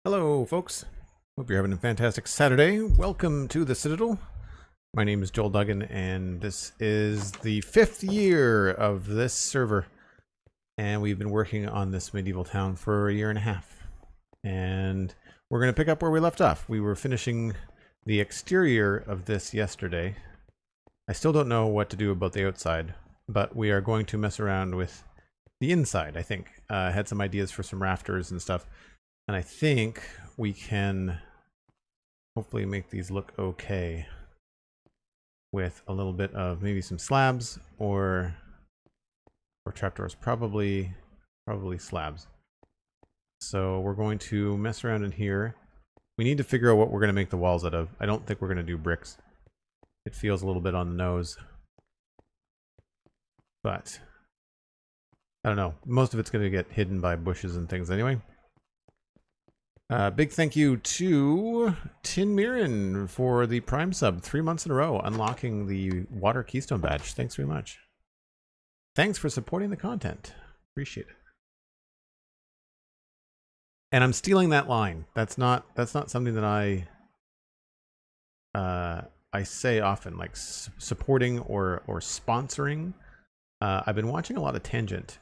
Hello, folks. Hope you're having a fantastic Saturday. Welcome to the Citadel. My name is Joel Duggan, and this is the 5th year of this server. And we've been working on this medieval town for a year and a half. And we're going to pick up where we left off. We were finishing the exterior of this yesterday. I still don't know what to do about the outside, but we are going to mess around with the inside, I think. I had some ideas for some rafters and stuff. And I think we can hopefully make these look okay with a little bit of maybe some slabs or trapdoors. Probably slabs. So we're going to mess around in here. We need to figure out what we're going to make the walls out of. I don't think we're going to do bricks. It feels a little bit on the nose. But I don't know. Most of it's going to get hidden by bushes and things anyway. Big thank you to Tin Mirren for the Prime sub 3 months in a row, unlocking the Water Keystone badge. Thanks very much. Thanks for supporting the content. Appreciate it. And I'm stealing that line. That's not something that I say often, like supporting or sponsoring. I've been watching a lot of Tangent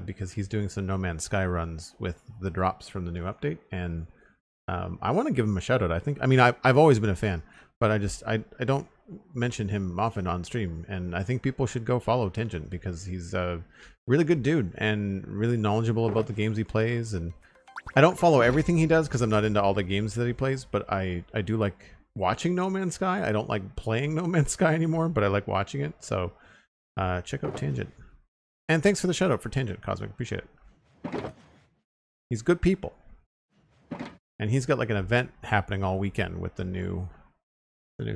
because he's doing some No Man's Sky runs with the drops from the new update, and I want to give him a shout out. I've always been a fan, but I don't mention him often on stream, and I think people should go follow Tangent because he's a really good dude and really knowledgeable about the games he plays. And I don't follow everything he does because I'm not into all the games that he plays, but I do like watching No Man's Sky. I don't like playing No Man's Sky anymore, but I like watching it. So check out Tangent. And thanks for the shout out for Tangent, Cosmic. Appreciate it. He's good people. And he's got like an event happening all weekend with the new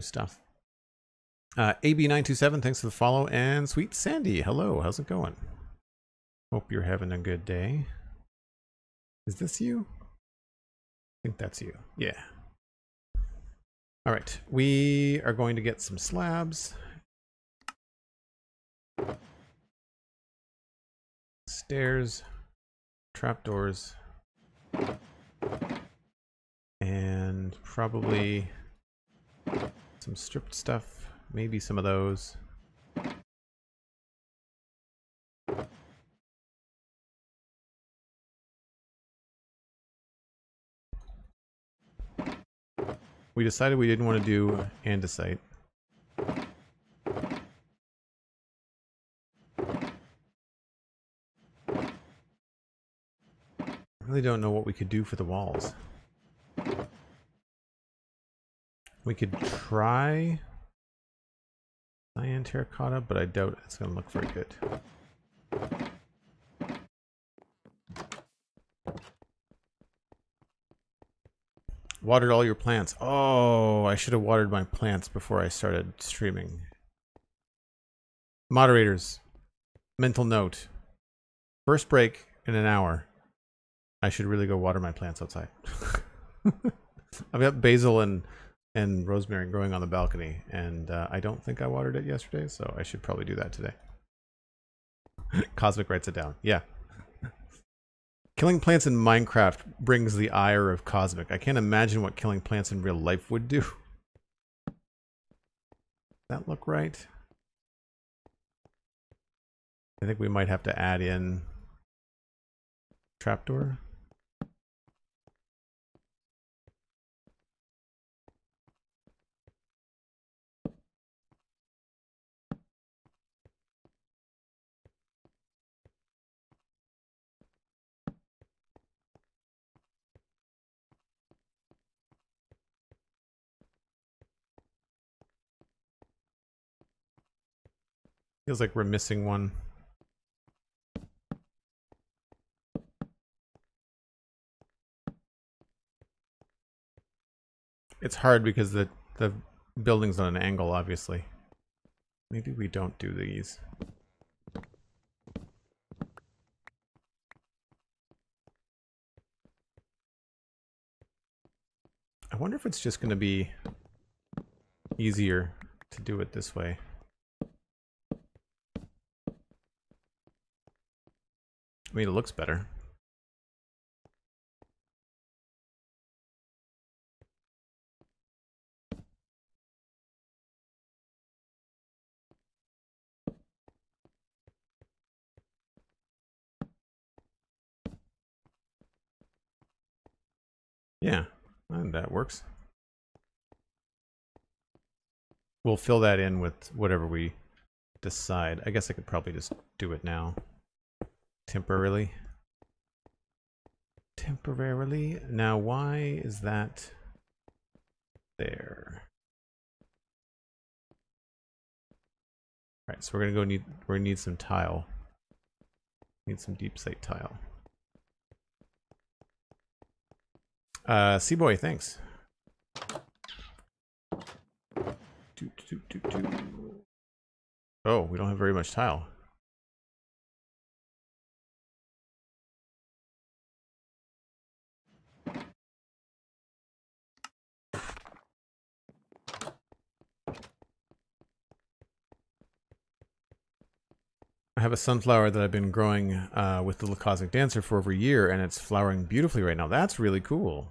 stuff. AB927, thanks for the follow. And Sweet Sandy, hello, how's it going? Hope you're having a good day. Is this you? I think that's you. Yeah. All right, we are going to get some slabs. Stairs, trapdoors. And probably some stripped stuff, maybe some of those. We decided we didn't want to do andesite. I really don't know what we could do for the walls. We could try cyan terracotta, but I doubt it's going to look very good. Watered all your plants. Oh, I should have watered my plants before I started streaming. Moderators, mental note. First break in an hour. I should really go water my plants outside. I've got basil and rosemary growing on the balcony, and I don't think I watered it yesterday, so I should probably do that today. Cosmic writes it down. Yeah. Killing plants in Minecraft brings the ire of Cosmic. I can't imagine what killing plants in real life would do. Does that look right? I think we might have to add in trapdoor. Feels like we're missing one. It's hard because the building's on an angle, obviously. Maybe we don't do these. I wonder if it's just going to be easier to do it this way. I mean, it looks better. Yeah, and that works. We'll fill that in with whatever we decide. I guess I could probably just do it now. Temporarily. Temporarily. Now, why is that there? All right, so we're gonna need some tile. Need some deep slate tile. Seaboy, thanks. Oh, we don't have very much tile. I have a sunflower that I've been growing with the little Cosmic Dancer for over a year, and it's flowering beautifully right now. That's really cool.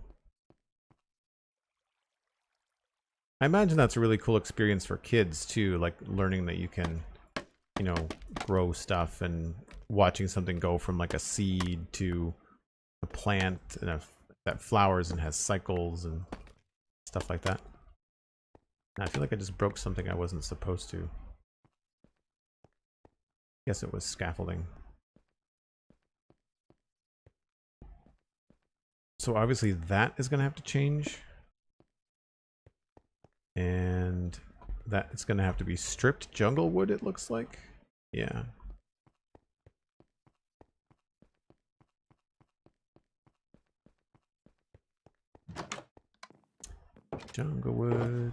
I imagine that's a really cool experience for kids too, like learning that you can, you know, grow stuff and watching something go from like a seed to a plant and that flowers and has cycles and stuff like that. And I feel like I just broke something I wasn't supposed to. Guess it was scaffolding. So obviously that is going to have to change. And that it's going to have to be stripped jungle wood, it looks like. Yeah. Jungle wood.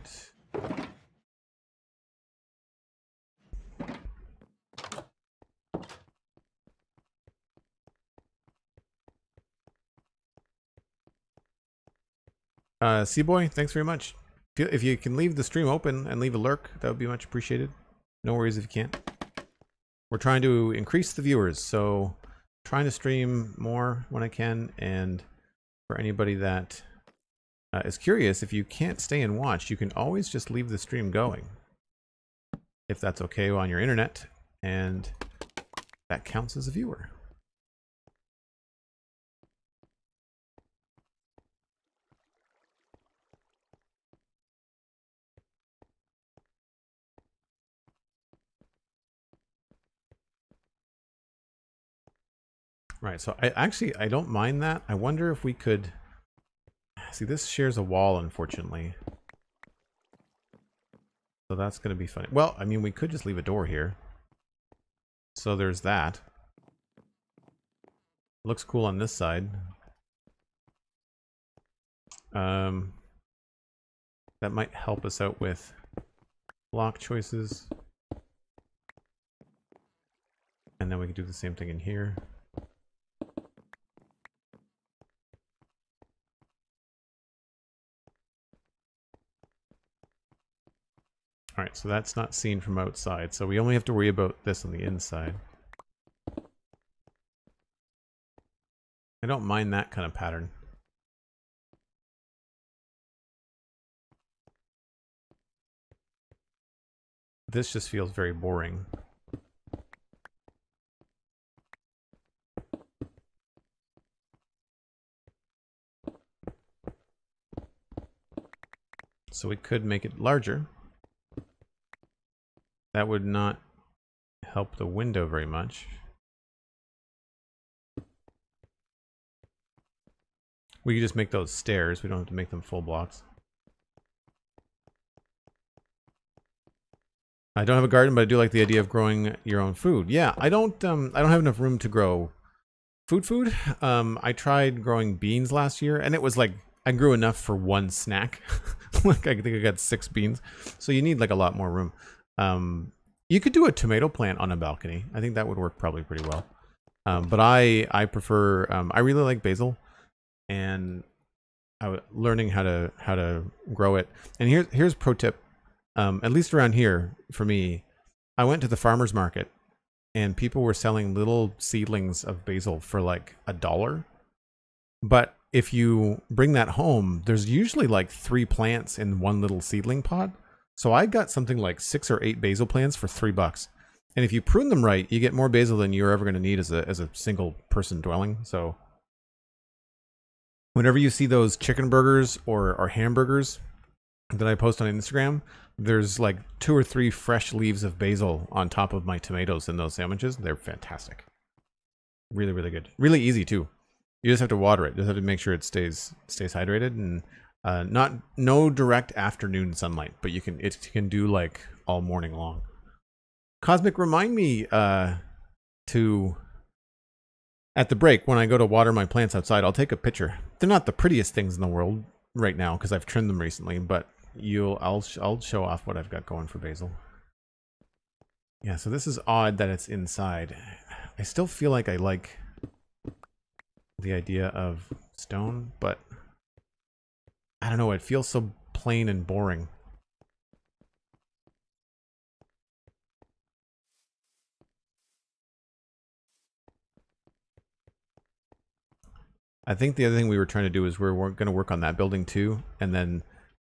Seaboy, thanks very much. If you can leave the stream open and leave a lurk, that would be much appreciated. No worries if you can't. We're trying to increase the viewers, so trying to stream more when I can. And for anybody that is curious, if you can't stay and watch, you can always just leave the stream going, if that's okay on your internet, and that counts as a viewer. Right, so I don't mind that. I wonder if we could... See, this shares a wall, unfortunately. So that's going to be funny. Well, I mean, we could just leave a door here. So there's that. Looks cool on this side. That might help us out with block choices. And then we can do the same thing in here. Alright, so that's not seen from outside, so we only have to worry about this on the inside. I don't mind that kind of pattern. This just feels very boring. So we could make it larger. That would not help the window very much. We could just make those stairs. We don't have to make them full blocks. I don't have a garden, but I do like the idea of growing your own food. Yeah, I don't have enough room to grow food. I tried growing beans last year, and it was like I grew enough for one snack. Like I think I got 6 beans. So you need like a lot more room. You could do a tomato plant on a balcony. I think that would work probably pretty well. But I prefer, I really like basil, and learning how to grow it. And here's pro tip. At least around here for me, I went to the farmer's market and people were selling little seedlings of basil for like $1. But if you bring that home, there's usually like 3 plants in one little seedling pod. So I got something like 6 or 8 basil plants for $3. And if you prune them right, you get more basil than you're ever going to need as a single person dwelling. So Whenever you see those chicken burgers or hamburgers that I post on Instagram, there's like 2 or 3 fresh leaves of basil on top of my tomatoes in those sandwiches. They're fantastic. Really, really good. Really easy too. You just have to water it. You just have to make sure it stays hydrated, and no direct afternoon sunlight, but it can do like all morning long. Cosmic, remind me to at the break when I go to water my plants outside, I'll take a picture. They're not the prettiest things in the world right now because I've trimmed them recently, but I'll show off what I've got going for basil. Yeah, so this is odd that it's inside. I still feel like I like the idea of stone, but I don't know, it feels so plain and boring. I think the other thing we were trying to do is we're going to work on that building too, and then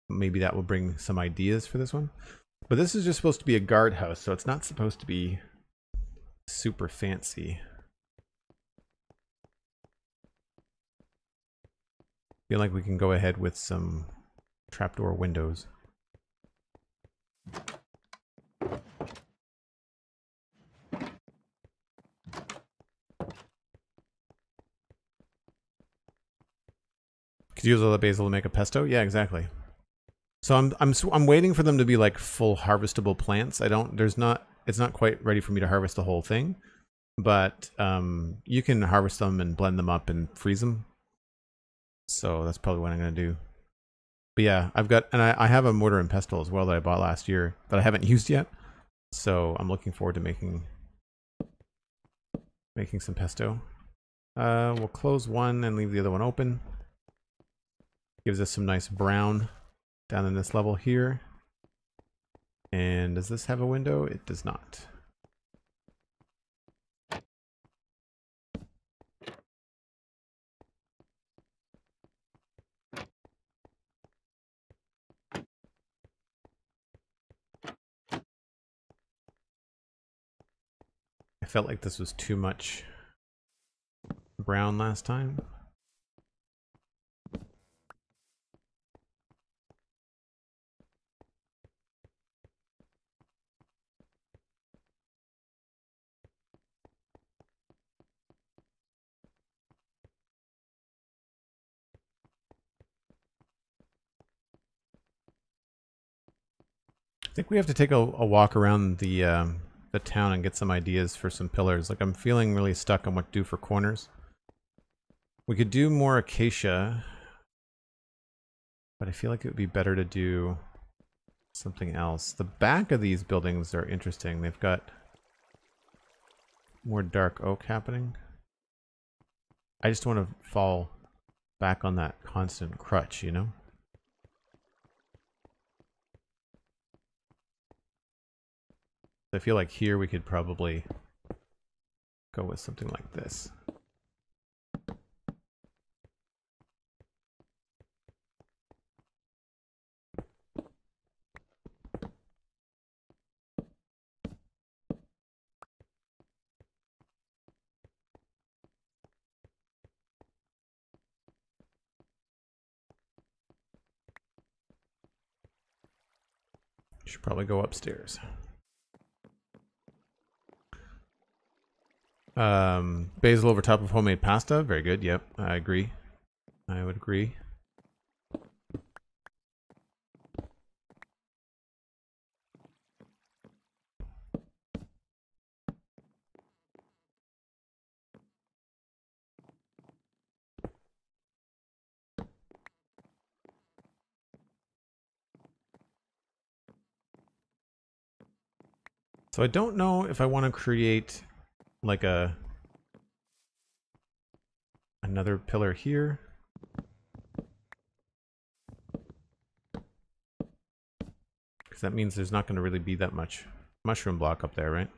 maybe that will bring some ideas for this one. But this is just supposed to be a guardhouse, so it's not supposed to be super fancy. Feel like we can go ahead with some trapdoor windows. Could use all the basil to make a pesto? Yeah, exactly. So I'm waiting for them to be like full harvestable plants. It's not quite ready for me to harvest the whole thing, but you can harvest them and blend them up and freeze them. So that's probably what I'm going to do. But yeah, I have a mortar and pestle as well that I bought last year that I haven't used yet. So I'm looking forward to making some pesto. We'll close one and leave the other one open. Gives us some nice brown down in this level here. And does this have a window? It does not. I felt like this was too much brown last time. I think we have to take a walk around the town and get some ideas for some pillars. Like, I'm feeling really stuck on what to do for corners. We could do more acacia, but I feel like it would be better to do something else. The back of these buildings are interesting. They've got more dark oak happening. I just want to fall back on that constant crutch, you know? I feel like here we could probably go with something like this. Should probably go upstairs. Basil over top of homemade pasta. Very good. Yep, I agree. I would agree. So I don't know if I want to create like another pillar here. Because that means there's not going to really be that much mushroom block up there, right?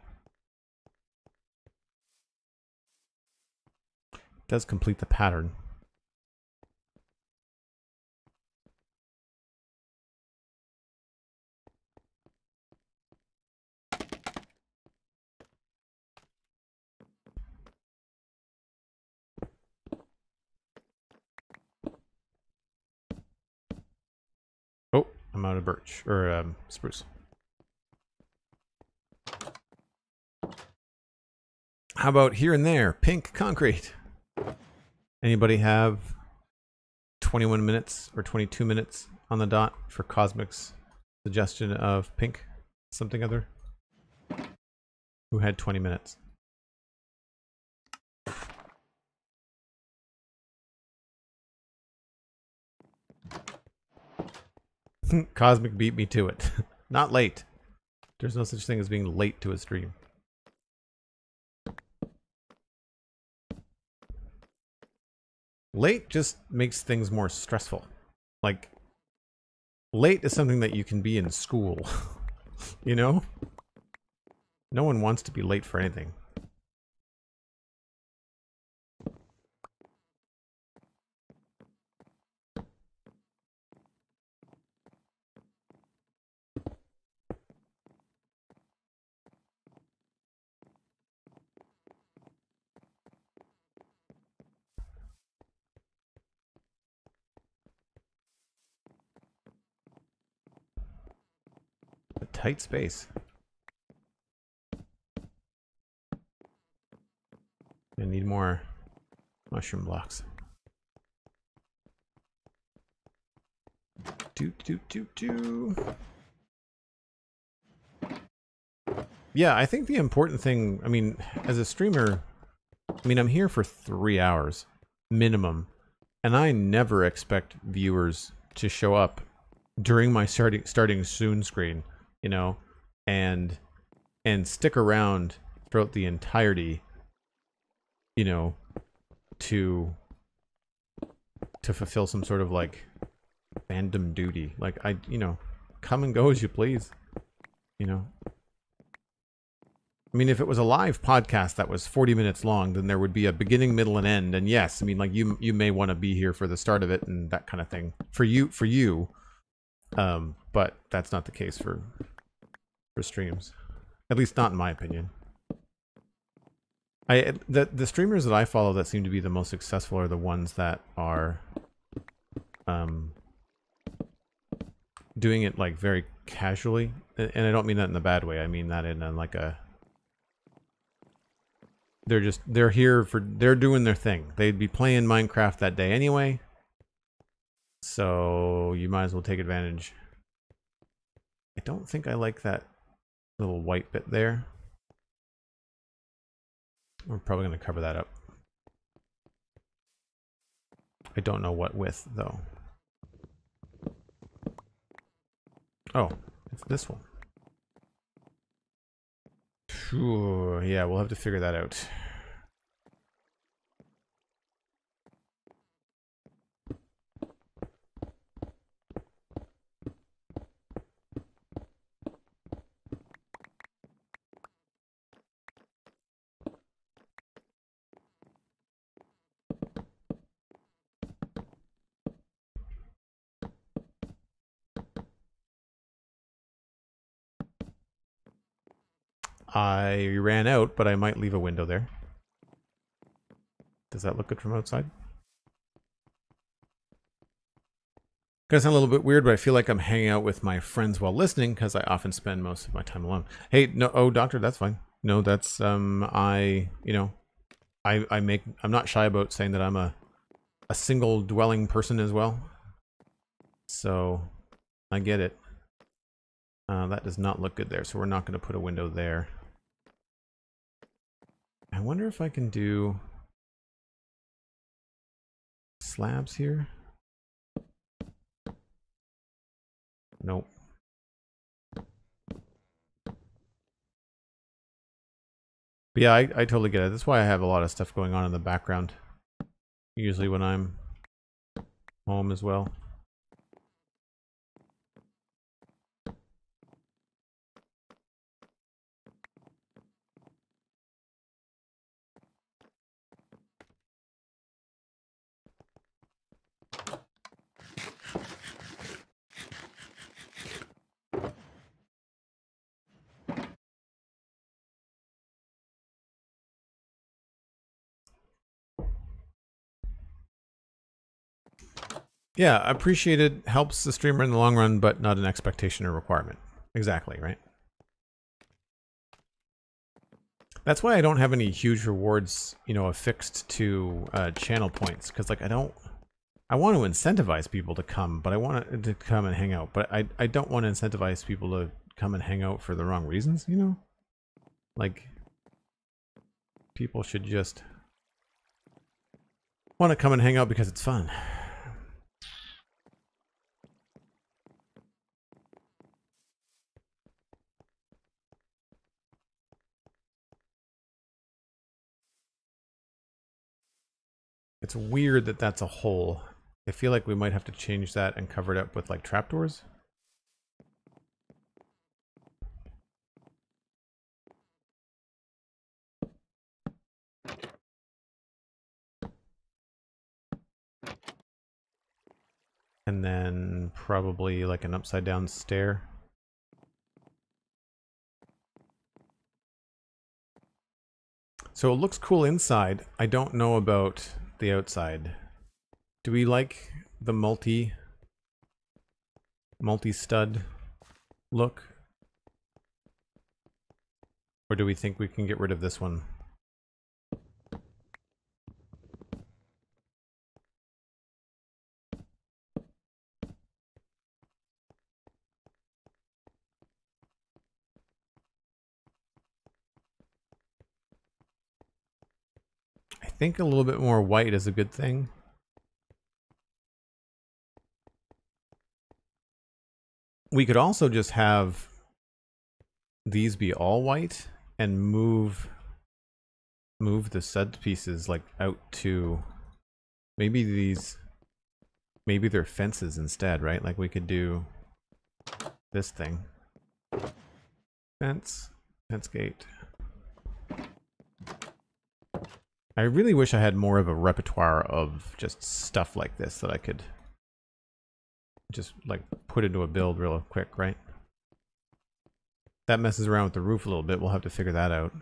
It does complete the pattern. I'm out of birch or spruce. How about here and there? Pink concrete. Anybody have 21 minutes or 22 minutes on the dot for Cosmic's suggestion of pink something other? Who had 20 minutes? Cosmic beat me to it. Not late. There's no such thing as being late to a stream. Late just makes things more stressful. Like, late is something that you can be in school. You know? No one wants to be late for anything. A tight space. I need more mushroom blocks. Yeah, I think the important thing, I mean, as a streamer, I mean, I'm here for 3 hours minimum, and I never expect viewers to show up during my starting soon screen, you know, and stick around throughout the entirety, you know, to fulfill some sort of like fandom duty. Like, you know, come and go as you please, you know. I mean, if it was a live podcast that was 40 minutes long, then there would be a beginning, middle, and end. And yes, I mean, like you may want to be here for the start of it and that kind of thing for you. But that's not the case for streams, at least not in my opinion. The streamers that I follow that seem to be the most successful are the ones that are doing it like very casually, and I don't mean that in a bad way. I mean that in like a they're here for, they're doing their thing. They'd be playing Minecraft that day anyway, so you might as well take advantage. I don't think I like that little white bit there. We're probably going to cover that up. I don't know what width though. Oh, it's this one. Phew, yeah, we'll have to figure that out. I ran out, but I might leave a window there. Does that look good from outside? Gonna sound a little bit weird, but I feel like I'm hanging out with my friends while listening because I often spend most of my time alone. Hey, no, oh, doctor, that's fine. No, that's I'm not shy about saying that I'm a single dwelling person as well. So I get it. That does not look good there, so we're not going to put a window there. I wonder if I can do slabs here. Nope. But yeah, I totally get it. That's why I have a lot of stuff going on in the background. Usually when I'm home as well. Yeah, appreciated helps the streamer in the long run, but not an expectation or requirement. Exactly, right? That's why I don't have any huge rewards, you know, affixed to channel points, because like I want to incentivize people to come, but I want to come and hang out, but I don't want to incentivize people to come and hang out for the wrong reasons, you know? Like, people should just want to come and hang out because it's fun. It's weird that that's a hole. I feel like we might have to change that and cover it up with like trapdoors. And then probably like an upside down stair. So it looks cool inside. I don't know about the outside. Do we like the multi-stud look? Or do we think we can get rid of this one? I think a little bit more white is a good thing. We could also just have these be all white and move the stud pieces like out to maybe they're fences instead, right? Like we could do this thing. Fence gate. I really wish I had more of a repertoire of just stuff like this that I could just like put into a build real quick, right? That messes around with the roof a little bit. We'll have to figure that out.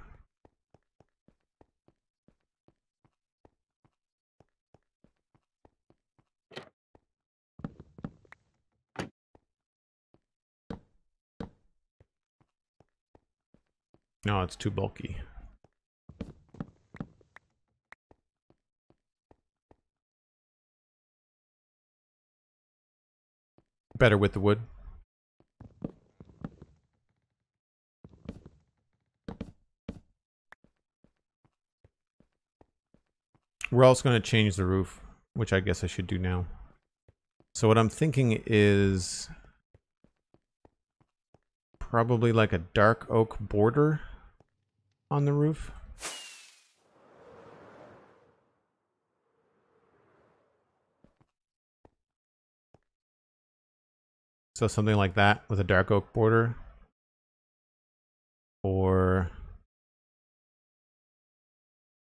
No, it's too bulky. Better with the wood. We're also going to change the roof, which I guess I should do now. So what I'm thinking is probably like a dark oak border on the roof. So something like that with a dark oak border. Or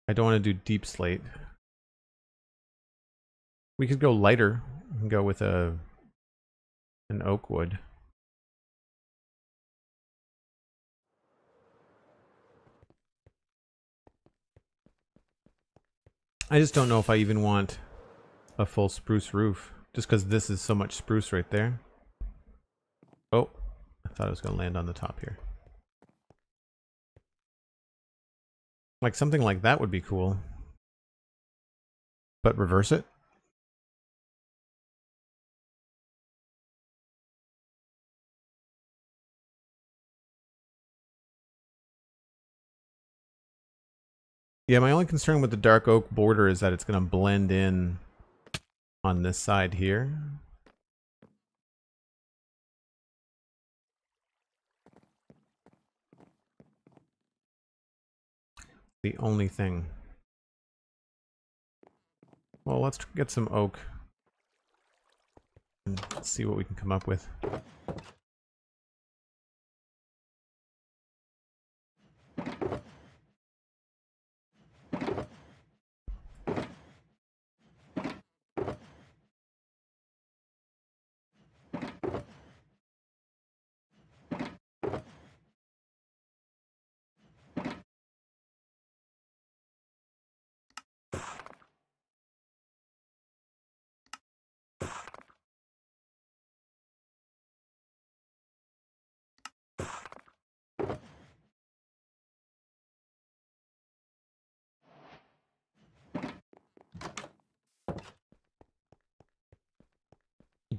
I don't want to do deep slate. We could go lighter and go with an oak wood. I just don't know if I even want a full spruce roof, just because this is so much spruce right there. Oh, I thought it was going to land on the top here. Like something like that would be cool. But reverse it. Yeah, my only concern with the dark oak border is that it's going to blend in on this side here. The only thing. Well, let's get some oak and see what we can come up with.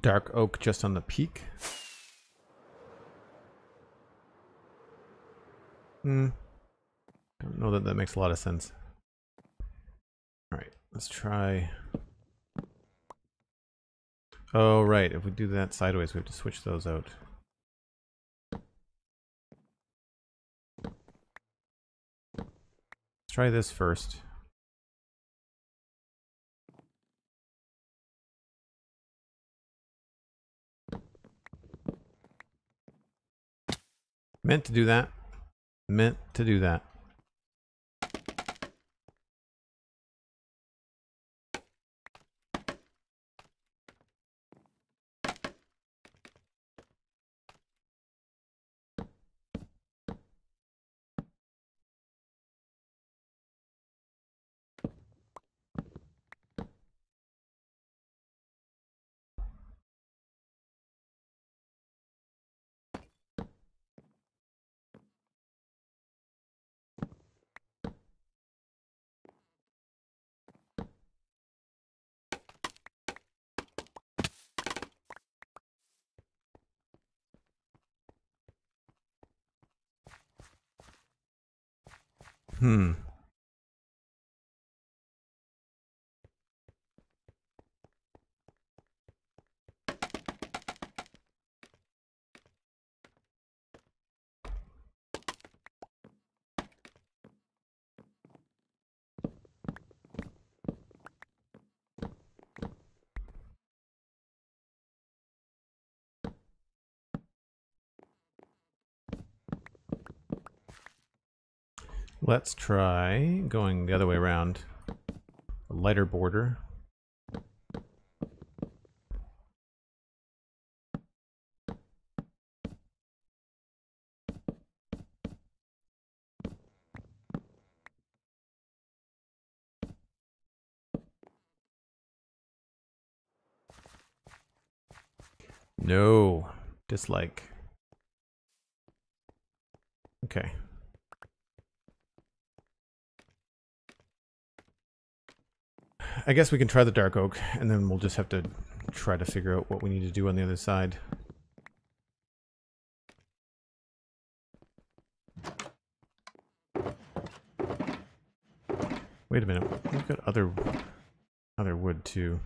dark oak just on the peak. Don't know that that makes a lot of sense. Alright, let's try... Oh, right. If we do that sideways, we have to switch those out. Let's try this first. Meant to do that. Meant to do that. Hmm. Let's try going the other way around. A lighter border. No. Dislike. Okay. I guess we can try the dark oak, and then we'll just have to try to figure out what we need to do on the other side. Wait a minute. We've got other wood too.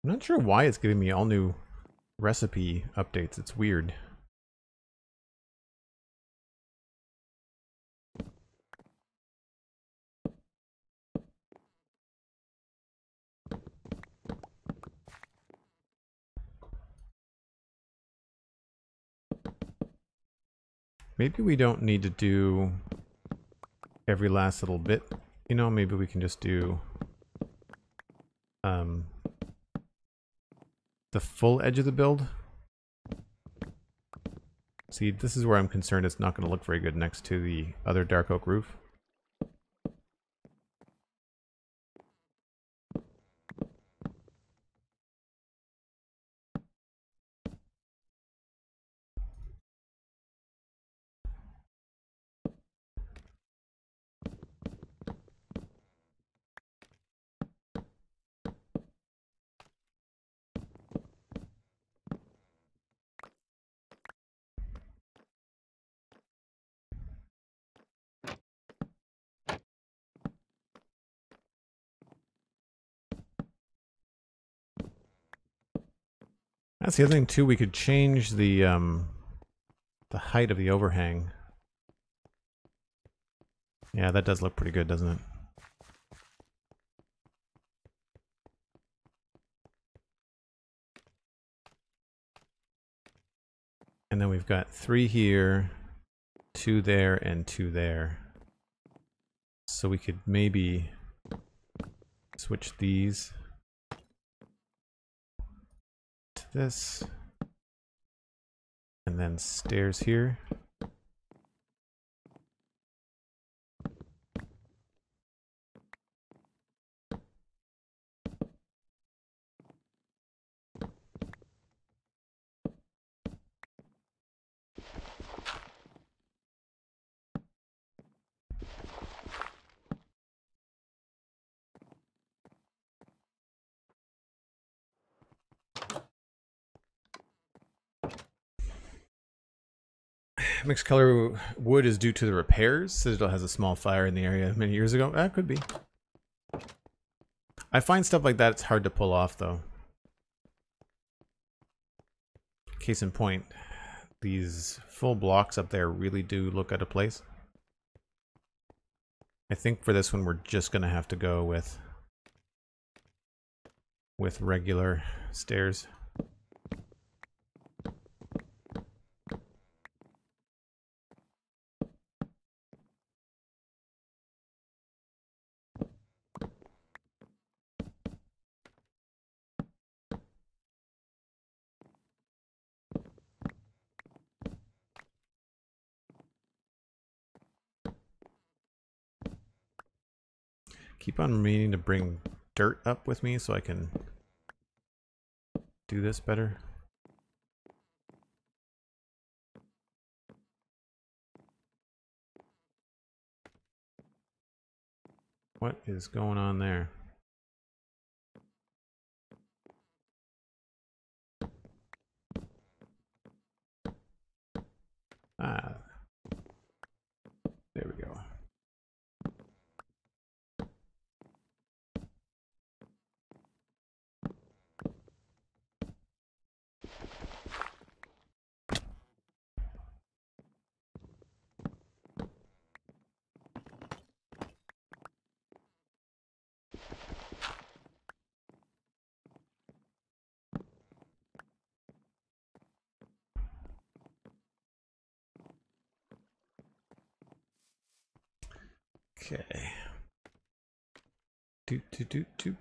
I'm not sure why it's giving me all new recipe updates. It's weird. Maybe we don't need to do every last little bit. You know, maybe we can just do the full edge of the build. See, this is where I'm concerned it's not going to look very good next to the other dark oak roof. That's the other thing too, we could change the height of the overhang. Yeah, that does look pretty good, doesn't it? And then we've got 3 here, 2 there, and 2 there. So we could maybe switch these to this. And then stairs here. mixed color wood is due to the repairs. Citadel has a small fire in the area many years ago. That could be. I find stuff like that it's hard to pull off, though. Case in point, these full blocks up there really do look out of place. I think for this one we're just going to have to go with regular stairs. Keep on meaning to bring dirt up with me so I can do this better. What is going on there? Ah, there we go. Okay.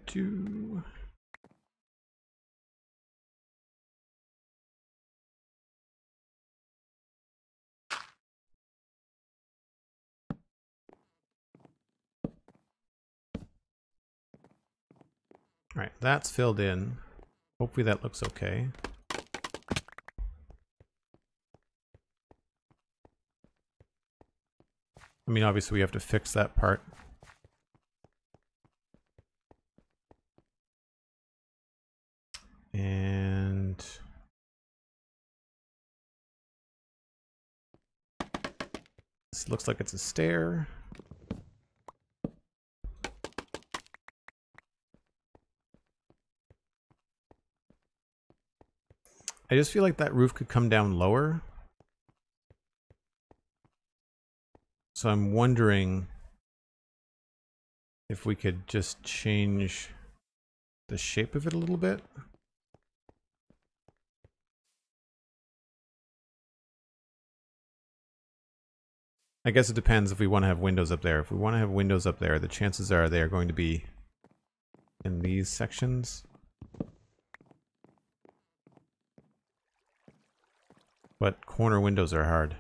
Do. All right, that's filled in. Hopefully that looks okay. I mean, obviously we have to fix that part. And this looks like it's a stair. I just feel like that roof could come down lower. So I'm wondering if we could just change the shape of it a little bit. I guess it depends if we want to have windows up there. If we want to have windows up there, the chances are they are going to be in these sections. But corner windows are hard.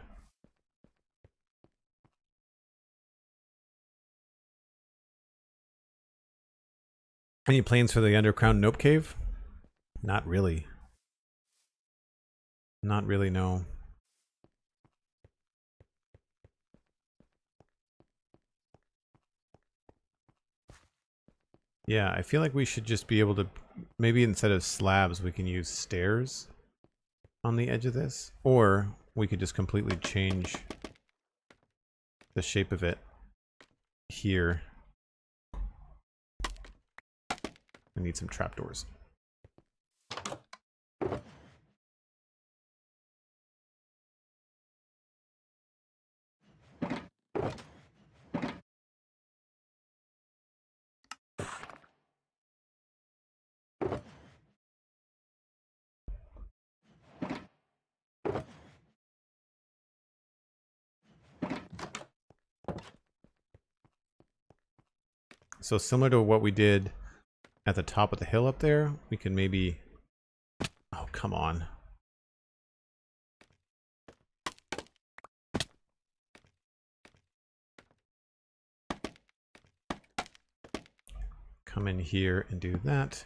Any plans for the underground nope cave? Not really. Not really, no. Yeah, I feel like we should just be able to, maybe instead of slabs, we can use stairs on the edge of this. Or we could just completely change the shape of it here. We need some trapdoors. So similar to what we did at the top of the hill up there, we can maybe... Oh, come on. Come in here and do that.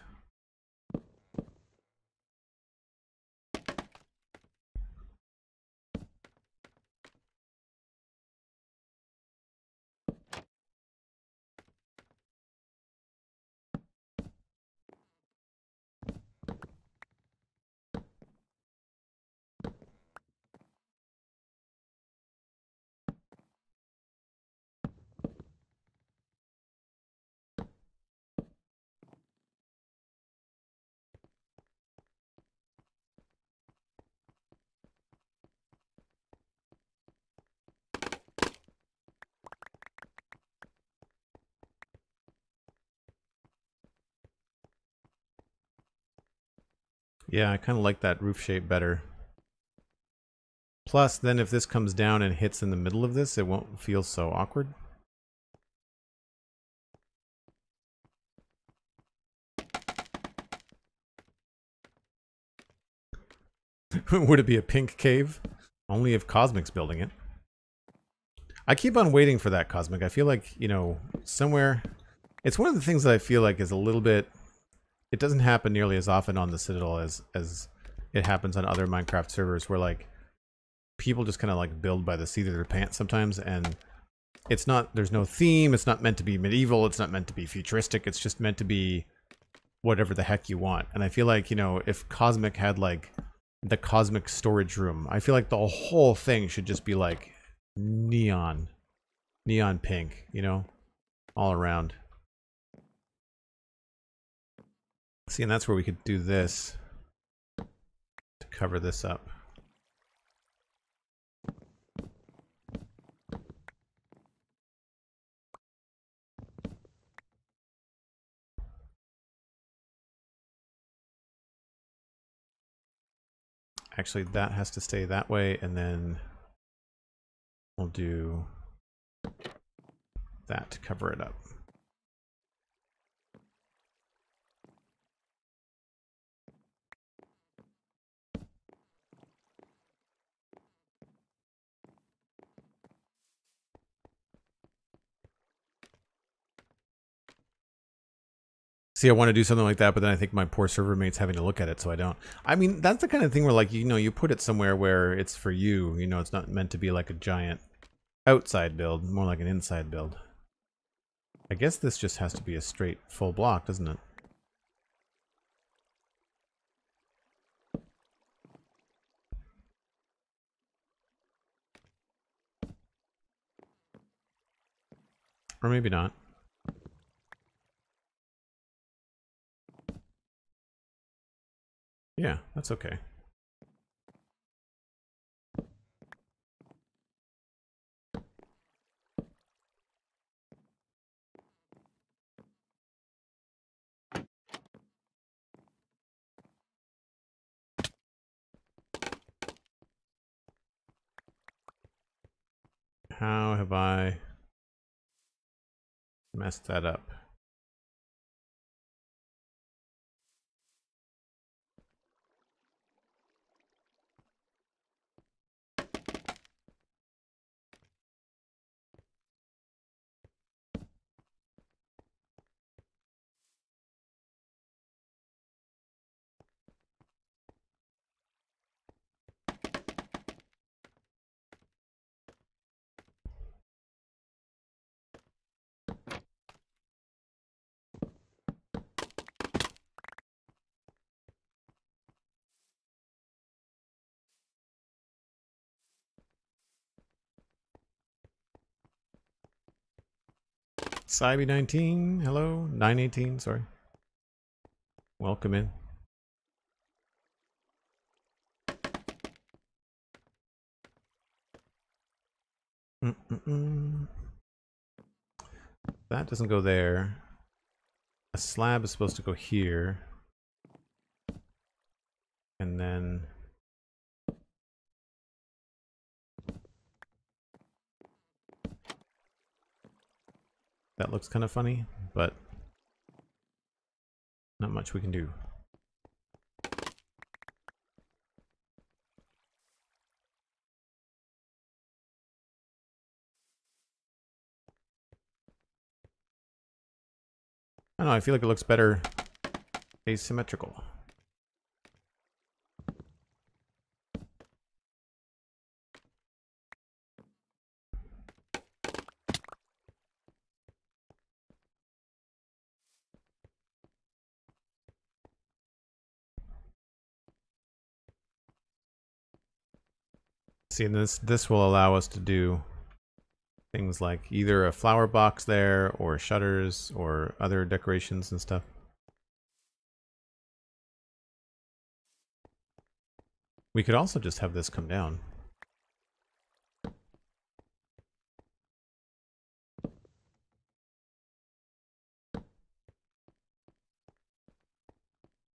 Yeah, I kind of like that roof shape better. Plus, then if this comes down and hits in the middle of this, it won't feel so awkward. Would it be a pink cave? Only if Cosmic's building it. I keep on waiting for that, Cosmic. I feel like, you know, somewhere... It's one of the things that I feel like is a little bit... It doesn't happen nearly as often on the Citadel as it happens on other Minecraft servers, where, like, people just kind of, like, build by the seat of their pants sometimes, and it's not... There's no theme, it's not meant to be medieval, it's not meant to be futuristic, it's just meant to be whatever the heck you want. And I feel like, you know, if Cosmic had, like, the Cosmic storage room, I feel like the whole thing should just be, like, neon pink, you know, all around. See, and that's where we could do this to cover this up. Actually, that has to stay that way, and then we'll do that to cover it up. See, I want to do something like that, but then I think my poor server mate's having to look at it, so I don't. I mean, that's the kind of thing where, like, you know, you put it somewhere where it's for you. You know, it's not meant to be like a giant outside build, more like an inside build. I guess this just has to be a straight full block, doesn't it? Or maybe not. Yeah, that's okay. How have I messed that up? Cybe19, hello. 918, sorry. Welcome in. That doesn't go there. A slab is supposed to go here. And then... That looks kind of funny, but not much we can do. I don't know, I feel like it looks better asymmetrical. See, and this will allow us to do things like either a flower box there, or shutters, or other decorations and stuff. We could also just have this come down.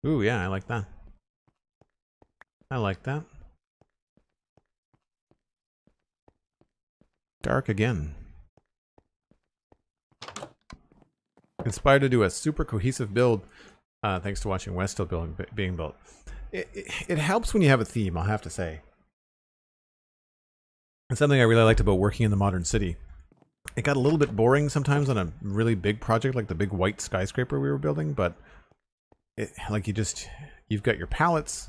Ooh, yeah, I like that. I like that. Dark again. Inspired to do a super cohesive build, thanks to watching Westhill being built. It helps when you have a theme, I'll have to say. It's something I really liked about working in the modern city. It got a little bit boring sometimes on a really big project like the big white skyscraper we were building, but like you've got your palettes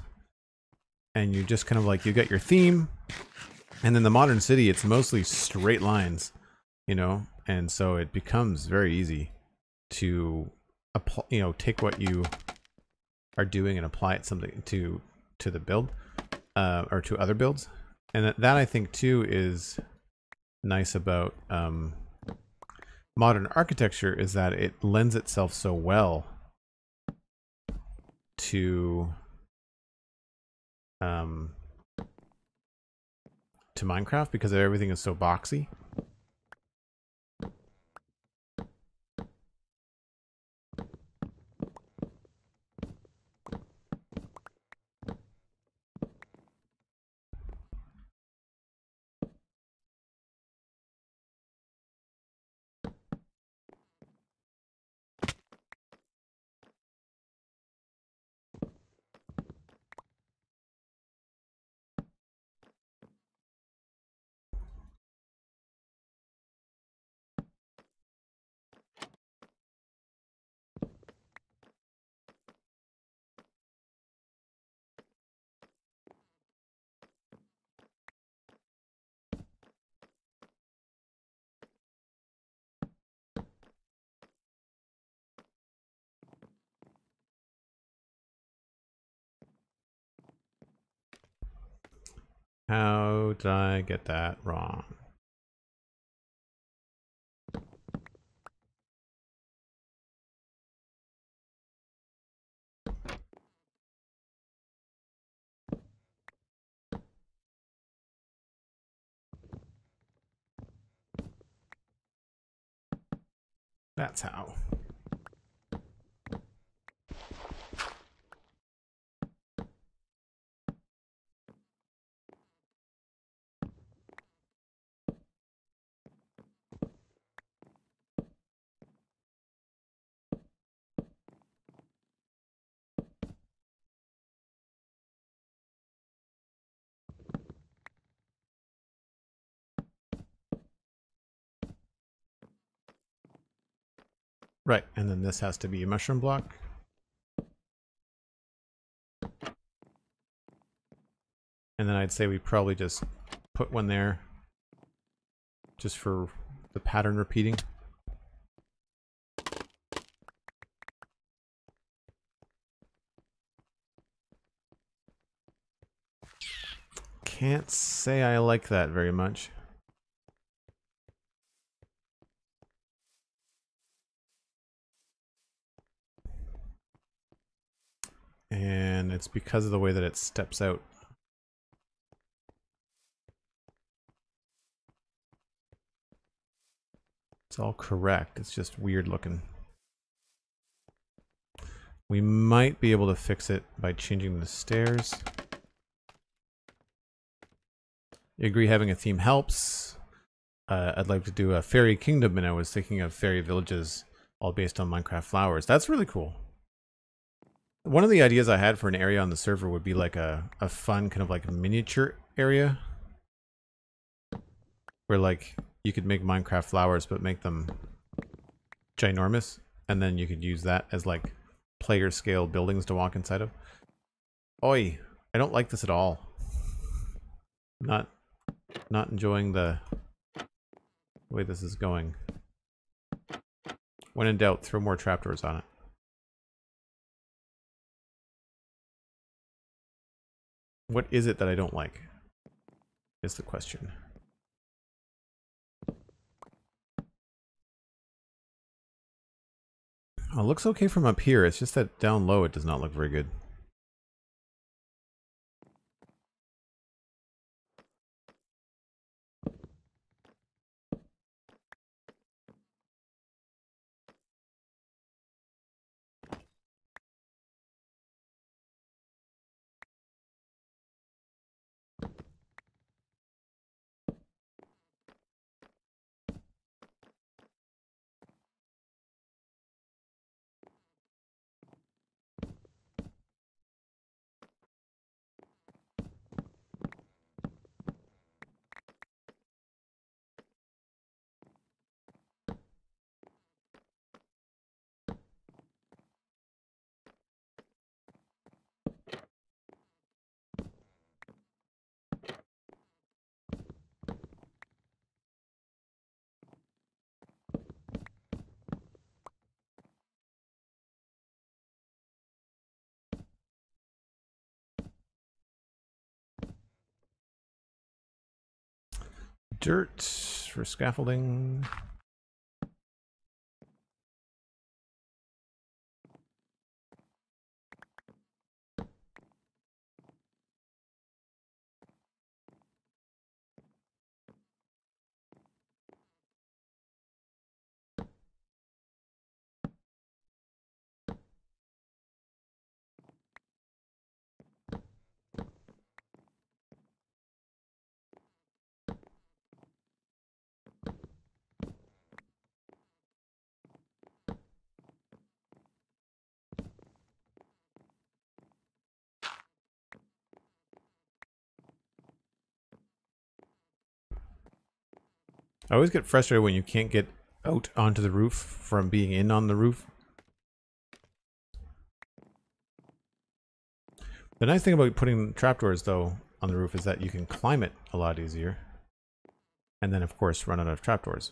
and you just kind of like, you got your theme, and then the modern city, it's mostly straight lines, you know, and so it becomes very easy to apply, you know, take what you are doing and apply it something to the build, or to other builds. And that I think too is nice about modern architecture, is that it lends itself so well to Minecraft because everything is so boxy. How did I get that wrong? That's how. Right, and then this has to be a mushroom block. And then I'd say we probably just put one there just for the pattern repeating. Can't say I like that very much. And it's because of the way that it steps out. It's all correct, it's just weird looking. We might be able to fix it by changing the stairs. You agree having a theme helps. I'd like to do a fairy kingdom, and I was thinking of fairy villages all based on Minecraft flowers. That's really cool. One of the ideas I had for an area on the server would be like a fun kind of like miniature area where like you could make Minecraft flowers but make them ginormous, and then you could use that as like player scale buildings to walk inside of. Oi, I don't like this at all. Not enjoying the way this is going. When in doubt, throw more trapdoors on it. What is it that I don't like? Is the question. Oh, it looks okay from up here. It's just that down low it does not look very good. dirt for scaffolding. I always get frustrated when you can't get out onto the roof from being in on the roof. The nice thing about putting trapdoors, though, on the roof is that you can climb it a lot easier. And then, of course, run out of trapdoors.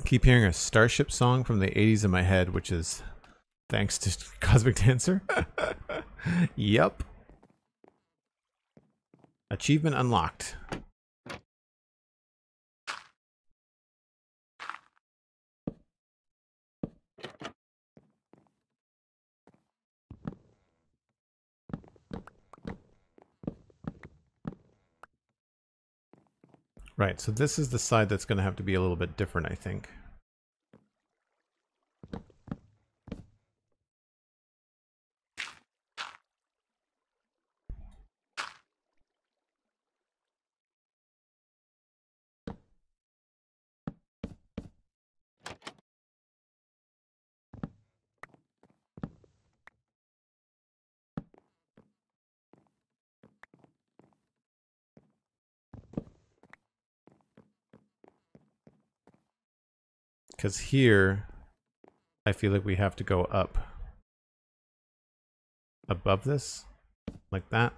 Keep hearing a Starship song from the 80s in my head, which is thanks to Cosmic Dancer. Yep. Achievement unlocked. Right, so this is the side that's going to have to be a little bit different, I think. Because here, I feel like we have to go up above this, like that.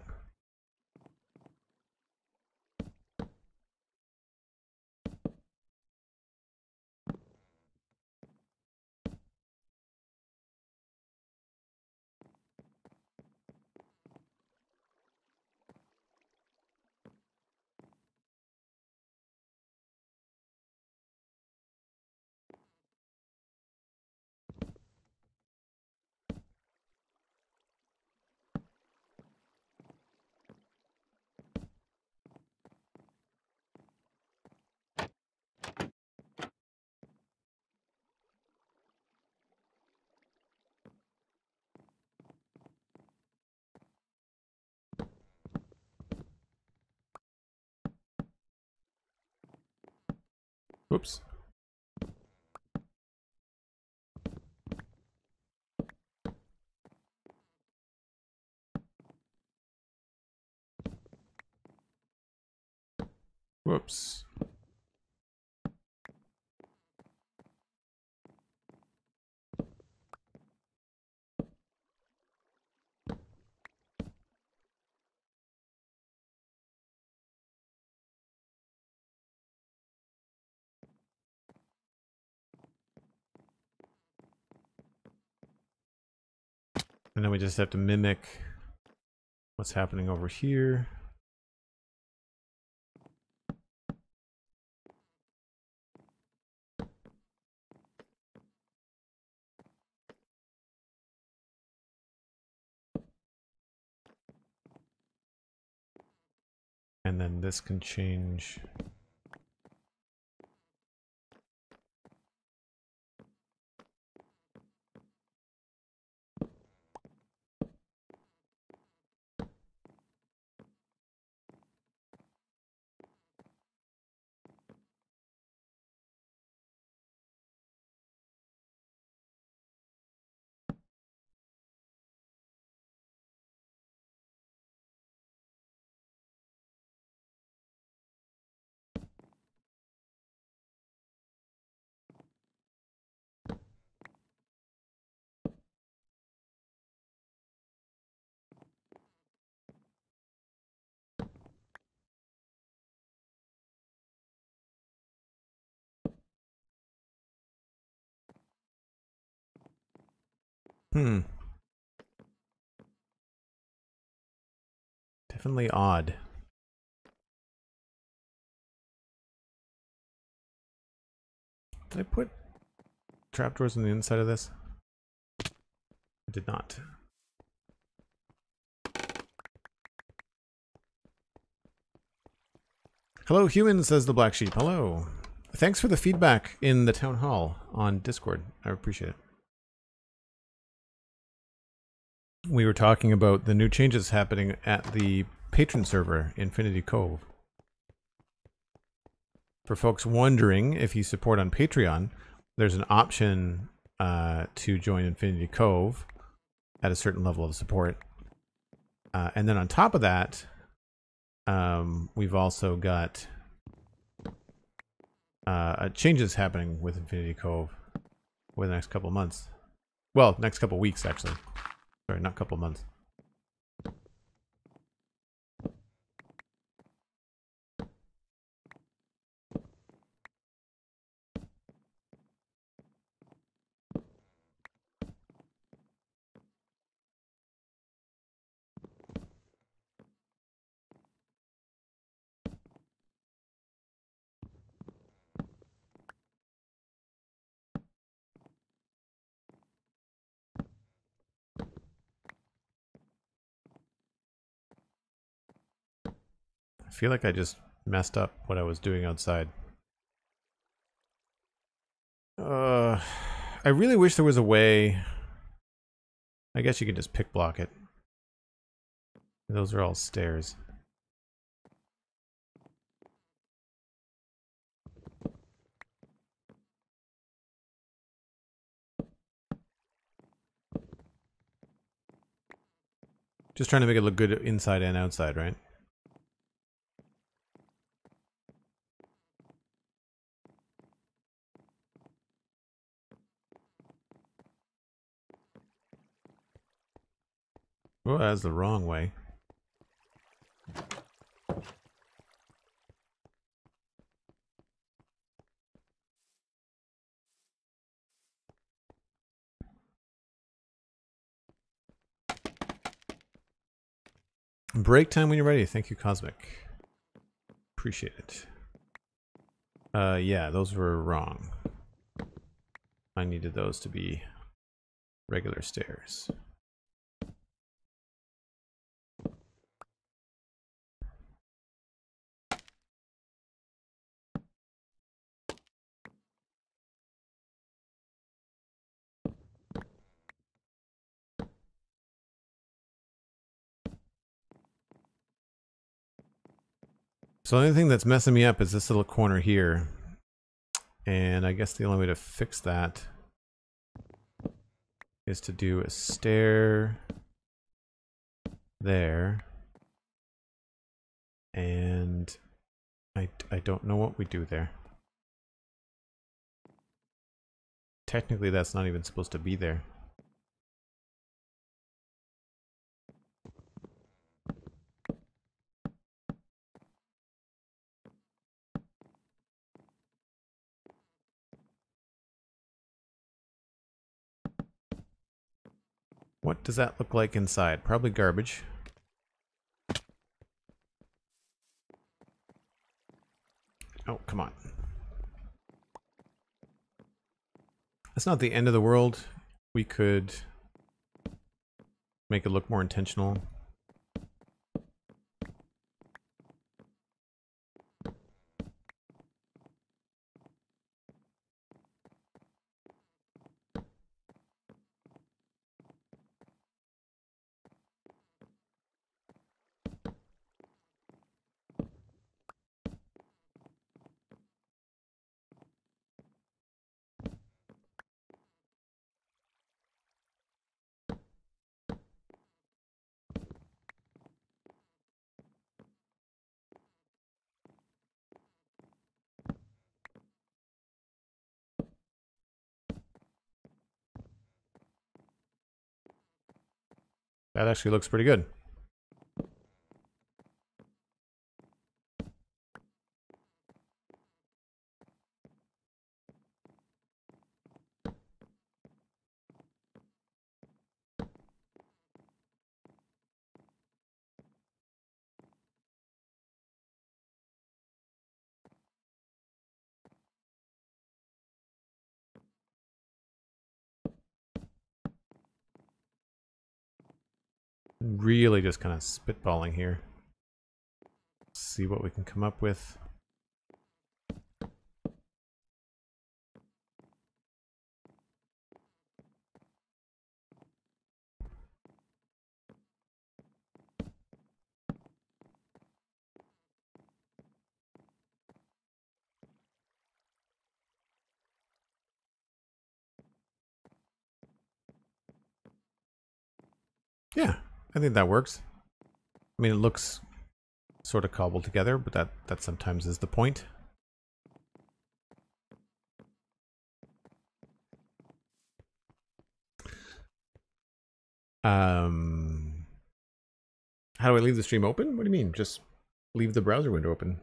Whoops. Whoops. And then we just have to mimic what's happening over here. And then this can change. Hmm. Definitely odd. Did I put trapdoors on the inside of this? I did not. Hello, human, says the black sheep. Hello. Thanks for the feedback in the town hall on Discord. I appreciate it. We were talking about the new changes happening at the patron server, Infinity Cove. For folks wondering if you support on Patreon, there's an option to join Infinity Cove at a certain level of support. And then on top of that, we've also got changes happening with Infinity Cove over the next couple of months. Well, next couple of weeks, actually. Sorry, not couple of months. I feel like I just messed up what I was doing outside. I really wish there was a way. I guess you can just pick block it. Those are all stairs. Just trying to make it look good inside and outside, right? Oh, that's the wrong way. Break time when you're ready. Thank you, Cosmic. Appreciate it. Yeah, those were wrong. I needed those to be regular stairs. So the only thing that's messing me up is this little corner here. And I guess the only way to fix that is to do a stair there. And I don't know what we do there. Technically, that's not even supposed to be there. What does that look like inside? Probably garbage. Oh, come on. That's not the end of the world. We could make it look more intentional. That actually looks pretty good. Really just kind of spitballing here. See what we can come up with. Yeah, I think that works. I mean, it looks sort of cobbled together, but that sometimes is the point. How do I leave the stream open? What do you mean? Just leave the browser window open.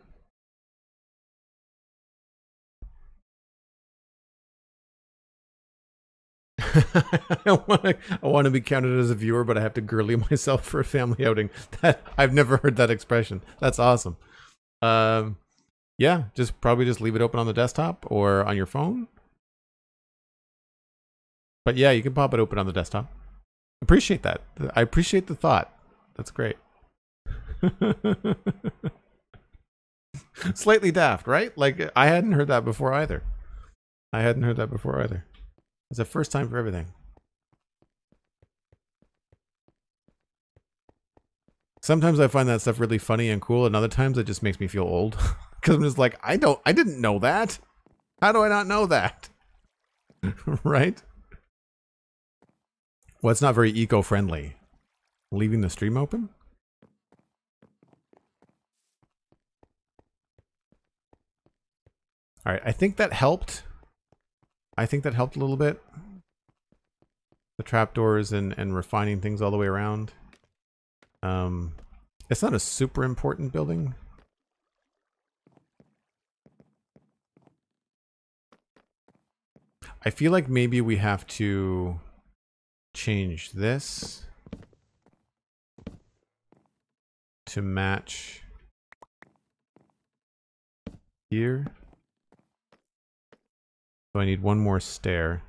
I want to be counted as a viewer, but I have to girly myself for a family outing. That I've never heard that expression. That's awesome. Yeah, probably just leave it open on the desktop or on your phone. But yeah, you can pop it open on the desktop. Appreciate that. I appreciate the thought. That's great. Slightly daft, right? Like, I hadn't heard that before either. It's the first time for everything. Sometimes I find that stuff really funny and cool, and other times it just makes me feel old. Because I'm just like, I didn't know that. How do I not know that? Right? Well, it's not very eco-friendly. Leaving the stream open? Alright, I think that helped. I think that helped a little bit. The trapdoors and refining things all the way around. It's not a super important building. I feel like maybe we have to change this to match here. So I need one more stair.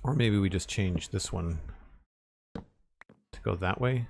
Or maybe we just change this one to go that way.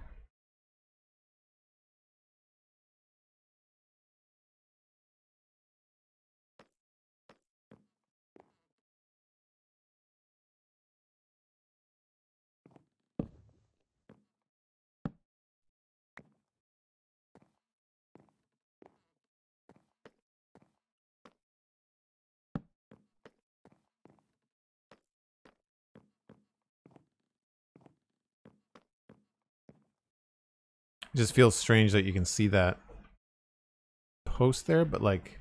It just feels strange that you can see that post there, but like,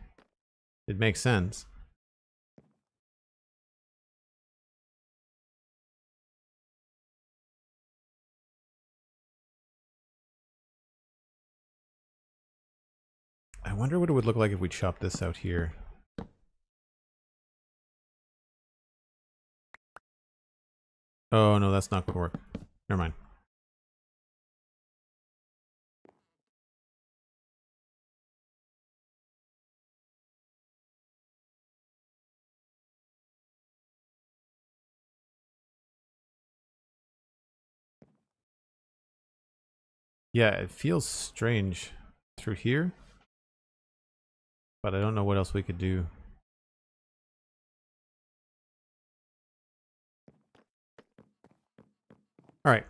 it makes sense. I wonder what it would look like if we chopped this out here. Oh no, that's not gonna work. Never mind. Yeah, it feels strange through here, but I don't know what else we could do. All right,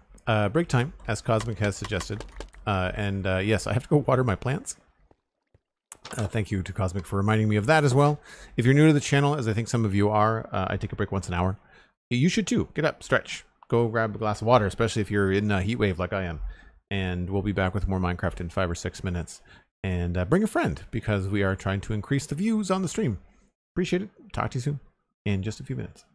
break time, as Cosmic has suggested. Yes, I have to go water my plants. Thank you to Cosmic for reminding me of that as well. If you're new to the channel, as I think some of you are, I take a break once an hour. You should too. Get up, stretch, go grab a glass of water, especially if you're in a heat wave like I am. And we'll be back with more Minecraft in 5 or 6 minutes. And bring a friend, because we are trying to increase the views on the stream. Appreciate it. Talk to you soon in just a few minutes.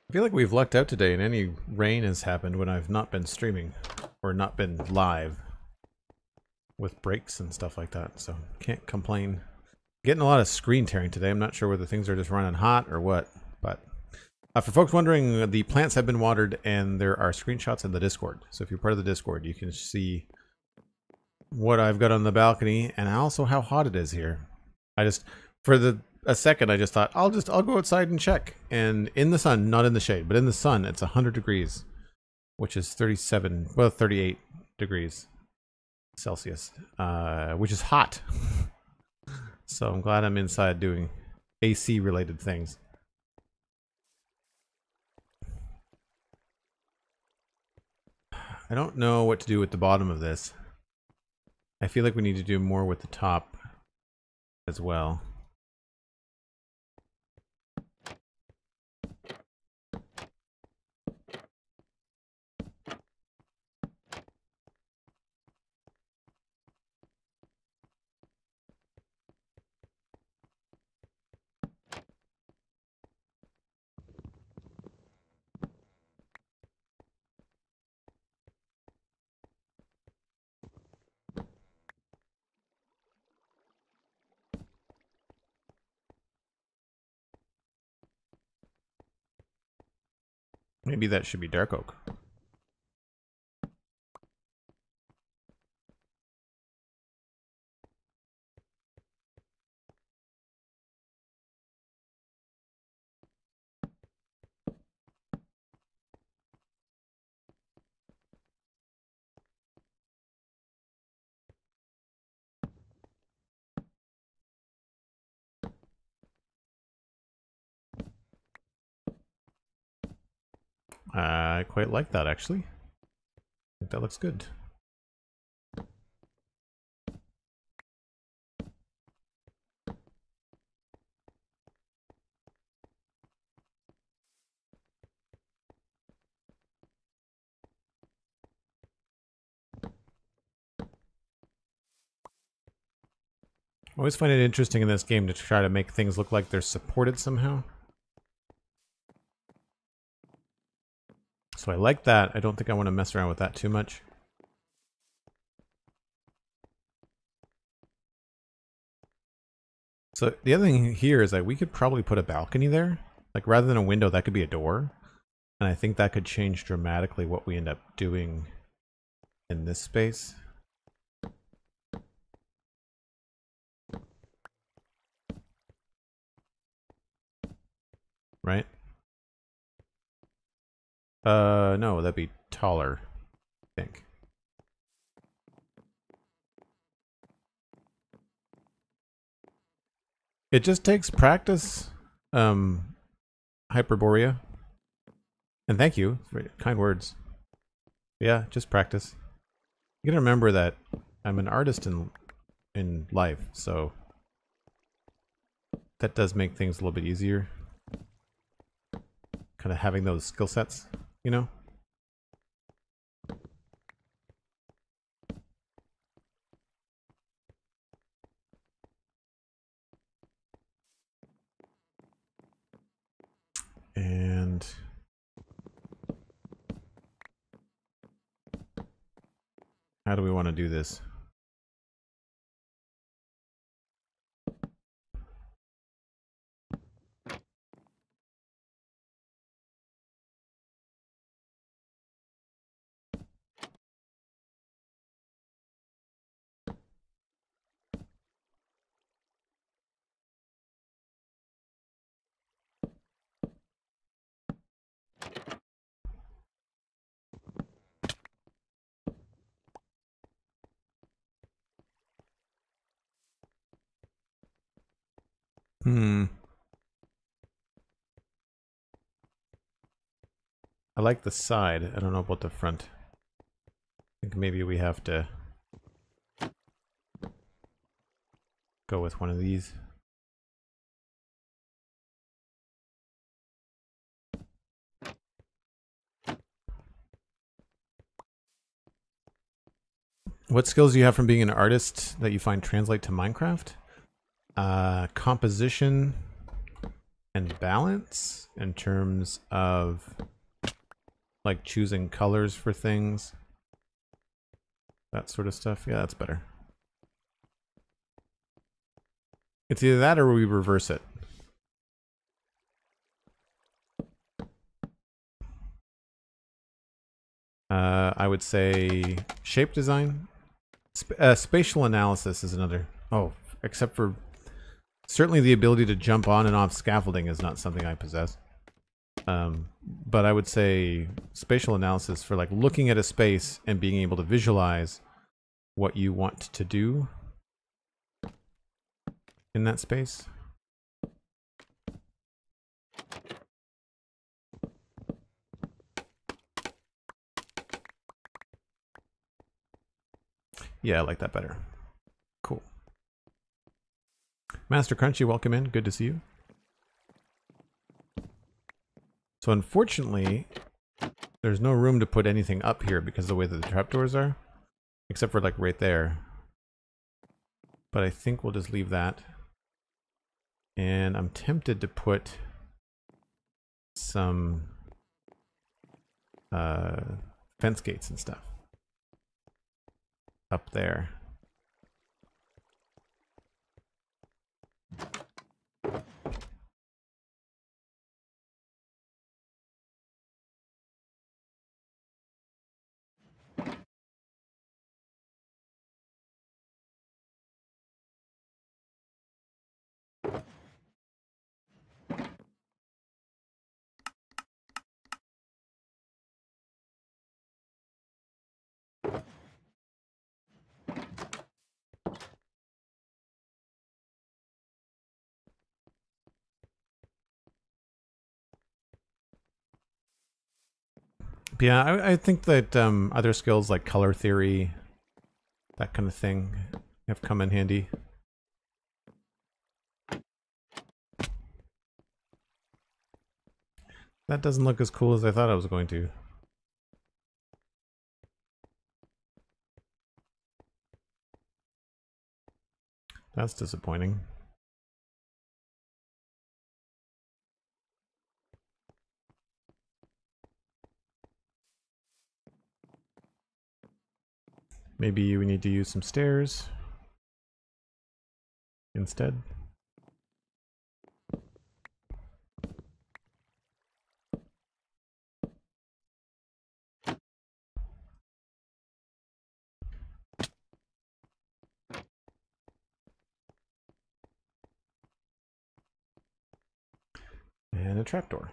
I feel like we've lucked out today and any rain has happened when I've not been streaming or not been live with breaks and stuff like that, so can't complain. Getting a lot of screen tearing today. I'm not sure whether things are just running hot or what, but for folks wondering, the plants have been watered and there are screenshots in the Discord. So if you're part of the Discord, you can see what I've got on the balcony and also how hot it is here. I just, for a second, I just thought, I'll go outside and check. And in the sun, not in the shade, but in the sun, it's 100 degrees, which is 38 degrees Celsius, which is hot. So I'm glad I'm inside doing AC related things. I don't know what to do with the bottom of this. I feel like we need to do more with the top as well. Maybe that should be dark oak. I quite like that, actually. I think that looks good. I always find it interesting in this game to try to make things look like they're supported somehow. So I like that. I don't think I want to mess around with that too much. So the other thing here is that we could probably put a balcony there. Like rather than a window, that could be a door. And I think that could change dramatically what we end up doing in this space. Right? No, that'd be taller, I think. It just takes practice, Hyperborea. And thank you for kind words. Yeah, just practice. You gotta remember that I'm an artist in life, so that does make things a little bit easier. Kind of having those skill sets, you know? And how do we want to do this? I like the side. I don't know about the front. I think maybe we have to go with one of these. What skills do you have from being an artist that you find translate to Minecraft? Composition and balance in terms of like choosing colors for things. That sort of stuff. Yeah, that's better. It's either that or we reverse it. I would say shape design. Spatial analysis is another. Oh, except for certainly the ability to jump on and off scaffolding is not something I possess. But I would say spatial analysis for like looking at a space and being able to visualize what you want to do in that space. Yeah, I like that better. Cool. Master Crunchy, welcome in. Good to see you. So unfortunately, there's no room to put anything up here because of the way that the trapdoors are. Except for like right there. But I think we'll just leave that. And I'm tempted to put some fence gates and stuff up there. But yeah, I think that other skills like color theory, that kind of thing, have come in handy. That doesn't look as cool as I thought it was going to. That's disappointing. Maybe we need to use some stairs instead. And a trapdoor.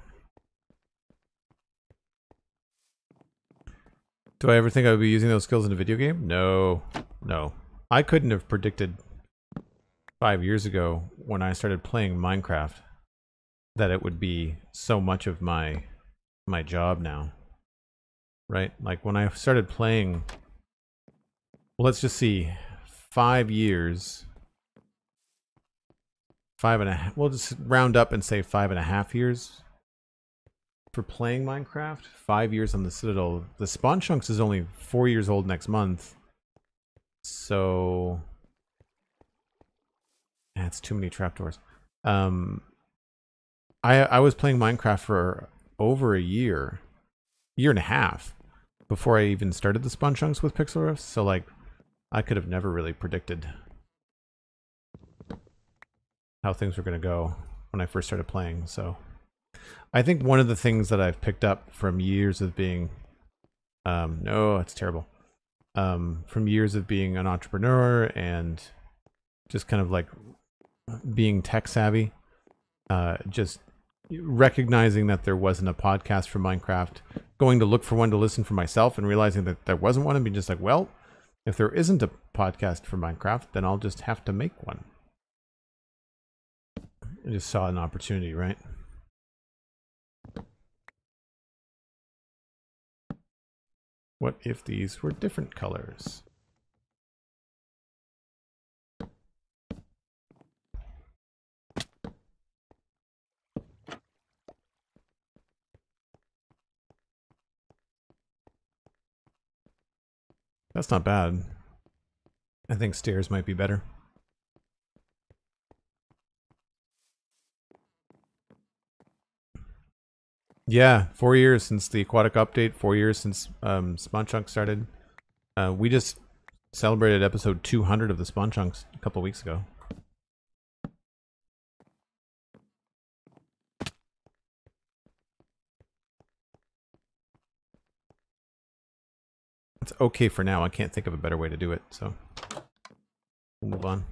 Do I ever think I would be using those skills in a video game? No. No. I couldn't have predicted 5 years ago when I started playing Minecraft that it would be so much of my job now. Right? Like when I started playing, well, let's just see, 5 years, 5.5, we'll just round up and say 5.5 years for playing Minecraft, 5 years on the Citadel. The spawn chunks is only 4 years old next month. So that's too many trapdoors. I was playing Minecraft for over a year and a half before I even started the spawn chunks with pixel rifts. So like I could have never really predicted how things were going to go when I first started playing. So I think one of the things that I've picked up from years of being no, it's terrible. From years of being an entrepreneur and just kind of like being tech savvy, just recognizing that there wasn't a podcast for Minecraft, going to look for one to listen for myself and realizing that there wasn't one and being just like, well, if there isn't a podcast for Minecraft, then I'll just have to make one. I just saw an opportunity, right? What if these were different colors? That's not bad. I think stairs might be better. Yeah, 4 years since the aquatic update. 4 years since Spawn Chunk started. We just celebrated episode 200 of the Spawn Chunks a couple weeks ago. It's okay for now. I can't think of a better way to do it, so we'll move on.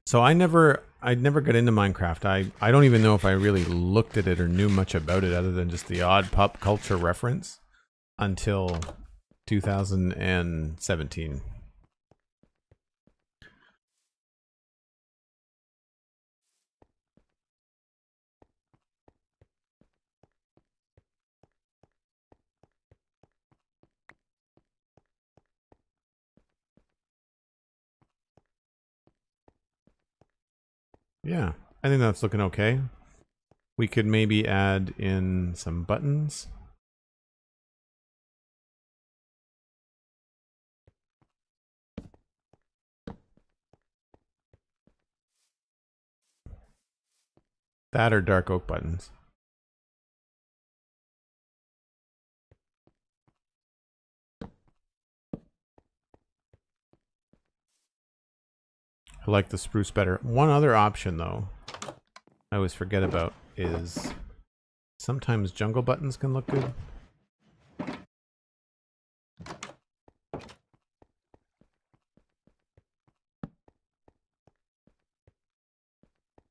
So I'd never got into Minecraft. I don't even know if I really looked at it or knew much about it other than just the odd pop culture reference until 2017. Yeah, I think that's looking okay. We could maybe add in some buttons. That or dark oak buttons. I like the spruce better. One other option, though, I always forget about is sometimes jungle buttons can look good.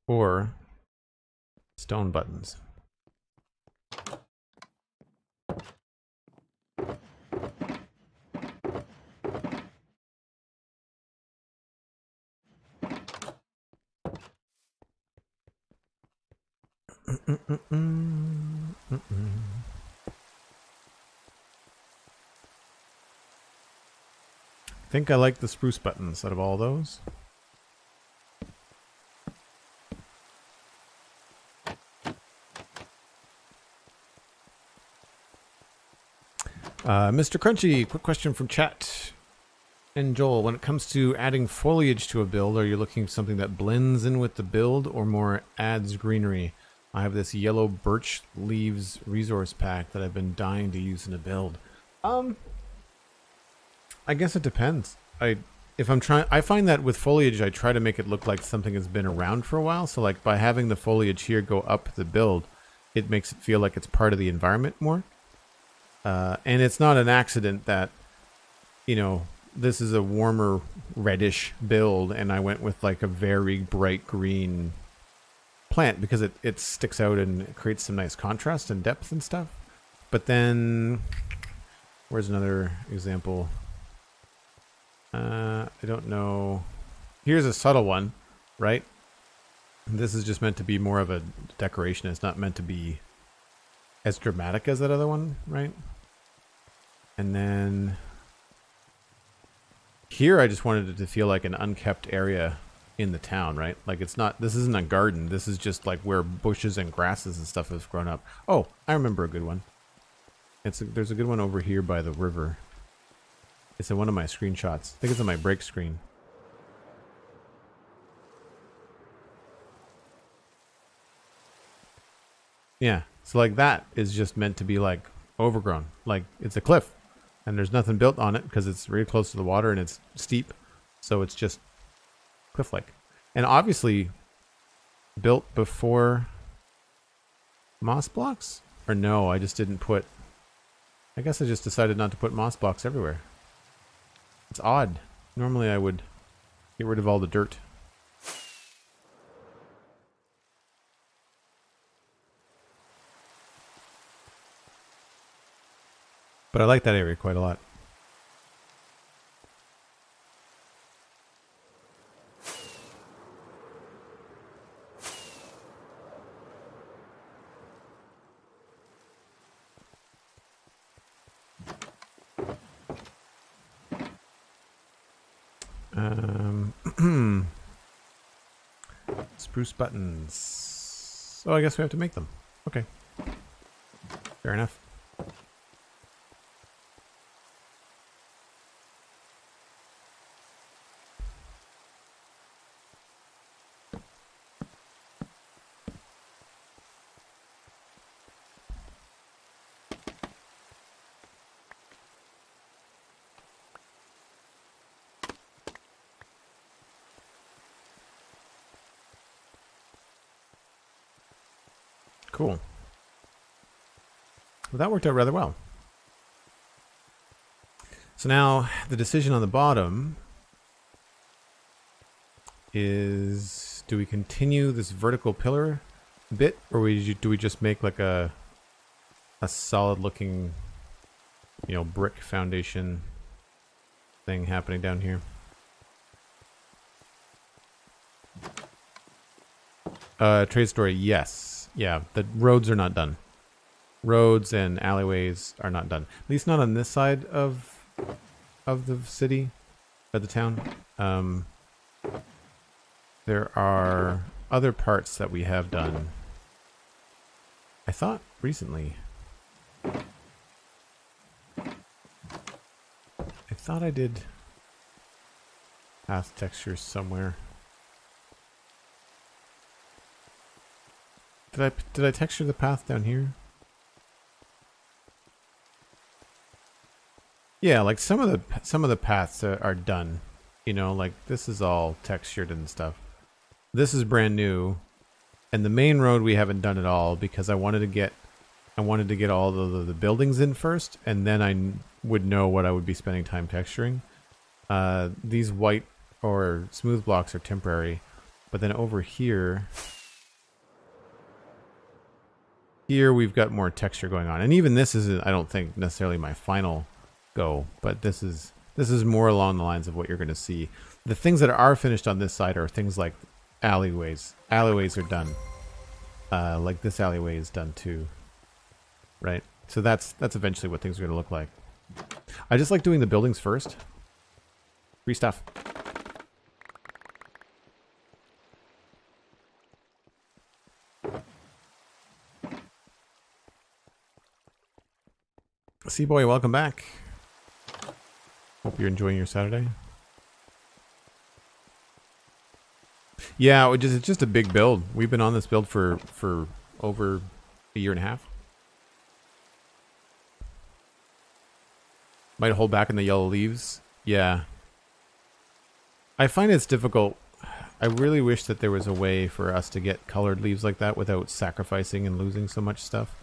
Or stone buttons. I think I like the spruce buttons out of all those. Mr. Crunchy, quick question from chat. And Joel, when it comes to adding foliage to a build, are you looking for something that blends in with the build or more adds greenery? I have this yellow birch leaves resource pack that I've been dying to use in a build. I guess it depends. I find that with foliage, I try to make it look like something has been around for a while. So like by having the foliage here go up the build, it makes it feel like it's part of the environment more. And it's not an accident that, you know, this is a warmer reddish build and I went with like a very bright green plant because it sticks out and creates some nice contrast and depth and stuff. But then, where's another example? I don't know. Here's a subtle one, right? This is just meant to be more of a decoration. It's not meant to be as dramatic as that other one, right? And then here I just wanted it to feel like an unkept area in the town, right? Like it's not, this isn't a garden. This is just like where bushes and grasses and stuff have grown up. Oh, I remember a good one. There's a good one over here by the river. It's in one of my screenshots. I think it's on my break screen. Yeah, so like that is just meant to be like overgrown. Like it's a cliff and there's nothing built on it because it's really close to the water and it's steep. So it's just cliff-like. And obviously built before moss blocks? Or no, I just didn't put... I guess I just decided not to put moss blocks everywhere. It's odd. Normally I would get rid of all the dirt. But I like that area quite a lot. Spruce buttons. Oh, I guess we have to make them. Okay. Fair enough. Cool. Well, that worked out rather well. So now the decision on the bottom is, do we continue this vertical pillar bit, or do we just make like a solid looking, you know, brick foundation thing happening down here? Trade story, yes. Yeah, the roads are not done. Roads and alleyways are not done. At least not on this side of the city, of the town. There are other parts that we have done. I thought recently. I thought I did path textures somewhere. Did I texture the path down here? Yeah, like some of the paths are done. You know, like this is all textured and stuff. This is brand new, and the main road we haven't done at all because I wanted to get all the buildings in first, and then I would know what I would be spending time texturing. These white or smooth blocks are temporary, but then over here we've got more texture going on, and even this isn't, I don't think, necessarily my final go, but this is more along the lines of what you're going to see. The things that are finished on this side are things like alleyways. Alleyways are done. Like this alleyway is done too, right? So that's eventually what things are going to look like. I just like doing the buildings first. Free stuff. Seaboy, welcome back. Hope you're enjoying your Saturday. Yeah, it's just a big build. We've been on this build for over a year and a half. Might hold back in the yellow leaves. Yeah. I find it's difficult. I really wish that there was a way for us to get colored leaves like that without sacrificing and losing so much stuff.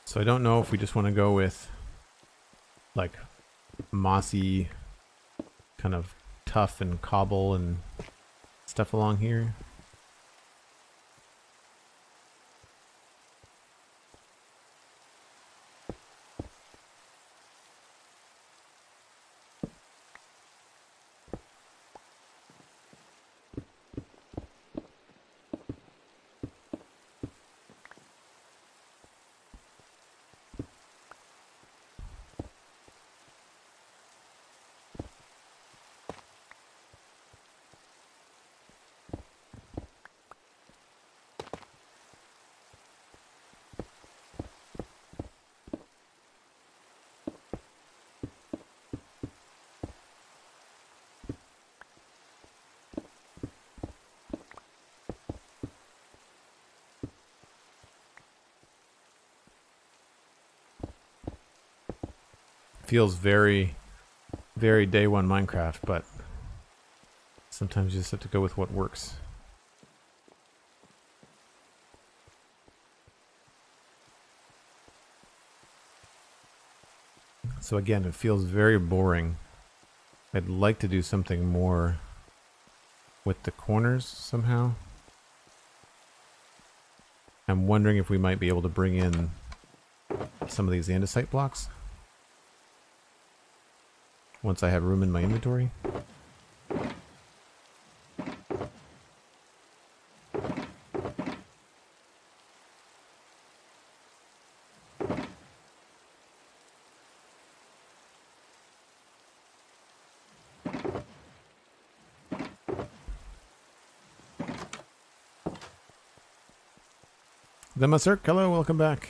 So I don't know if we just want to go with like mossy, kind of tough and cobble and stuff along here. Feels very, very day one Minecraft, but sometimes you just have to go with what works. So again, it feels very boring. I'd like to do something more with the corners somehow. I'm wondering if we might be able to bring in some of these andesite blocks once I have room in my inventory. DevonSkirata, hello, welcome back.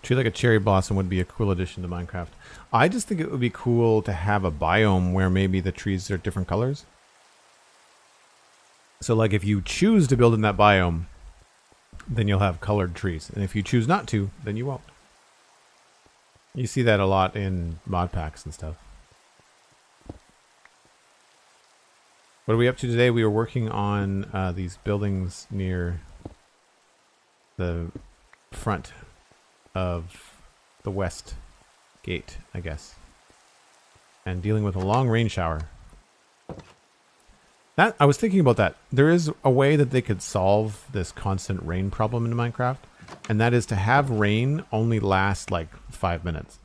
Tree like a cherry blossom would be a cool addition to Minecraft. I just think it would be cool to have a biome where maybe the trees are different colors. So like if you choose to build in that biome, then you'll have colored trees. And if you choose not to, then you won't. You see that a lot in mod packs and stuff. What are we up to today? We were working on these buildings near the front of the West Gate, I guess. And dealing with a long rain shower. That I was thinking about that. There is a way that they could solve this constant rain problem in Minecraft. And that is to have rain only last like 5 minutes.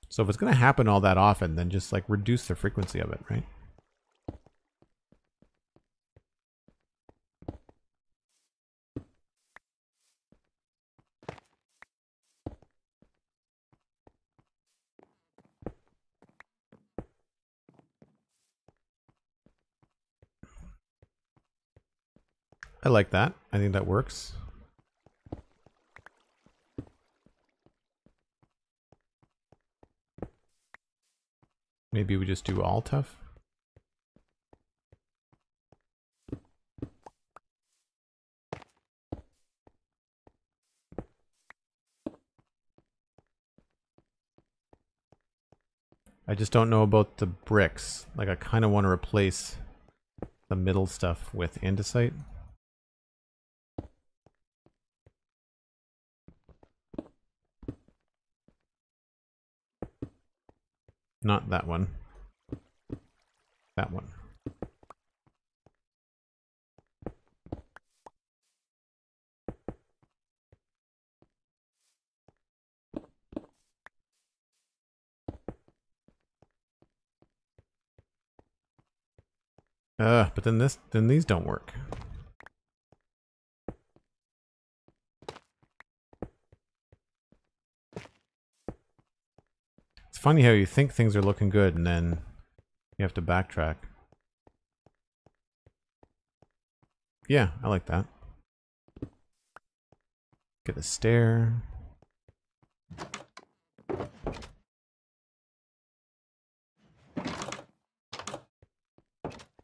So if it's going to happen all that often, then just like reduce the frequency of it, right? I like that. I think that works. Maybe we just do all tough. I just don't know about the bricks. Like I kind of want to replace the middle stuff with andesite. Not that one. That one. But then these don't work. It's funny how you think things are looking good and then you have to backtrack. Yeah, I like that. Get a stair.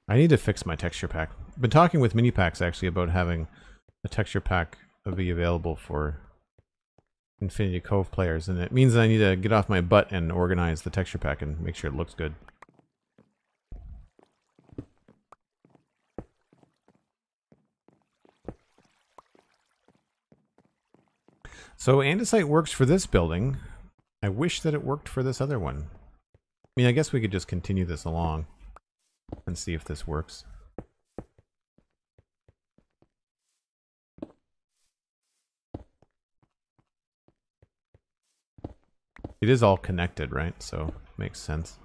I need to fix my texture pack. I've been talking with mini packs actually about having a texture pack be available for Infinity Cove players, and it means that I need to get off my butt and organize the texture pack and make sure it looks good. So andesite works for this building. I wish that it worked for this other one. I mean, I guess we could just continue this along and see if this works. It is all connected, right? So makes sense.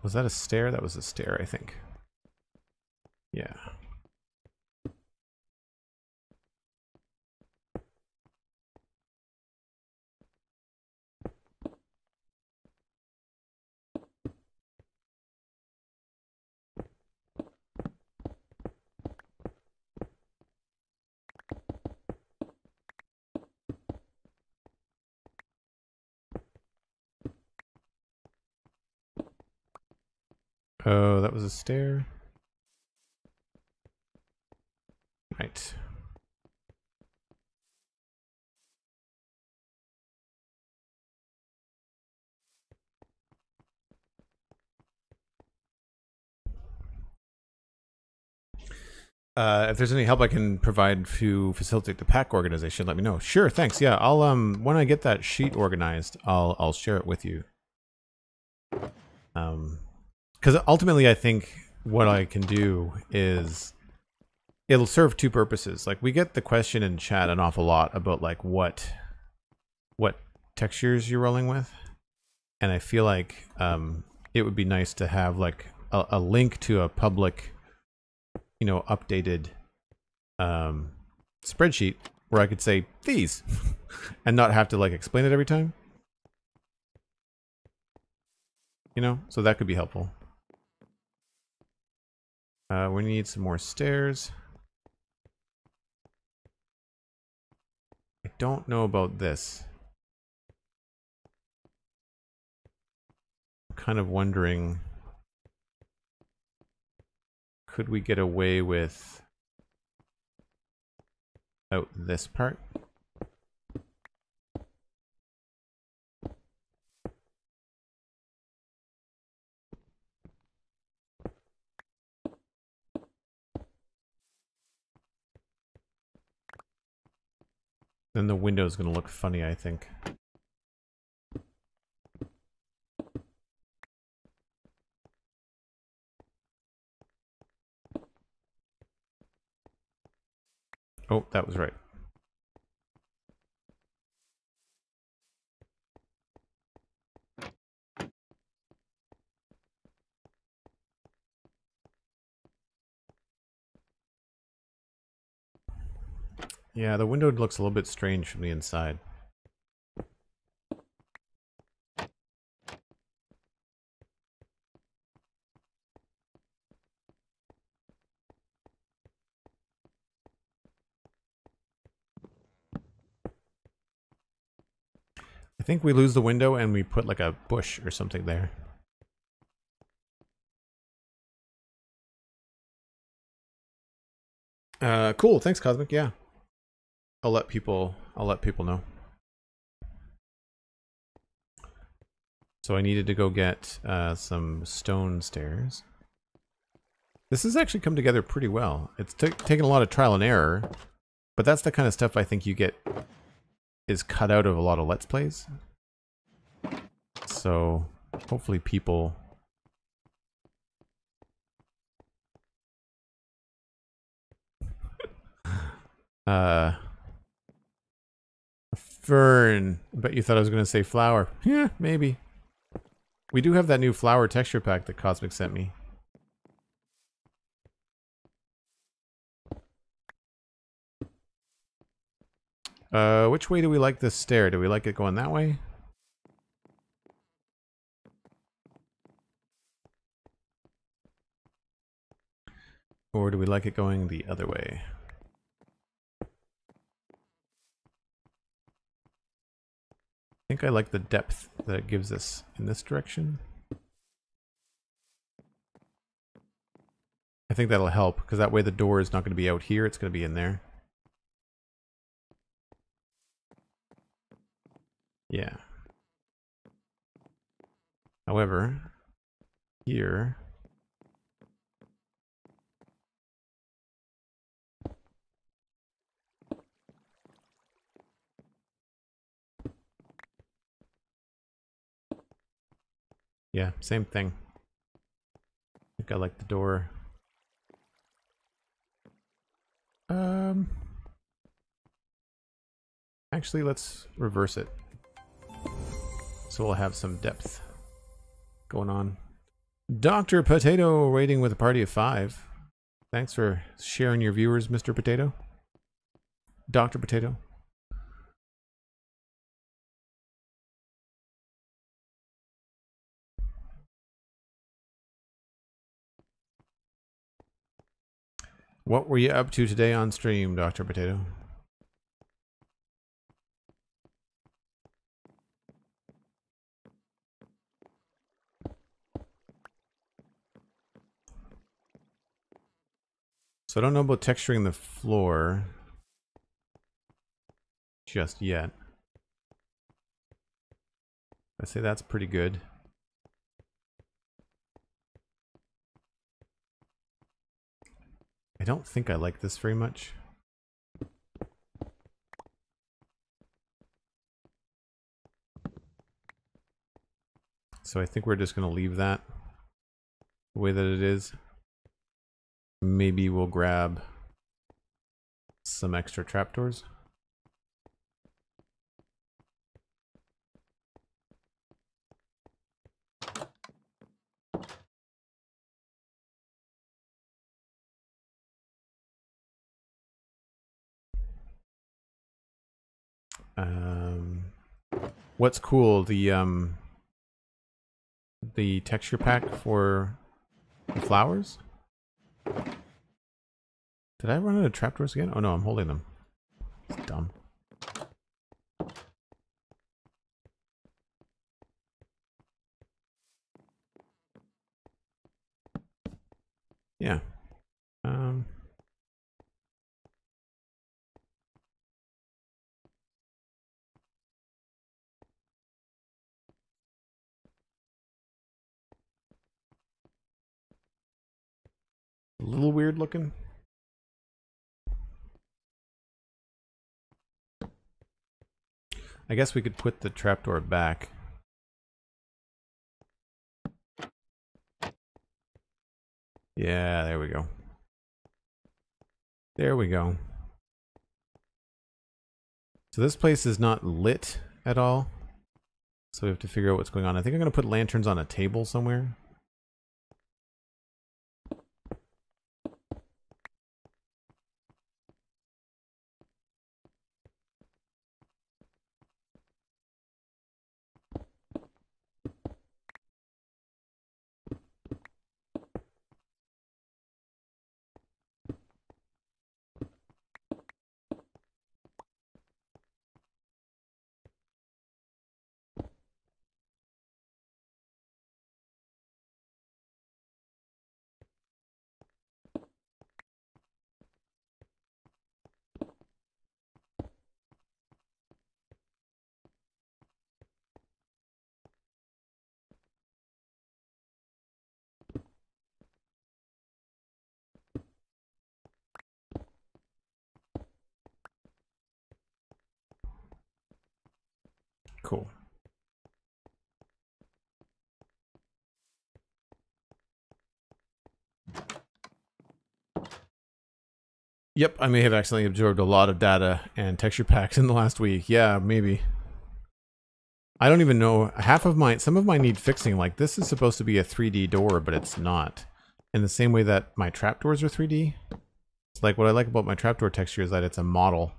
Was that a stair? That was a stair, I think. Yeah. Oh, that was a stair. Right. If there's any help I can provide to facilitate the pack organization, let me know. Sure, thanks. Yeah, I'll when I get that sheet organized, I'll share it with you. Because ultimately, I think what I can do is it'll serve two purposes. Like, we get the question in chat an awful lot about like what textures you're rolling with, and I feel like it would be nice to have like a link to a public, you know, updated spreadsheet where I could say these and not have to like explain it every time. You know, so that could be helpful. We need some more stairs. I don't know about this. I'm kind of wondering, could we get away with out this part? Then the window's gonna look funny, I think. Oh, that was right. Yeah, the window looks a little bit strange from the inside. I think we lose the window and we put like a bush or something there. Cool. Thanks, Cosmic. Yeah. I'll let people know. So I needed to go get some stone stairs. This has actually come together pretty well. It's taken a lot of trial and error, but that's the kind of stuff I think you get is cut out of a lot of Let's Plays. So hopefully people a fern. I bet you thought I was going to say flower. Yeah, maybe. We do have that new flower texture pack that Cosmic sent me. Which way do we like this stair? Do we like it going that way? Or do we like it going the other way? I think I like the depth that it gives us in this direction. I think that'll help, because that way the door is not going to be out here, it's going to be in there. Yeah. However, here... yeah, same thing. I think I like the door. Actually, let's reverse it. So we'll have some depth going on. Dr. Potato rating with a party of 5. Thanks for sharing your viewers, Mr. Potato. Dr. Potato. What were you up to today on stream, Dr. Potato? So I don't know about texturing the floor just yet. I say that's pretty good. I don't think I like this very much. So I think we're just going to leave that the way that it is. Maybe we'll grab some extra trapdoors. What's cool, the texture pack for the flowers? Did I run out of trapdoors again? Oh no, I'm holding them. It's dumb. Yeah. A little weird looking. I guess we could put the trapdoor back. Yeah, there we go. There we go. So this place is not lit at all. So we have to figure out what's going on. I think I'm going to put lanterns on a table somewhere. Cool. Yep, I may have accidentally absorbed a lot of data and texture packs in the last week. Yeah, maybe. I don't even know. Half of mine, some of mine need fixing. Like this is supposed to be a 3D door, but it's not. In the same way that my trapdoors are 3D. It's like what I like about my trapdoor texture is that it's a model.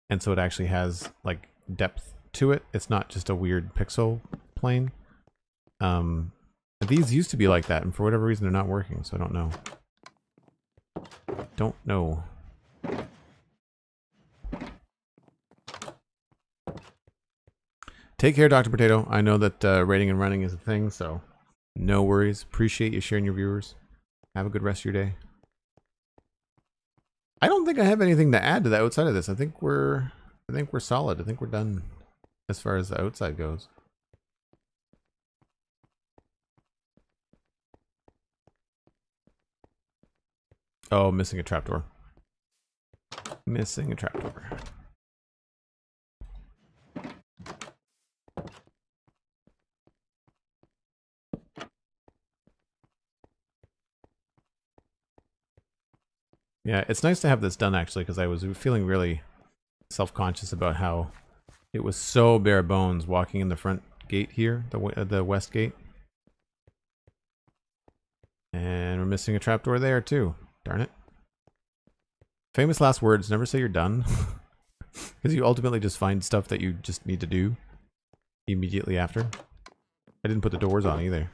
And so it actually has like depth to it. It's not just a weird pixel plane. These used to be like that, and for whatever reason they're not working, so I don't know. Don't know. Take care, Dr. Potato. I know that rating and running is a thing, so no worries. Appreciate you sharing your viewers. Have a good rest of your day. I don't think I have anything to add to the outside of this. I think we're solid. I think we're done as far as the outside goes. Oh, missing a trapdoor. Missing a trapdoor. Yeah, it's nice to have this done actually, because I was feeling really self-conscious about how it was so bare bones walking in the front gate here, the West Gate. And we're missing a trapdoor there too. Darn it. Famous last words, never say you're done. Because you ultimately just find stuff that you just need to do immediately after. I didn't put the doors on either.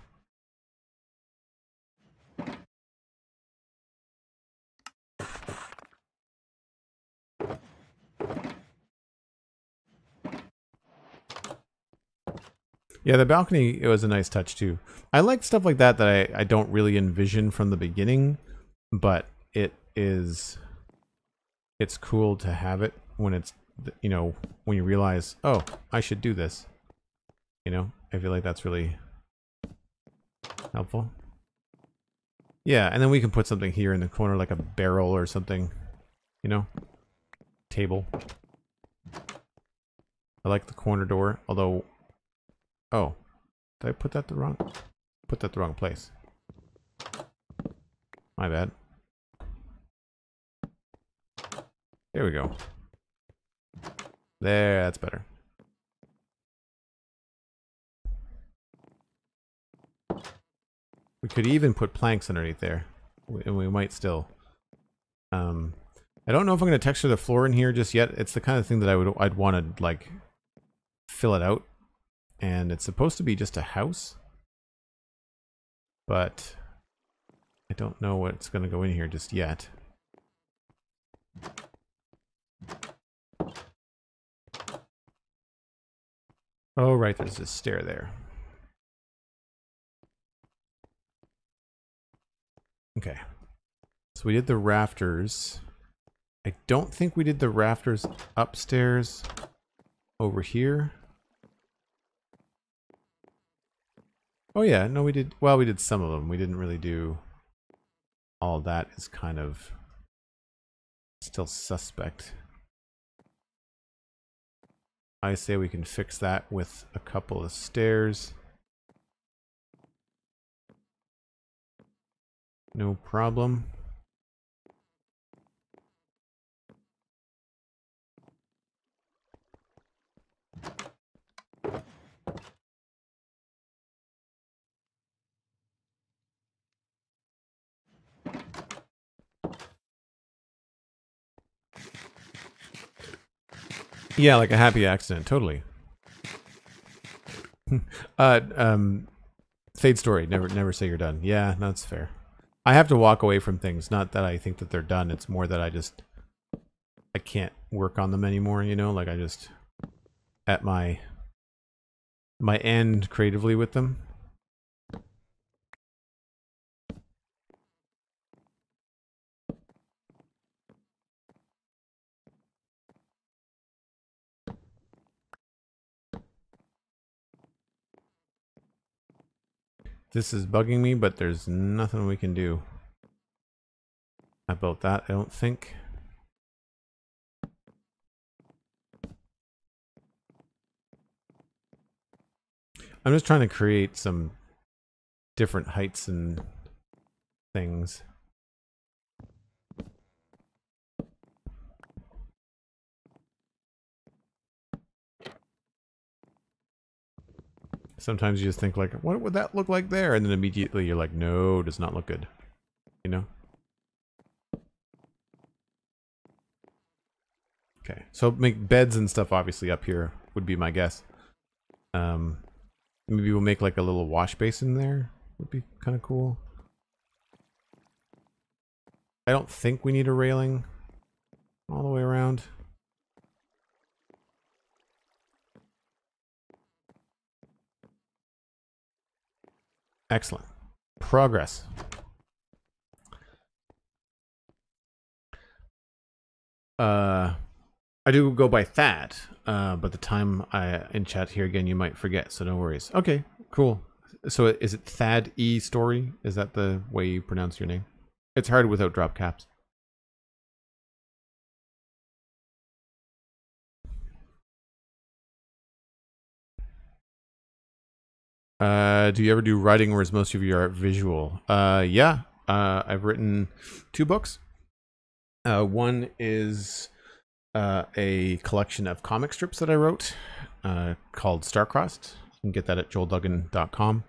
Yeah, the balcony, it was a nice touch too. I like stuff like that I don't really envision from the beginning, but it's cool to have it when it's, you know, when you realize, oh, I should do this. You know, I feel like that's really helpful. Yeah, and then we can put something here in the corner, like a barrel or something, you know, table. I like the corner door, although, oh, did I put that the wrong place? My bad. There we go. There, that's better. We could even put planks underneath there, and we might still. I don't know if I'm going to texture the floor in here just yet. It's the kind of thing that I'd want to like fill it out, and it's supposed to be just a house, but I don't know what's going to go in here just yet. Oh, right, there's this stair there. Okay. So we did the rafters. I don't think we did the rafters upstairs over here. Oh yeah, no we did. Well, we did some of them. We didn't really do all that. Is kind of still suspect. I say we can fix that with a couple of stairs. No problem. Yeah, like a happy accident, totally. Fade story, never say you're done. Yeah, that's fair. I have to walk away from things, not that I think that they're done, it's more that I can't work on them anymore, you know, like I just at my end creatively with them. This is bugging me, but there's nothing we can do about that, I don't think. I'm just trying to create some different heights and things. Sometimes you just think like, what would that look like there? And then immediately you're like, no, it does not look good. You know? Okay, so make beds and stuff obviously up here would be my guess. Maybe we'll make like a little wash basin there. Would be kind of cool. I don't think we need a railing all the way around. Excellent. Progress. I do go by Thad, but the time in chat here again, you might forget, so no worries. Okay, cool. So is it Thad E Story? Is that the way you pronounce your name? It's hard without drop caps. Do you ever do writing, or is most of your art visual? Yeah. I've written 2 books. One is a collection of comic strips that I wrote called Starcrossed. You can get that at joelduggan.com.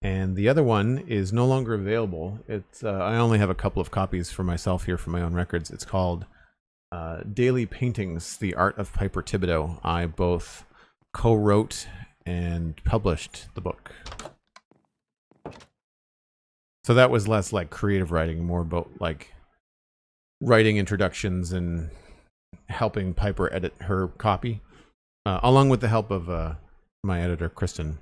And the other one is no longer available. It's I only have a couple of copies for myself here for my own records. It's called Daily Paintings, The Art of Piper Thibodeau. I both co-wrote and published the book. So that was less like creative writing, more about like writing introductions and helping Piper edit her copy, along with the help of my editor, Kristen.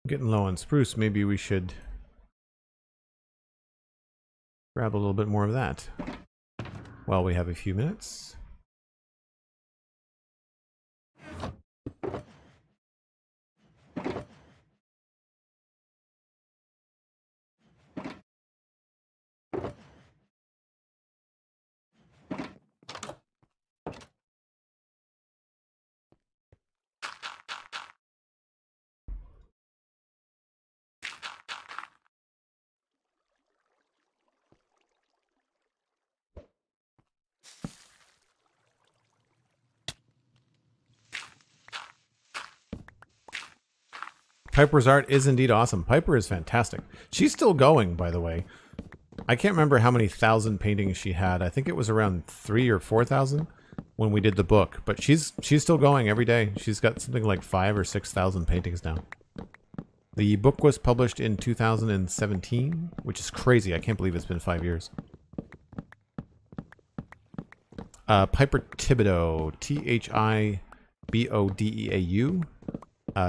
Getting low on spruce. Maybe we should grab a little bit more of that while we have a few minutes. Piper's art is indeed awesome. Piper is fantastic. She's still going, by the way. I can't remember how many thousand paintings she had. I think it was around 3,000 or 4,000 when we did the book. But she's still going every day. She's got something like 5,000 or 6,000 paintings now. The book was published in 2017, which is crazy. I can't believe it's been 5 years. Piper Thibodeau, Thibodeau.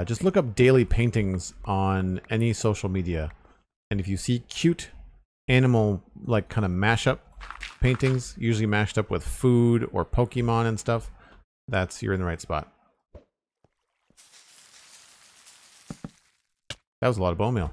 Just look up daily paintings on any social media. And if you see cute animal, like kind of mashup paintings, usually mashed up with food or Pokemon and stuff, you're in the right spot. That was a lot of bone meal.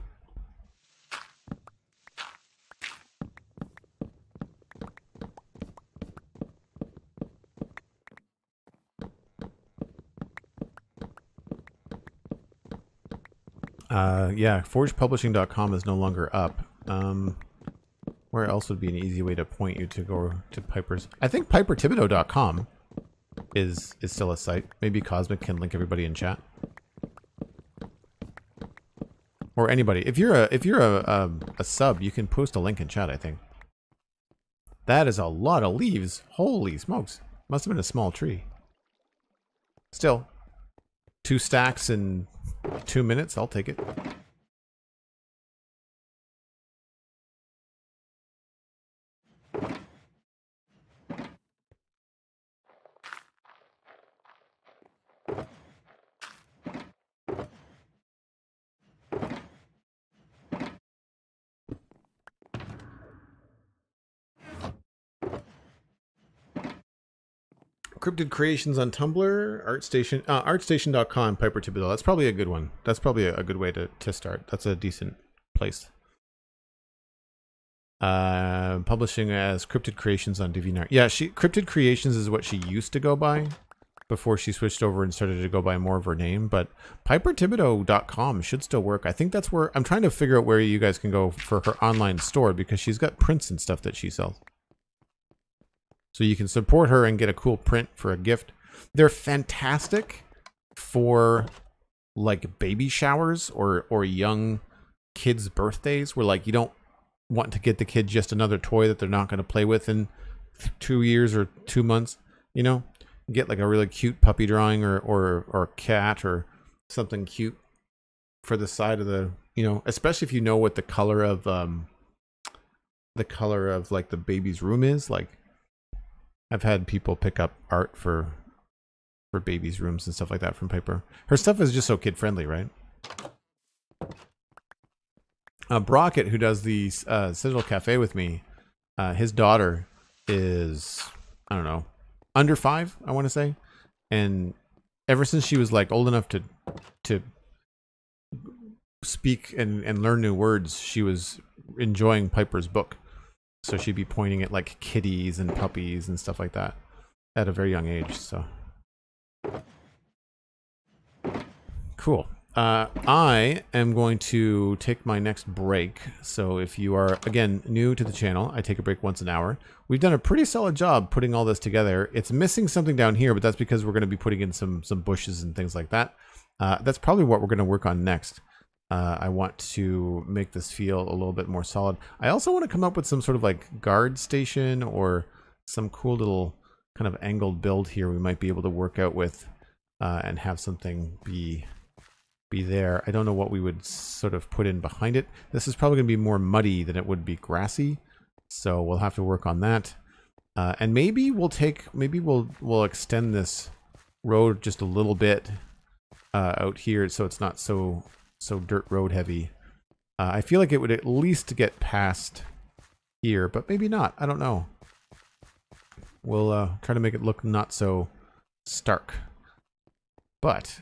Yeah, forgepublishing.com is no longer up. Where else would be an easy way to point you to go to Piper's? I think piperthibodeau.com is still a site. Maybe Cosmic can link everybody in chat. Or anybody. If you're a sub, you can post a link in chat, I think. That is a lot of leaves. Holy smokes. Must have been a small tree. Still, 2 stacks in 2 minutes, I'll take it. Cryptid Creations on Tumblr, ArtStation, artstation.com, Piper Thibodeau. That's probably a good one. That's probably a good way to start. That's a decent place. Publishing as Cryptid Creations on DeviantArt. Yeah, Cryptid Creations is what she used to go by before she switched over and started to go by more of her name. But piperthibodeau.com should still work. I think that's where I'm trying to figure out where you guys can go for her online store, because she's got prints and stuff that she sells. So you can support her and get a cool print for a gift. They're fantastic for like baby showers or young kids' birthdays, where like you don't want to get the kid just another toy that they're not going to play with in 2 years or 2 months. You know, get like a really cute puppy drawing or cat or something cute for the side of the, you know, especially if you know what the color of like the baby's room is. Like, I've had people pick up art for babies' rooms and stuff like that from Piper. Her stuff is just so kid-friendly, right? Brockett, who does the Citadel Cafe with me, his daughter is, I don't know, under 5, I want to say. And ever since she was like old enough to speak and learn new words, she was enjoying Piper's book. So she'd be pointing at like kitties and puppies and stuff like that at a very young age. So cool. I am going to take my next break. So if you are, again, new to the channel, I take a break once an hour. We've done a pretty solid job putting all this together. It's missing something down here, but that's because we're going to be putting in some bushes and things like that. That's probably what we're going to work on next. I want to make this feel a little bit more solid. I also want to come up with some sort of like guard station or some cool little kind of angled build here we might be able to work out with and have something be there. I don't know what we would sort of put in behind it. This is probably going to be more muddy than it would be grassy, so we'll have to work on that. And maybe we'll extend this road just a little bit out here so it's not so dirt road heavy. I feel like it would at least get past here, but maybe not. I don't know. We'll try to make it look not so stark. But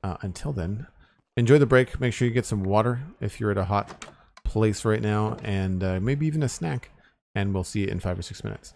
until then, enjoy the break. Make sure you get some water if you're at a hot place right now, and maybe even a snack. And we'll see you in 5 or 6 minutes.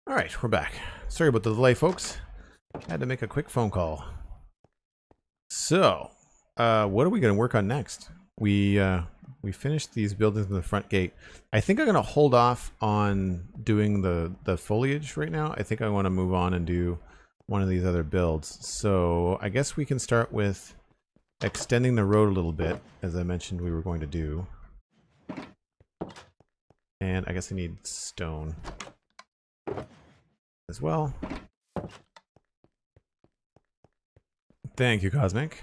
All right, we're back. Sorry about the delay, folks. Had to make a quick phone call. So, what are we going to work on next? We finished these buildings in the front gate. I think I'm going to hold off on doing the foliage right now. I think I want to move on and do one of these other builds. So I guess we can start with extending the road a little bit, as I mentioned we were going to do. And I guess I need stone as well. Thank you, Cosmic.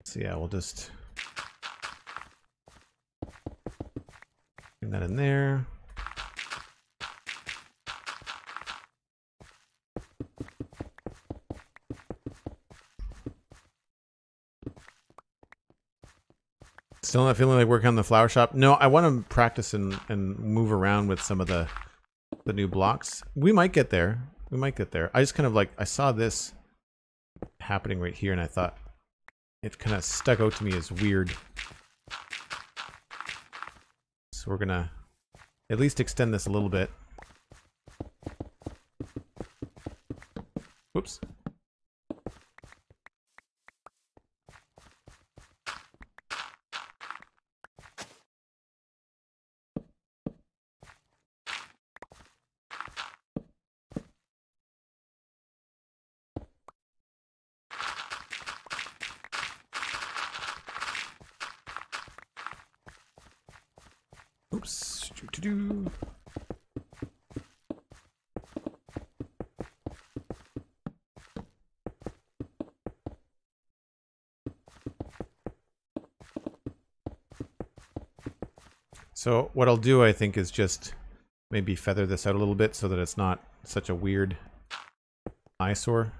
So yeah, we'll just bring that in there. Still not feeling like working on the flower shop? No, I want to practice and move around with some of the new blocks. We might get there. We might get there. I just kind of like, I saw this happening right here and I thought it kind of stuck out to me as weird. So we're gonna at least extend this a little bit. Whoops. Oops. Doo-doo-doo. So what I'll do, I think, is just maybe feather this out a little bit so that it's not such a weird eyesore.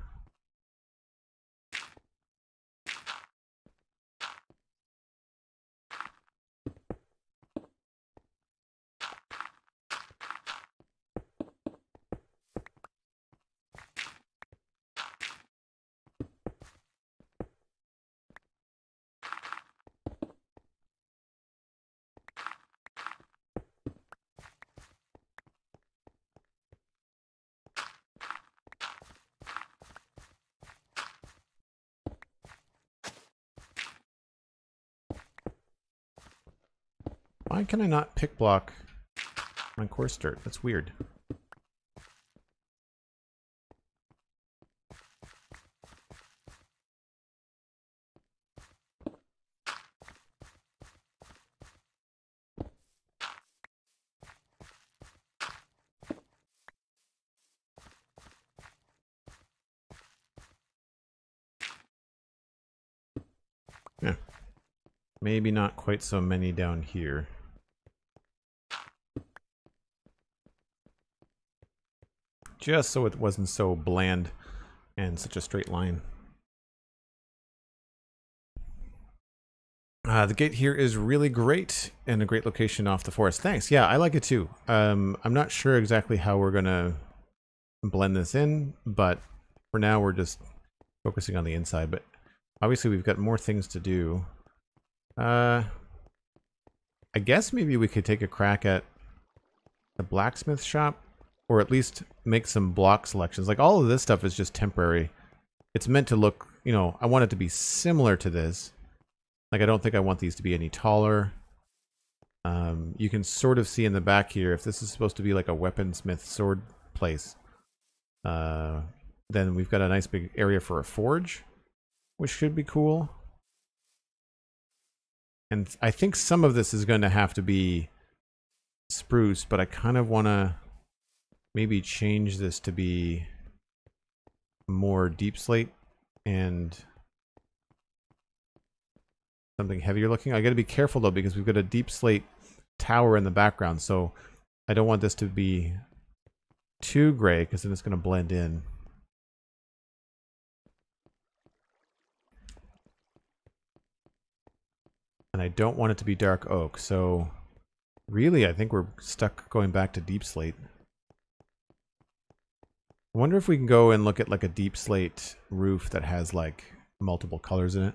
Why can I not pick block my coarse dirt? That's weird. Yeah. Maybe not quite so many down here. Just so it wasn't so bland and such a straight line. The gate here is really great and a great location off the forest. Thanks. Yeah, I like it too. I'm not sure exactly how we're gonna blend this in, but for now we're just focusing on the inside. But obviously we've got more things to do. I guess maybe we could take a crack at the blacksmith shop. Or at least make some block selections. Like, all of this stuff is just temporary. It's meant to look, you know, I want it to be similar to this. Like, I don't think I want these to be any taller. You can sort of see in the back here, if this is supposed to be like a weaponsmith sword place, then we've got a nice big area for a forge, which should be cool. And I think some of this is going to have to be spruce, but I kind of want to maybe change this to be more deep slate and something heavier looking. I got to be careful though, because we've got a deep slate tower in the background, so I don't want this to be too gray because then it's going to blend in. And I don't want it to be dark oak, so really I think we're stuck going back to deep slate. I wonder if we can go and look at like a deep slate roof that has like multiple colors in it.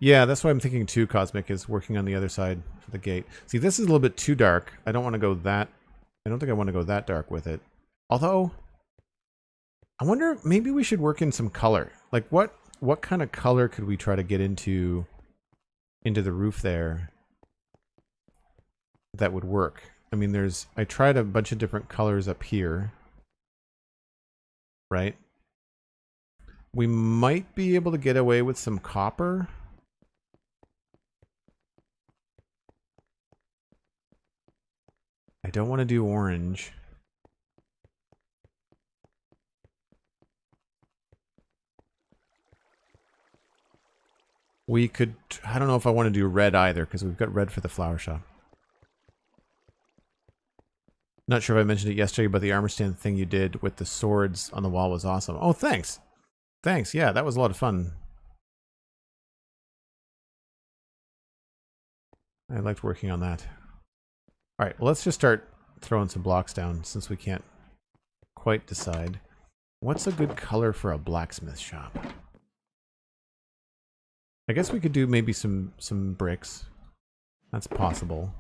Yeah, that's what I'm thinking too, Cosmic, is working on the other side for the gate. See, this is a little bit too dark. I don't want to go that... I don't think I want to go that dark with it. Although, I wonder, maybe we should work in some color. Like, what kind of color could we try to get into the roof there that would work? I mean, I tried a bunch of different colors up here. Right? We might be able to get away with some copper. I don't want to do orange. We could... I don't know if I want to do red either, because we've got red for the flower shop. Not sure if I mentioned it yesterday, but the armor stand thing you did with the swords on the wall was awesome. Oh, thanks. Thanks. Yeah, that was a lot of fun. I liked working on that. All right, well, let's just start throwing some blocks down since we can't quite decide. What's a good color for a blacksmith shop? I guess we could do maybe some bricks. That's possible.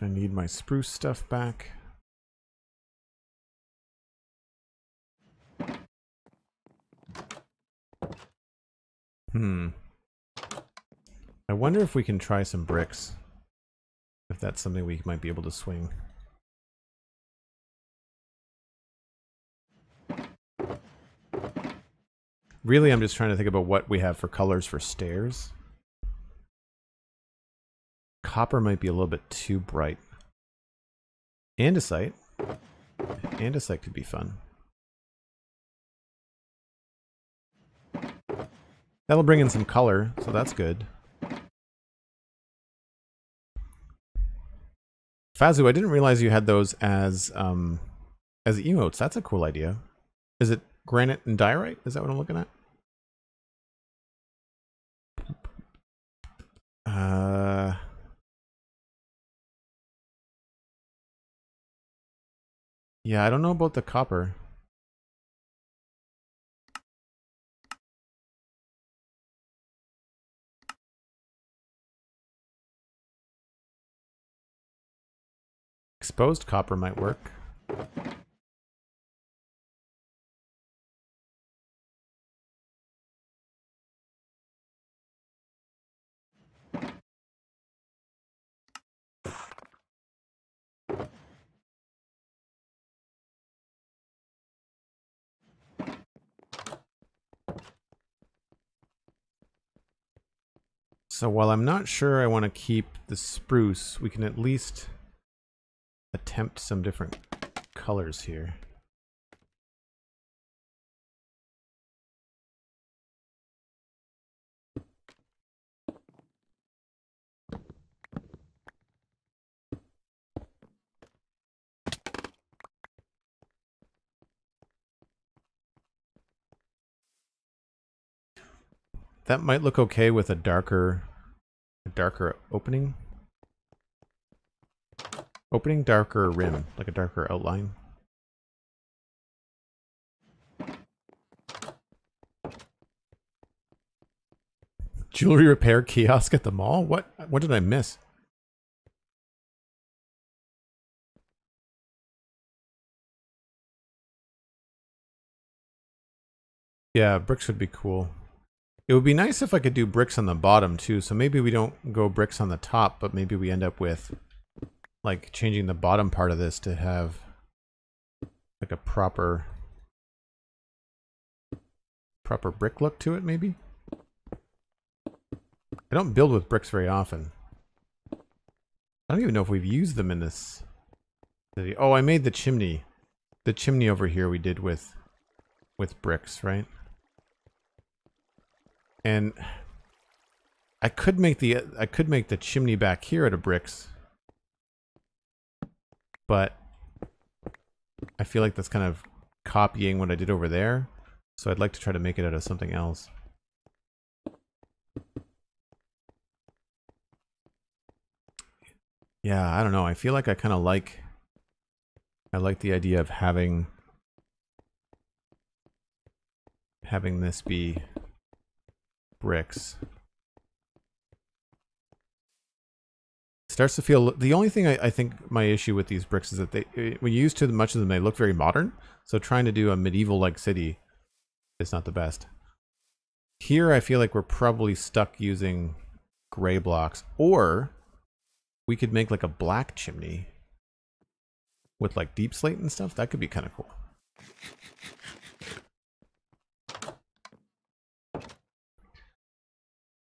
I need my spruce stuff back. I wonder if we can try some bricks. If that's something we might be able to swing. Really, I'm just trying to think about what we have for colors for stairs. Copper might be a little bit too bright. Andesite. Andesite could be fun. That'll bring in some color, so that's good. Fazu, I didn't realize you had those as emotes. That's a cool idea. Is it granite and diorite? Is that what I'm looking at? Yeah, I don't know about the copper. Exposed copper might work. So while I'm not sure I want to keep the spruce, we can at least attempt some different colors here. That might look okay with a darker opening. Opening, darker rim, like a darker outline. Jewelry repair kiosk at the mall? What did I miss? Yeah, bricks would be cool. It would be nice if I could do bricks on the bottom too, so maybe we don't go bricks on the top, but maybe we end up with like changing the bottom part of this to have like a proper brick look to it, maybe? I don't build with bricks very often. I don't even know if we've used them in this city. Oh, I made the chimney. The chimney over here we did with bricks, right? And I could make the chimney back here out of bricks, but I feel like that's kind of copying what I did over there. So I'd like to try to make it out of something else. Yeah, I don't know. I feel like I kind of like the idea of having having this be bricks. It starts to feel, the only thing I think my issue with these bricks is that they, when you use too much of them, they look very modern. So trying to do a medieval-like city is not the best. Here I feel like we're probably stuck using gray blocks, or we could make like a black chimney with like deep slate and stuff. That could be kind of cool.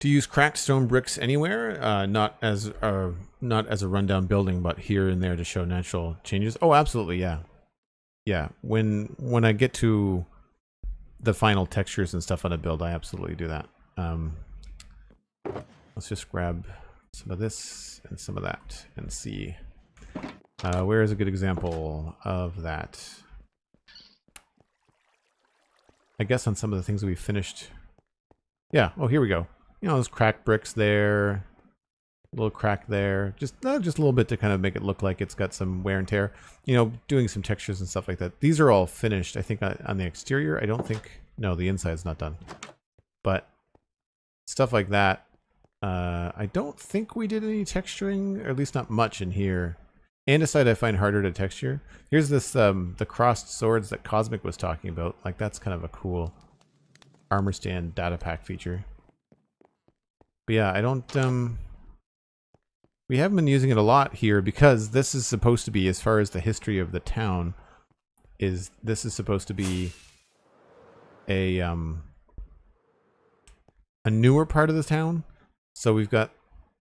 To use cracked stone bricks anywhere, not as a rundown building, but here and there to show natural changes. Oh, absolutely, yeah, yeah. When I get to the final textures and stuff on a build, I absolutely do that. Let's just grab some of this and some of that and see where is a good example of that. I guess on some of the things that we finished. Yeah. Oh, here we go. You know, those cracked bricks there, a little crack there, just a little bit to kind of make it look like it's got some wear and tear. You know, doing some textures and stuff like that. These are all finished, I think, on the exterior. I don't think, no, the inside's not done. But stuff like that, I don't think we did any texturing, or at least not much in here. Andesite I find harder to texture. Here's this, the crossed swords that Cosmic was talking about. Like, that's kind of a cool armor stand data pack feature. But yeah, I don't, we haven't been using it a lot here because this is supposed to be, as far as the history of the town, this is supposed to be a newer part of the town. So we've got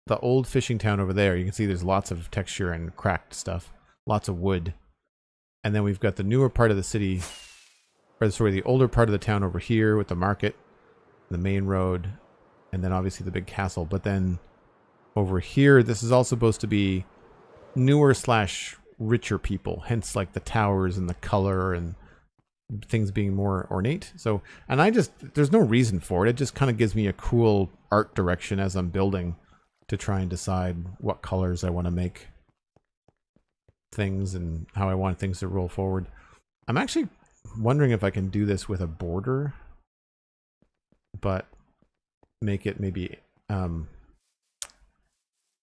the old fishing town over there. You can see there's lots of texture and cracked stuff, lots of wood. And then we've got the newer part of the city, or sorry, the older part of the town over here with the market, the main road, and then obviously the big castle. But then over here, this is also supposed to be newer / richer people, hence like the towers and the color and things being more ornate. So, and there's no reason for it. It just kind of gives me a cool art direction as I'm building to try and decide what colors I want to make things and how I want things to roll forward. I'm actually wondering if I can do this with a border, but make it maybe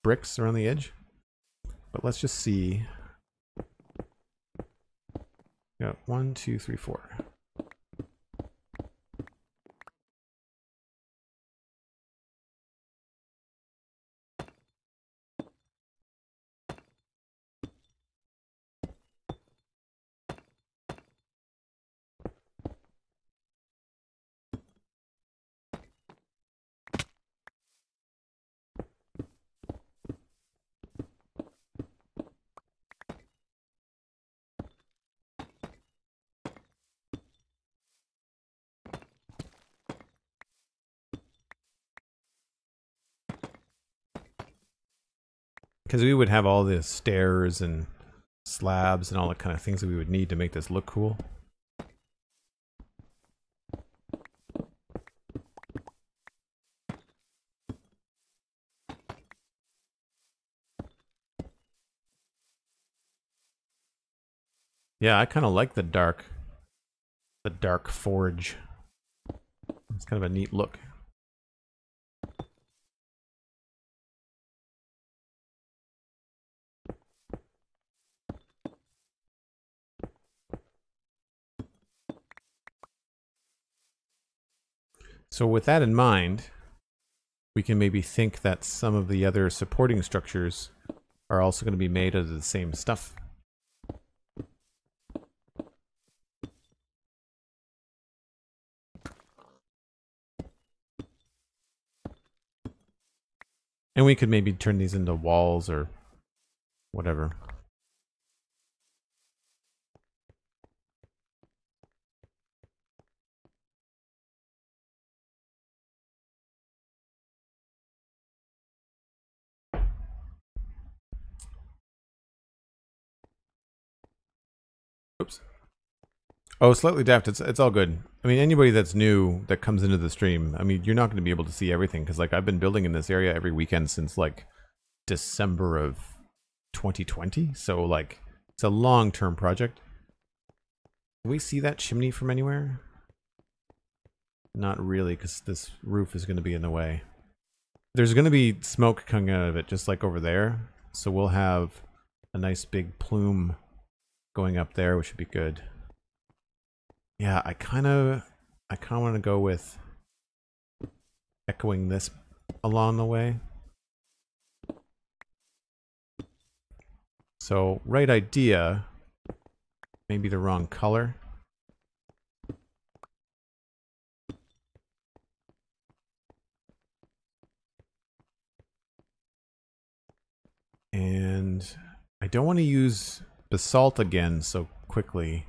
bricks around the edge. But let's just see. Got 1, 2, 3, 4. Because we would have all the stairs and slabs and all the kind of things that we would need to make this look cool. Yeah, I kind of like the dark forge. It's kind of a neat look. So with that in mind, we can maybe think that some of the other supporting structures are also going to be made out of the same stuff. And we could maybe turn these into walls or whatever. Oops. Oh, slightly daft. It's all good. I mean, anybody that's new that comes into the stream, I mean, you're not going to be able to see everything because, like, I've been building in this area every weekend since like December of 2020. So, like, it's a long-term project. Can we see that chimney from anywhere? Not really, because this roof is going to be in the way. There's going to be smoke coming out of it, just like over there. So we'll have a nice big plume going up there, which would be good. Yeah, I kind of want to go with echoing this along the way. So, right idea, maybe the wrong color. And I don't want to use basalt again so quickly,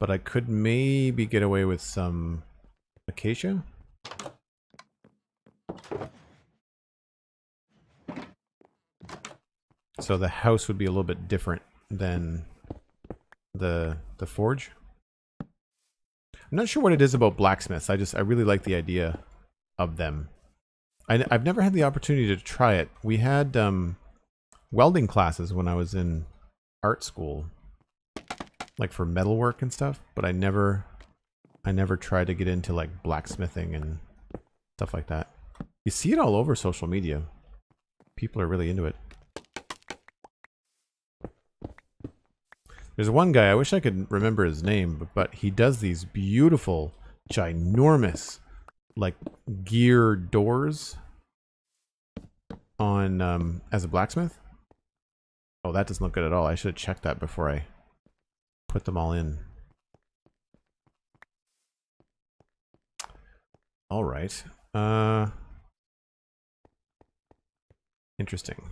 but I could maybe get away with some acacia. So the house would be a little bit different than the forge. I'm not sure what it is about blacksmiths. I really like the idea of them. I've never had the opportunity to try it. We had welding classes when I was in art school, like for metalwork and stuff, but I never tried to get into like blacksmithing and stuff like that. You see it all over social media. People are really into it. There's one guy, I wish I could remember his name, but he does these beautiful, ginormous, like gear doors on as a blacksmith. Oh, that doesn't look good at all. I should have checked that before I put them all in. All right. Interesting.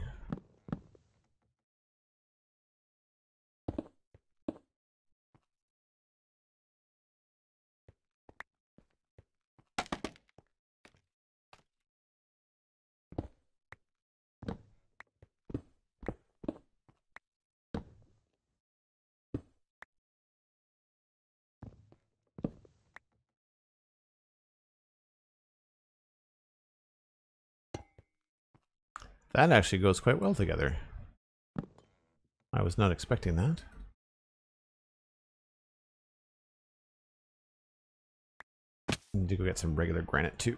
That actually goes quite well together. I was not expecting that. Need to go get some regular granite too.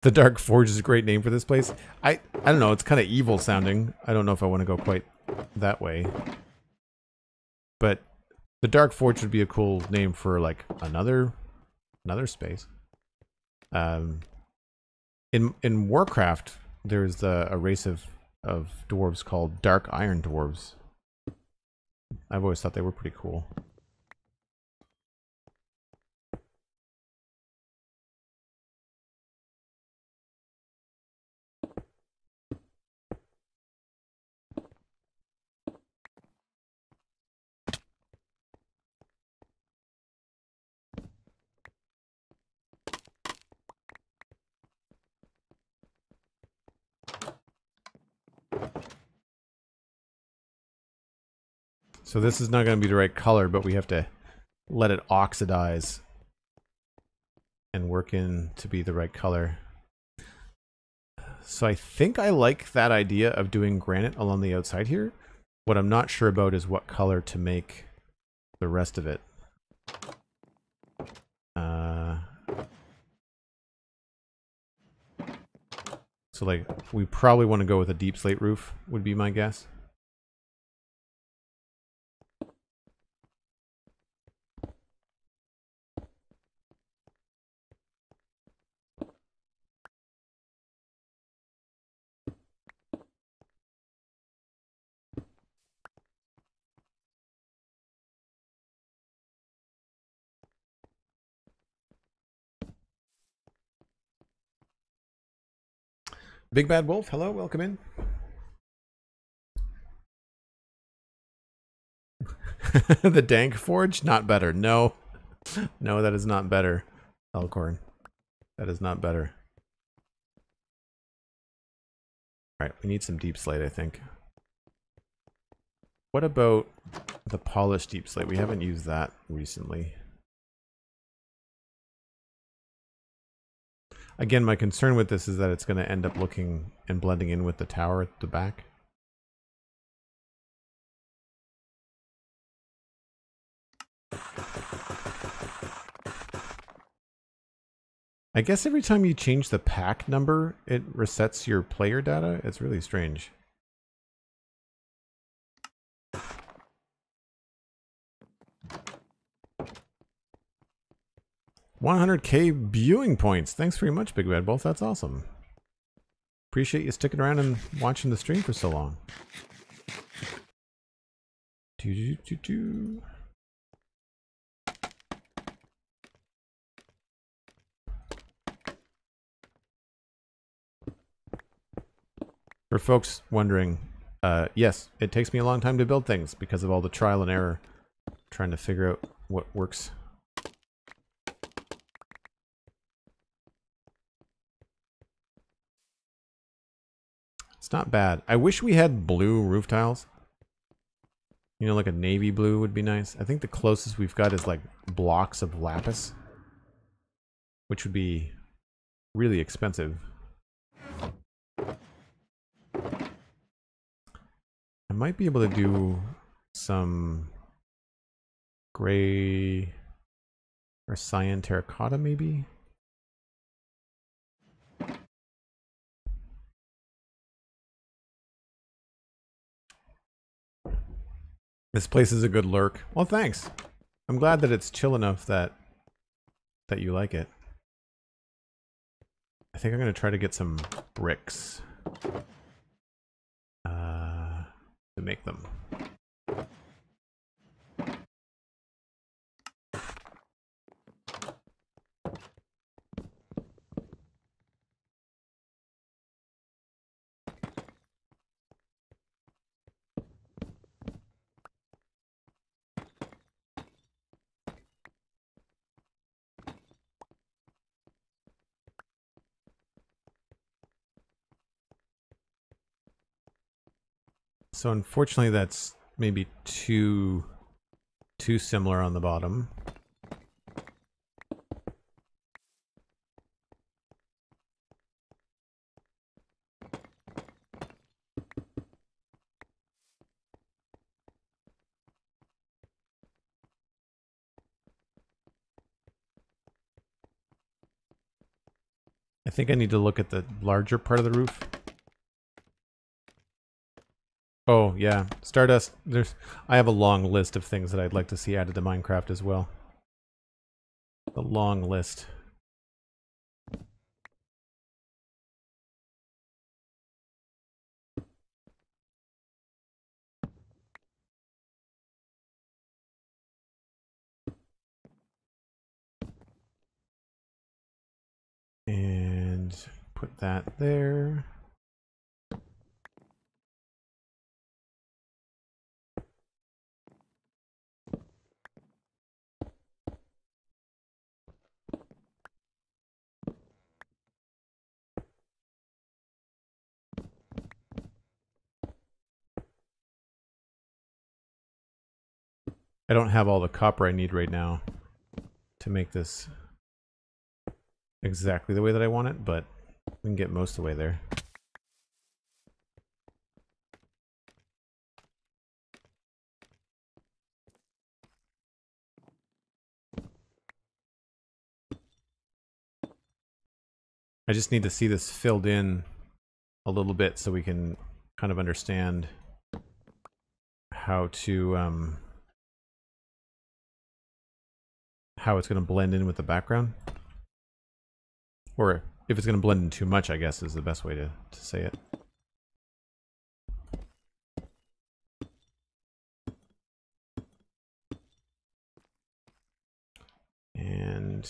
The Dark Forge is a great name for this place. I don't know, it's kind of evil sounding. I don't know if I want to go quite that way. But the Dark Forge would be a cool name for like another space. In Warcraft, there's a race of dwarves called Dark Iron Dwarves. I've always thought they were pretty cool. So this is not going to be the right color, but we have to let it oxidize and work in to be the right color. So I think I like that idea of doing granite along the outside here. What I'm not sure about is what color to make the rest of it. So like, we probably want to go with a deep slate roof, would be my guess. Big Bad Wolf, hello, welcome in. The Dank Forge, not better. No, no, that is not better. Elkhorn, that is not better. All right, we need some deep slate, I think. What about the polished deep slate? We haven't used that recently. Again, my concern with this is that it's going to end up looking and blending in with the tower at the back. I guess every time you change the pack number, it resets your player data. It's really strange. $100K viewing points. Thanks very much, Big Red Wolf. That's awesome. Appreciate you sticking around and watching the stream for so long. For folks wondering, yes, it takes me a long time to build things because of all the trial and error, trying to figure out what works. It's not bad. I wish we had blue roof tiles. You know, like a navy blue would be nice. I think the closest we've got is like blocks of lapis, which would be really expensive. I might be able to do some gray or cyan terracotta maybe. This place is a good lurk. Well, thanks. I'm glad that it's chill enough that you like it. I think I'm going to try to get some bricks to make them. So unfortunately that's maybe too similar on the bottom. I think I need to look at the larger part of the roof. Oh, yeah. Stardust. I have a long list of things that I'd like to see added to Minecraft as well. A long list. And put that there. I don't have all the copper I need right now to make this exactly the way that I want it, but we can get most of the way there. I just need to see this filled in a little bit so we can kind of understand how to how it's going to blend in with the background. Or if it's going to blend in too much, I guess is the best way to say it. And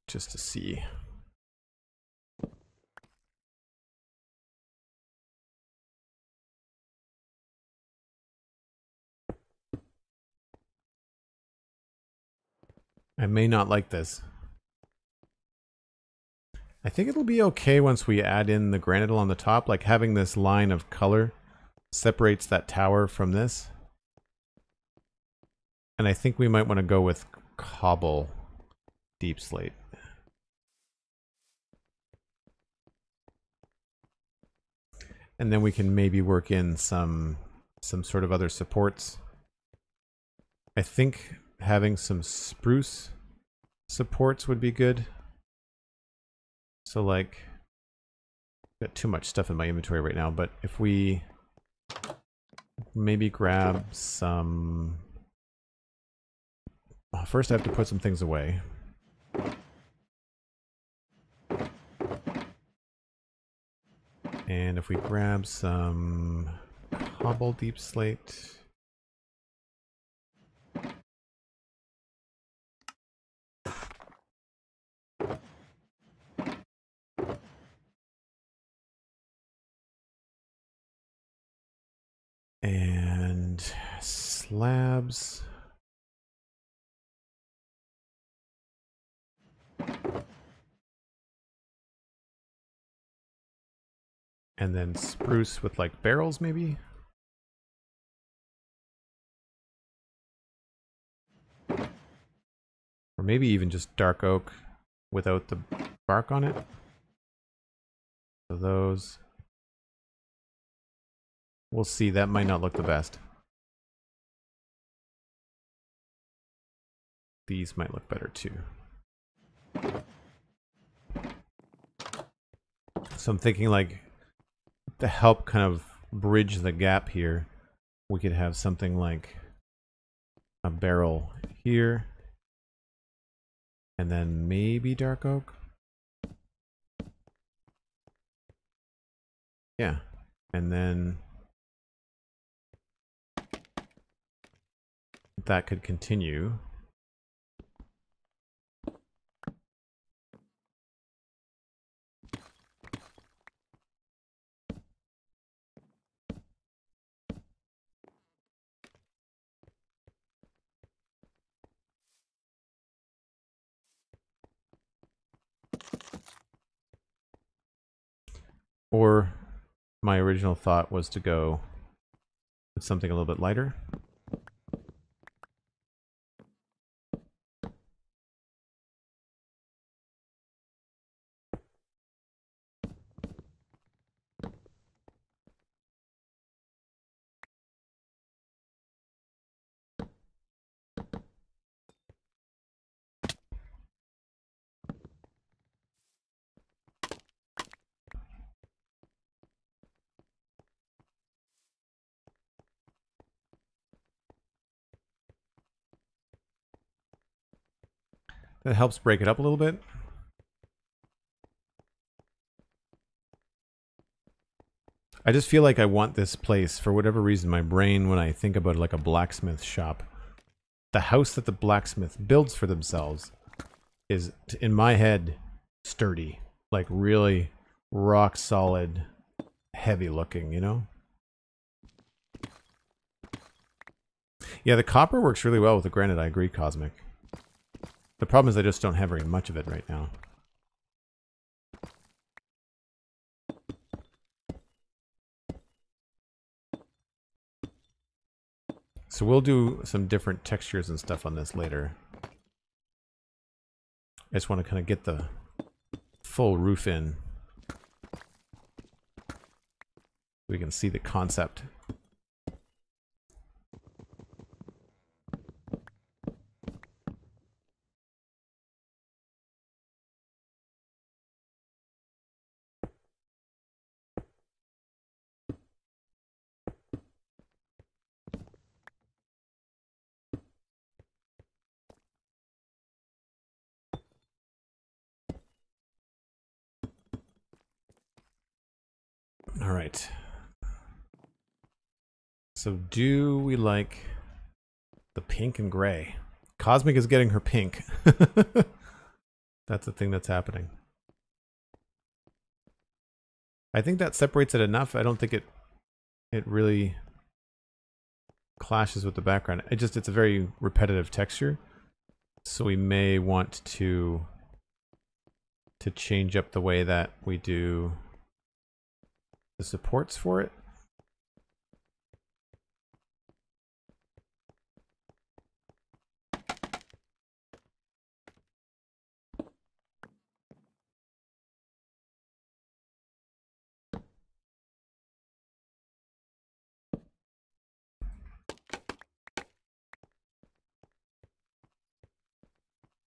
just to see. I may not like this. I think it'll be okay once we add in the granite on the top, like having this line of color separates that tower from this. And I think we might want to go with cobble deep slate. And then we can maybe work in some sort of other supports. I think having some spruce supports would be good. So like, got too much stuff in my inventory right now, but if we maybe grab some... First I have to put some things away. And if we grab some cobble deep slate... and slabs. And then spruce with like barrels maybe? Or maybe even just dark oak without the bark on it. So those. We'll see, that might not look the best. These might look better too. So I'm thinking like to help kind of bridge the gap here, we could have something like a barrel here. And then maybe dark oak. Yeah. And then that could continue. Or my original thought was to go with something a little bit lighter. That helps break it up a little bit. I just feel like I want this place, for whatever reason, my brain, when I think about it like a blacksmith shop, the house that the blacksmith builds for themselves is, in my head, sturdy. Like really rock solid, heavy looking, you know? Yeah, the copper works really well with the granite, I agree, Cosmic. The problem is I just don't have very much of it right now. So we'll do some different textures and stuff on this later. I just want to kind of get the full roof in. We can see the concept. All right. So do we like the pink and gray? Cosmic is getting her pink. That's the thing that's happening. I think that separates it enough. I don't think it really clashes with the background. It's a very repetitive texture. So we may want to change up the way that we do the supports for it.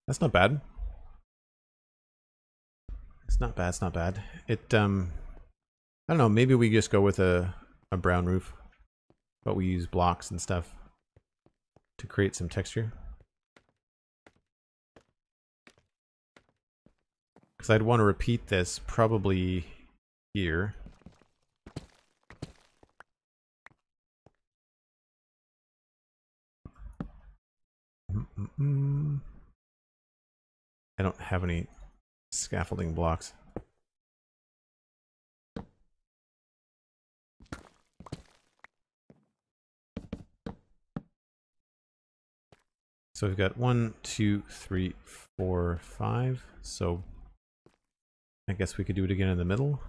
That's not bad. It's not bad. It's not bad. It I don't know. Maybe we just go with a brown roof, but we use blocks and stuff to create some texture. Because I'd want to repeat this probably here. I don't have any scaffolding blocks. So we've got 1, 2, 3, 4, 5. So I guess we could do it again in the middle.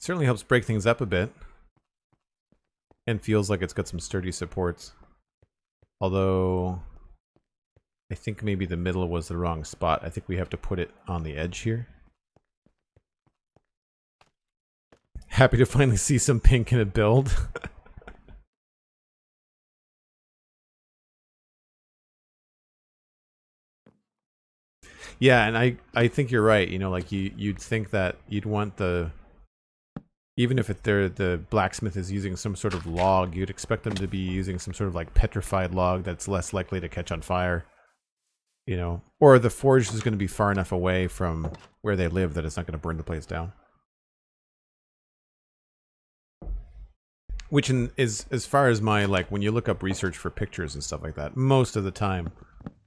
Certainly helps break things up a bit. And feels like it's got some sturdy supports. Although I think maybe the middle was the wrong spot. I think we have to put it on the edge here. Happy to finally see some pink in a build. Yeah, and I think you're right. You know, like you'd think that you'd want the, even if the blacksmith is using some sort of log, you'd expect them to be using some sort of like petrified log that's less likely to catch on fire. You know, or the forge is going to be far enough away from where they live that it's not going to burn the place down. Which is, as far as my, like, when you look up research for pictures and stuff like that, most of the time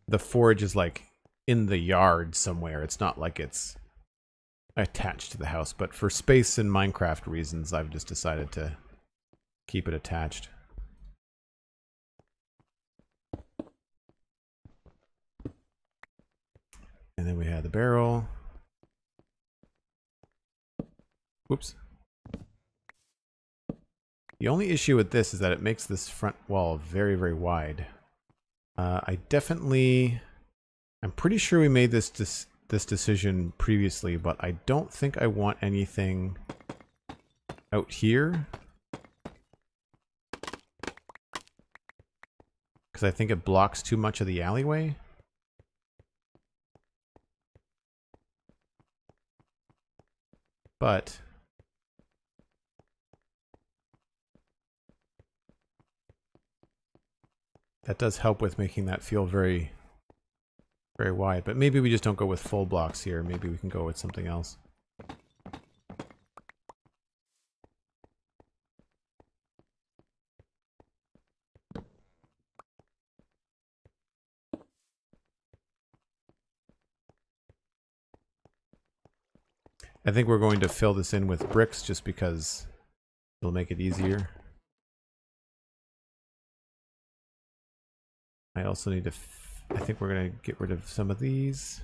the forge is like in the yard somewhere. It's not like it's attached to the house, but for space and Minecraft reasons, I've just decided to keep it attached. And then we had the barrel. Whoops. The only issue with this is that it makes this front wall very, very wide. I'm pretty sure we made this decision previously, but I don't think I want anything out here. Because I think it blocks too much of the alleyway. But that does help with making that feel very, very wide. But maybe we just don't go with full blocks here. Maybe we can go with something else. I think we're going to fill this in with bricks just because it'll make it easier. I also need to, I think we're going to get rid of some of these.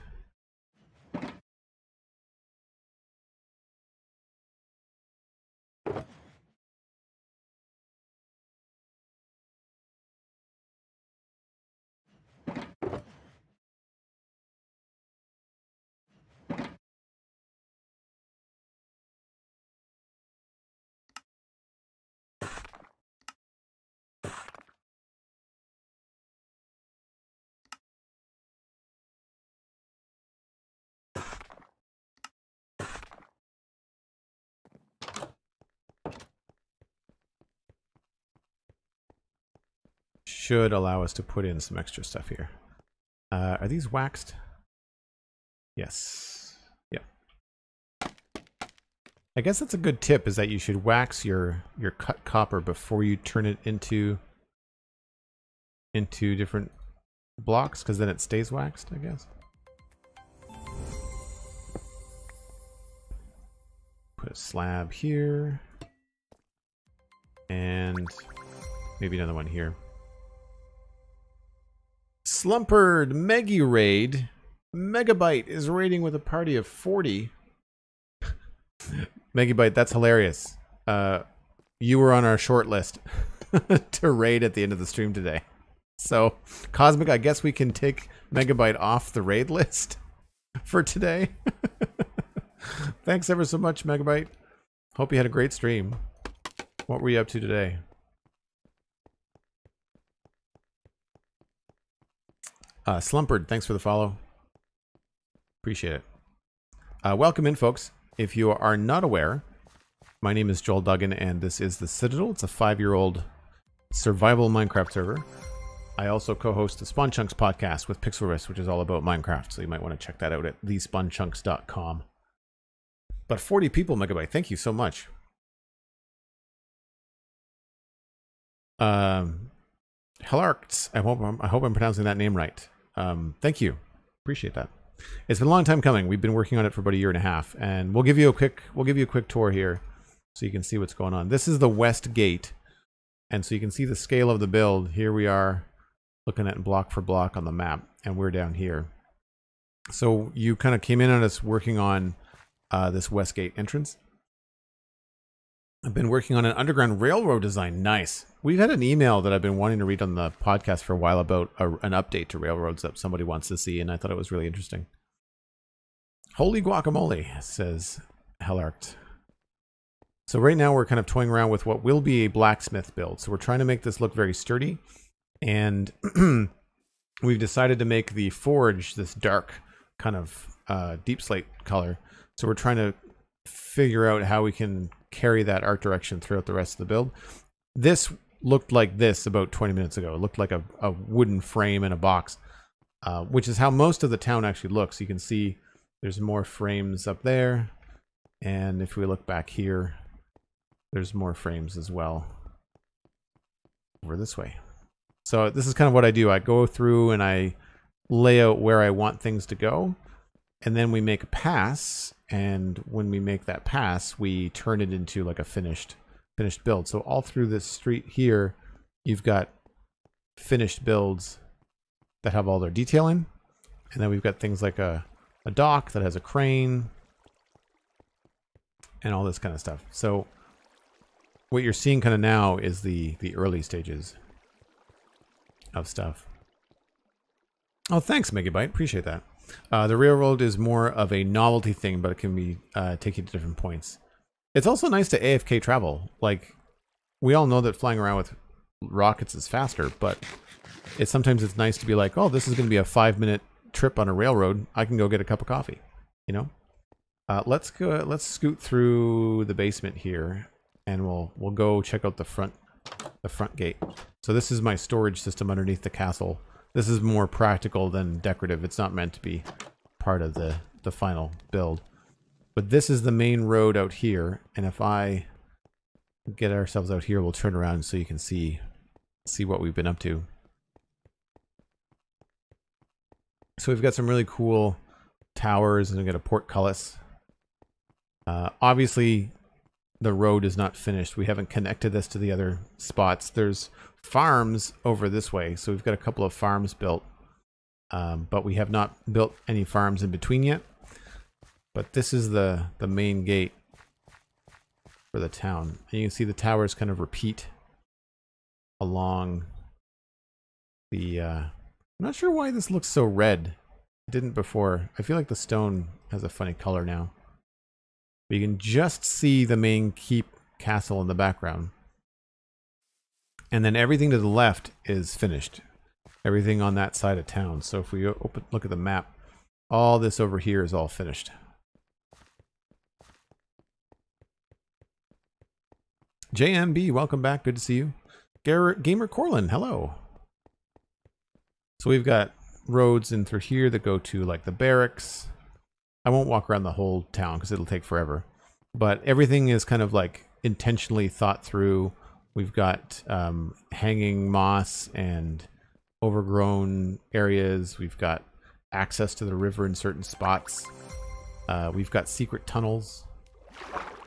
Should allow us to put in some extra stuff here. Are these waxed? Yes. Yep. I guess that's a good tip, is that you should wax your cut copper before you turn it into different blocks, because then it stays waxed, I guess. Put a slab here. And maybe another one here. Slumpered Meggy raid. Megabyte is raiding with a party of 40. Megabyte, that's hilarious. you were on our short list to raid at the end of the stream today. So, Cosmic, I guess we can take Megabyte off the raid list for today. Thanks ever so much, Megabyte. Hope you had a great stream. What were you up to today? Slumpard, thanks for the follow. Appreciate it. Welcome in, folks. If you are not aware, my name is Joel Duggan, and this is the Citadel. It's a 5-year-old survival Minecraft server. I also co-host the Spawn Chunks podcast with Pixelriss, which is all about Minecraft, so you might want to check that out at thespawnchunks.com. But 40 people, Megabyte, thank you so much. Helarks, I hope I'm pronouncing that name right. Thank you, appreciate that. It's been a long time coming. We've been working on it for about 1.5 years, and we'll give you a quick tour here, so you can see what's going on. This is the West Gate, and so you can see the scale of the build. Here we are, looking at block for block on the map, and we're down here. So you kind of came in on us working on this West Gate entrance. I've been working on an underground railroad design. Nice. We've had an email that I've been wanting to read on the podcast for a while about an update to railroads that somebody wants to see, and I thought it was really interesting. Holy guacamole, says Hellart. So right now we're kind of toying around with what will be a blacksmith build. So we're trying to make this look very sturdy, and we've decided to make the forge this dark kind of deep slate color. So we're trying to figure out how we can carry that art direction throughout the rest of the build. This looked like this about 20 minutes ago. It looked like a wooden frame in a box, which is how most of the town actually looks. You can see there's more frames up there, and if we look back here, there's more frames as well over this way. So this is kind of what I do. I go through and I lay out where I want things to go, and then we make a pass, and when we make that pass, we turn it into like a finished build. So all through this street here, you've got finished builds that have all their detailing, and then we've got things like a dock that has a crane and all this kind of stuff. So what you're seeing kind of now is the early stages of stuff. Oh, thanks, Megabyte. Appreciate that. The railroad is more of a novelty thing, but it can be take you to different points. It's also nice to AFK travel. Like, we all know that flying around with rockets is faster, but sometimes it's nice to be like, oh, this is going to be a 5-minute trip on a railroad. I can go get a cup of coffee, you know? Let's scoot through the basement here, and we'll go check out the front gate. So this is my storage system underneath the castle. This is more practical than decorative. It's not meant to be part of the final build. But this is the main road out here, and if I get ourselves out here, we'll turn around so you can see what we've been up to. So we've got some really cool towers, and we've got a portcullis. Obviously, the road is not finished. We haven't connected this to the other spots. There's farms over this way, so we've got a couple of farms built, but we have not built any farms in between yet. But this is the main gate for the town, and you can see the towers kind of repeat along the I'm not sure why this looks so red. It didn't before. I feel like the stone has a funny color now. But you can just see the main keep castle in the background. And then everything to the left is finished. Everything on that side of town. So if we look at the map, all this over here is all finished. JMB, welcome back. Good to see you. Gamer Corlin, hello. So we've got roads in through here that go to like the barracks. I won't walk around the whole town because it'll take forever. But everything is kind of like intentionally thought through. We've got hanging moss and overgrown areas. We've got access to the river in certain spots. We've got secret tunnels.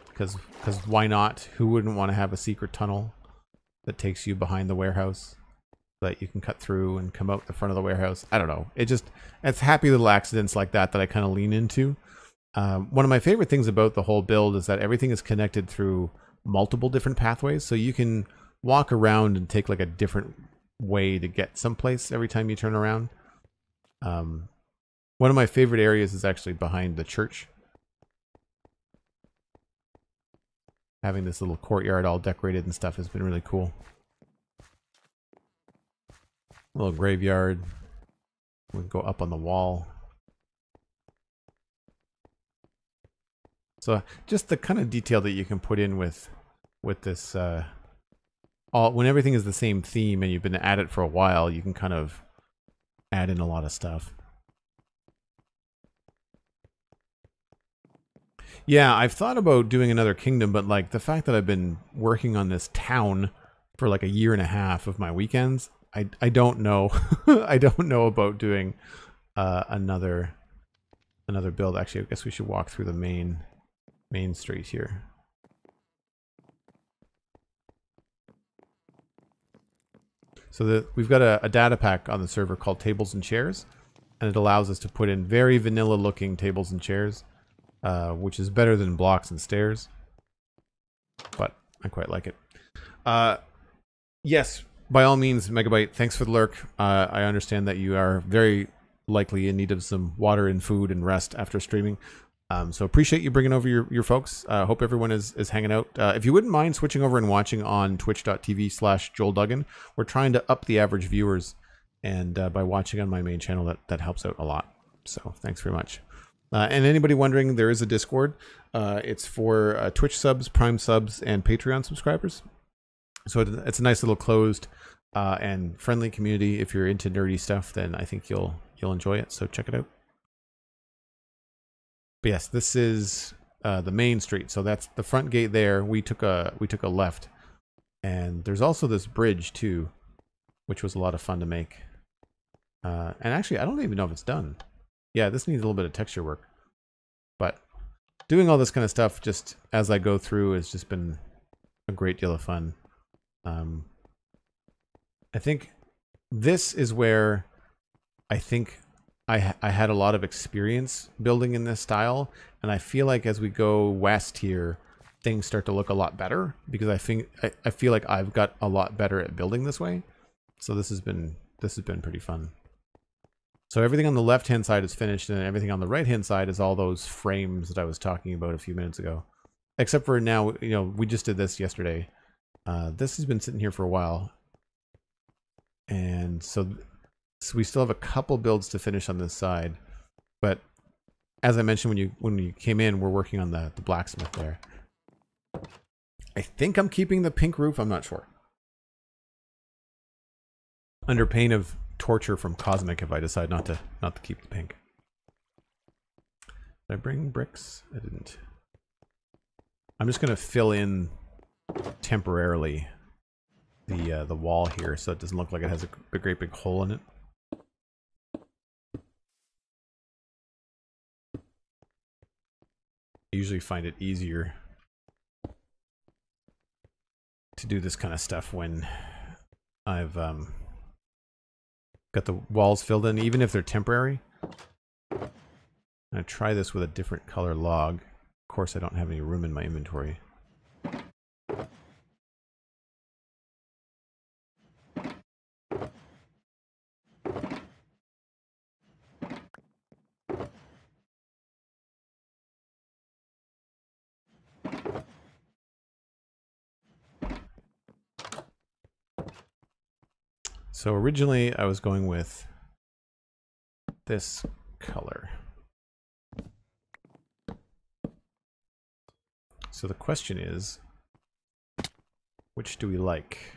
Because why not? Who wouldn't want to have a secret tunnel that takes you behind the warehouse that you can cut through and come out the front of the warehouse? I don't know. It's happy little accidents like that I kind of lean into. One of my favorite things about the whole build is that everything is connected through multiple different pathways, so you can walk around and take like a different way to get someplace every time you turn around. One of my favorite areas is actually behind the church. Having this little courtyard all decorated and stuff has been really cool. A little graveyard. We can go up on the wall. So just the kind of detail that you can put in with this, when everything is the same theme and you've been at it for a while, you can kind of add in a lot of stuff. Yeah, I've thought about doing another kingdom, but like the fact that I've been working on this town for like a year and a half of my weekends, I don't know. I don't know about doing another build. Actually, I guess we should walk through the main street here. So we've got a data pack on the server called Tables and Chairs, and it allows us to put in very vanilla looking tables and chairs, which is better than blocks and stairs, but I quite like it. Yes, by all means, Megabyte, thanks for the lurk. I understand that you are very likely in need of some water and food and rest after streaming. So appreciate you bringing over your folks. Hope everyone is hanging out. If you wouldn't mind switching over and watching on twitch.tv/JoelDuggan, we're trying to up the average viewers, and by watching on my main channel, that helps out a lot. So thanks very much. And anybody wondering, there is a Discord. It's for Twitch subs, Prime subs, and Patreon subscribers. So it's a nice little closed and friendly community. If you're into nerdy stuff, then I think you'll enjoy it. So check it out. But yes, this is the main street. So that's the front gate there. We took a left, and there's also this bridge too, which was a lot of fun to make. And actually, I don't even know if it's done. Yeah, this needs a little bit of texture work. But doing all this kind of stuff just as I go through has just been a great deal of fun. I think this is where I think I had a lot of experience building in this style, and I feel like as we go west here, things start to look a lot better because I feel like I've got a lot better at building this way. So this has been pretty fun. So everything on the left hand side is finished, and everything on the right hand side is all those frames that I was talking about a few minutes ago. Except for now, you know, we just did this yesterday. This has been sitting here for a while, and so we still have a couple builds to finish on this side. But as I mentioned when you came in, we're working on the blacksmith there. I think I'm keeping the pink roof. I'm not sure. Under pain of torture from Cosmic if I decide not to keep the pink. Did I bring bricks? I didn't. I'm just gonna fill in temporarily the wall here so it doesn't look like it has a great big hole in it. I usually find it easier to do this kind of stuff when I've got the walls filled in, even if they're temporary. I'm gonna try this with a different color log. Of course, I don't have any room in my inventory. So originally I was going with this color. So the question is, which do we like?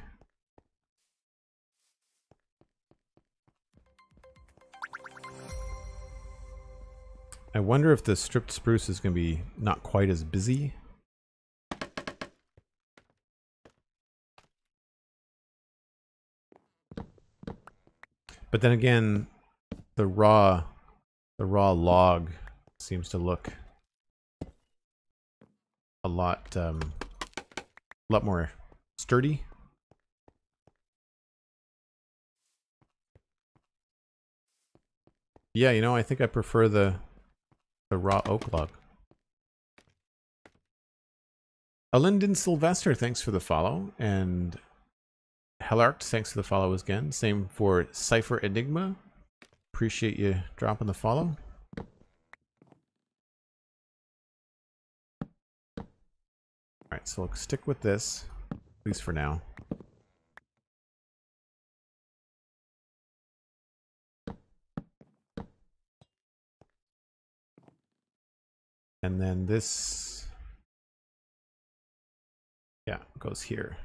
I wonder if the stripped spruce is going to be not quite as busy. But then again, the raw log seems to look a lot more sturdy. Yeah, you know, I think I prefer the raw oak log. Alinden Sylvester, thanks for the follow. And Hellarkt, thanks for the follow again. Same for Cypher Enigma. Appreciate you dropping the follow. Alright, so we'll stick with this, at least for now. And then this, yeah, goes here.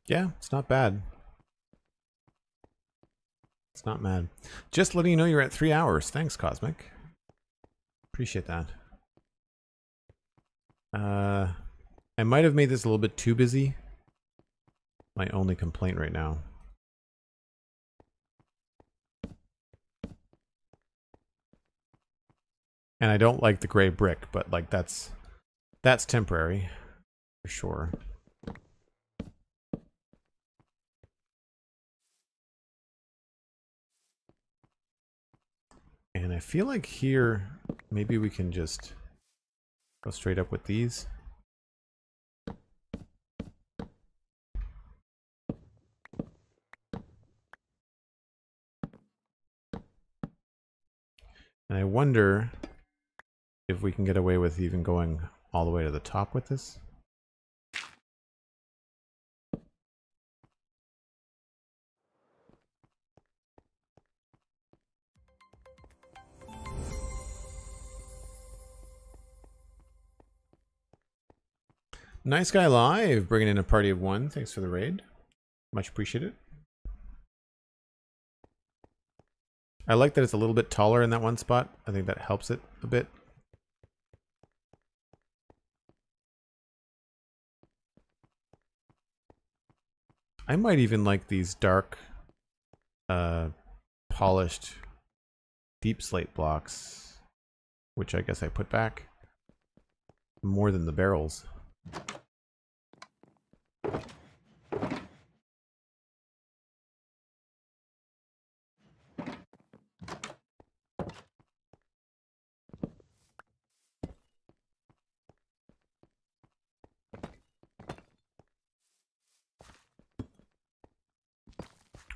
Yeah, it's not bad. It's not bad. Just letting you know you're at 3 hours. Thanks, Cosmic. Appreciate that. I might have made this a little bit too busy. My only complaint right now. And I don't like the gray brick, but like that's temporary for sure. And I feel like here maybe we can just go straight up with these. And I wonder if we can get away with even going all the way to the top with this. Nice Guy Live, bringing in a party of one. Thanks for the raid. Much appreciated. I like that it's a little bit taller in that one spot. I think that helps it a bit. I might even like these dark, polished deep slate blocks, which I guess I put back more than the barrels.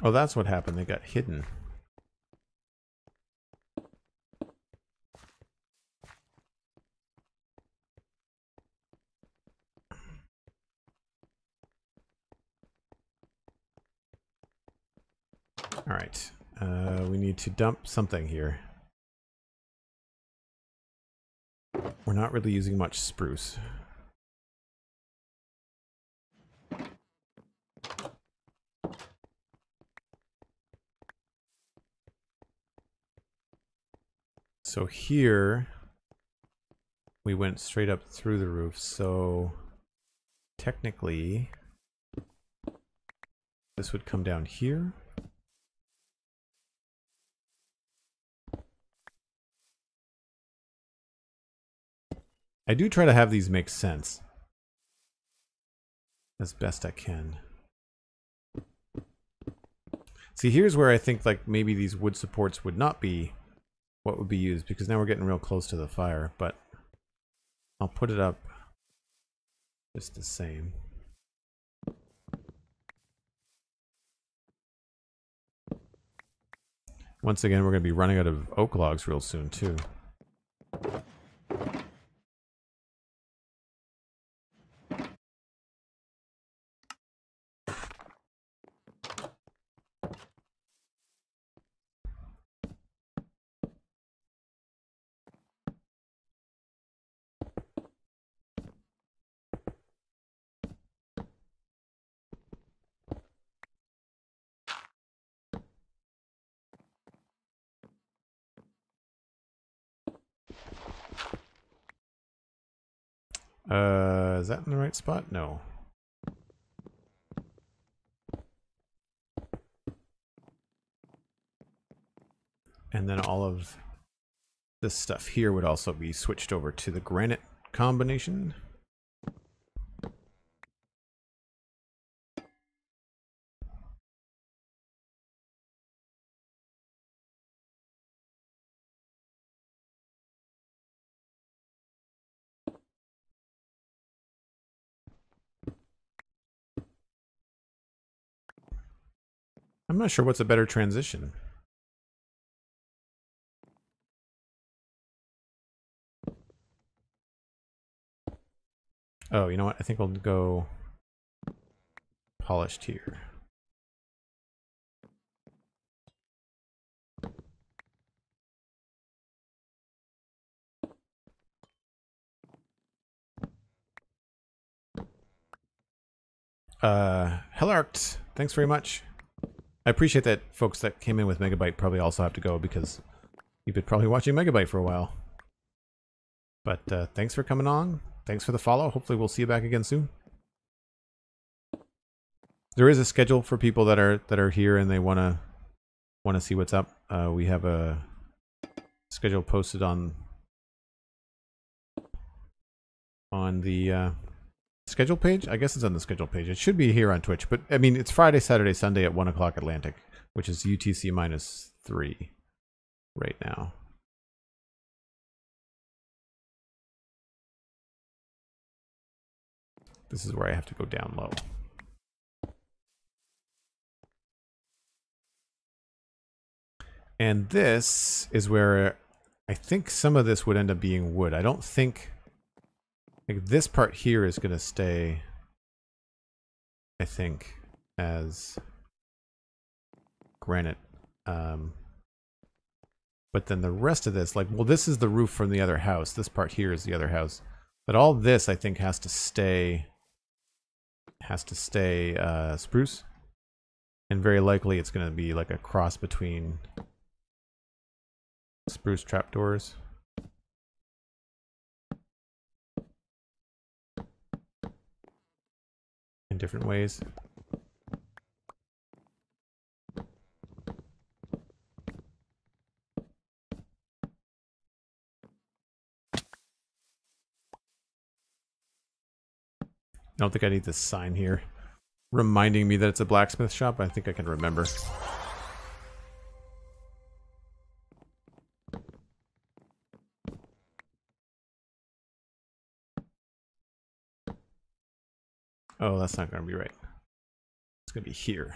Oh, that's what happened. They got hidden. All right. We need to dump something here. We're not really using much spruce. So here, we went straight up through the roof. So technically, this would come down here. I do try to have these make sense as best I can. See, here's where I think like maybe these wood supports would not be what would be used, because now we're getting real close to the fire, but I'll put it up just the same. Once again, we're going to be running out of oak logs real soon too. Is that in the right spot? No. And then all of this stuff here would also be switched over to the granite combination. I'm not sure what's a better transition. Oh, you know what? I think we'll go polished here. Hellarked, thanks very much. I appreciate that folks that came in with Megabyte probably also have to go because you've been probably watching Megabyte for a while. But thanks for coming on. Thanks for the follow. Hopefully we'll see you back again soon. There is a schedule for people that are here and they wanna see what's up. We have a schedule posted on the schedule page. I guess it's on the schedule page. It should be here on Twitch, but I mean it's Friday, Saturday, Sunday at 1 o'clock Atlantic, which is UTC -3 right now. This is where I have to go down low. And this is where I think some of this would end up being wood. I don't think like this part here is going to stay, I think, as granite. But then the rest of this, like, well, this is the roof from the other house. This part here is the other house. But all this, I think, has to stay spruce. And very likely it's going to be like a cross between spruce trapdoors in different ways. I don't think I need this sign here reminding me that it's a blacksmith shop. I think I can remember. Oh, that's not going to be right. It's going to be here.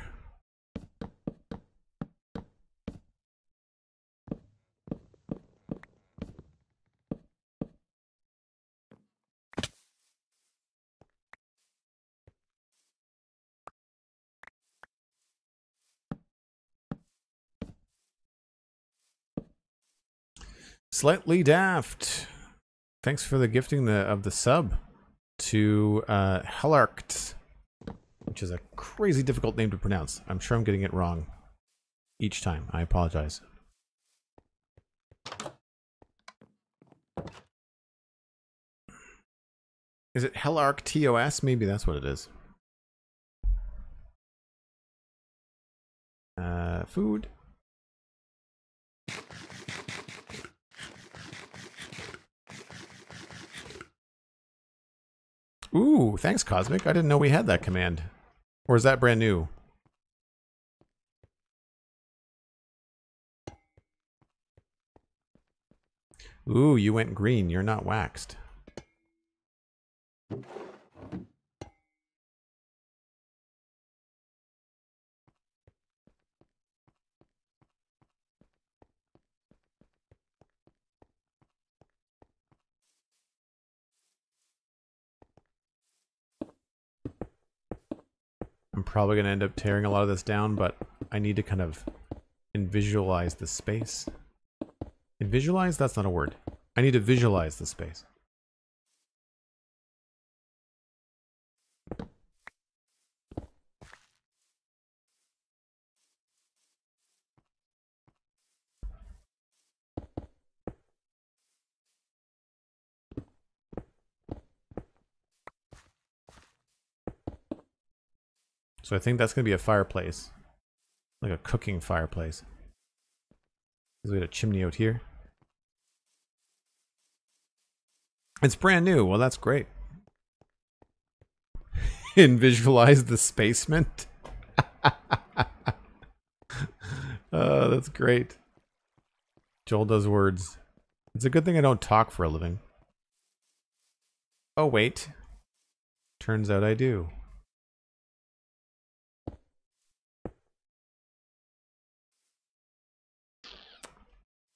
Slightly Daft, thanks for the gifting of the sub to Hellarked, which is a crazy difficult name to pronounce. I'm sure I'm getting it wrong each time. I apologize. Is it Hellark TOS? Maybe that's what it is. Food. Ooh, thanks, Cosmic. I didn't know we had that command. Or is that brand new? Ooh, you went green. You're not waxed. I'm probably going to end up tearing a lot of this down, but I need to kind of visualize the space. Visualize? That's not a word. I need to visualize the space. So I think that's going to be a fireplace. Like a cooking fireplace. We got a chimney out here. It's brand new. Well, that's great. And visualize the spacement. Oh, that's great. Joel does words. It's a good thing I don't talk for a living. Oh, wait. Turns out I do.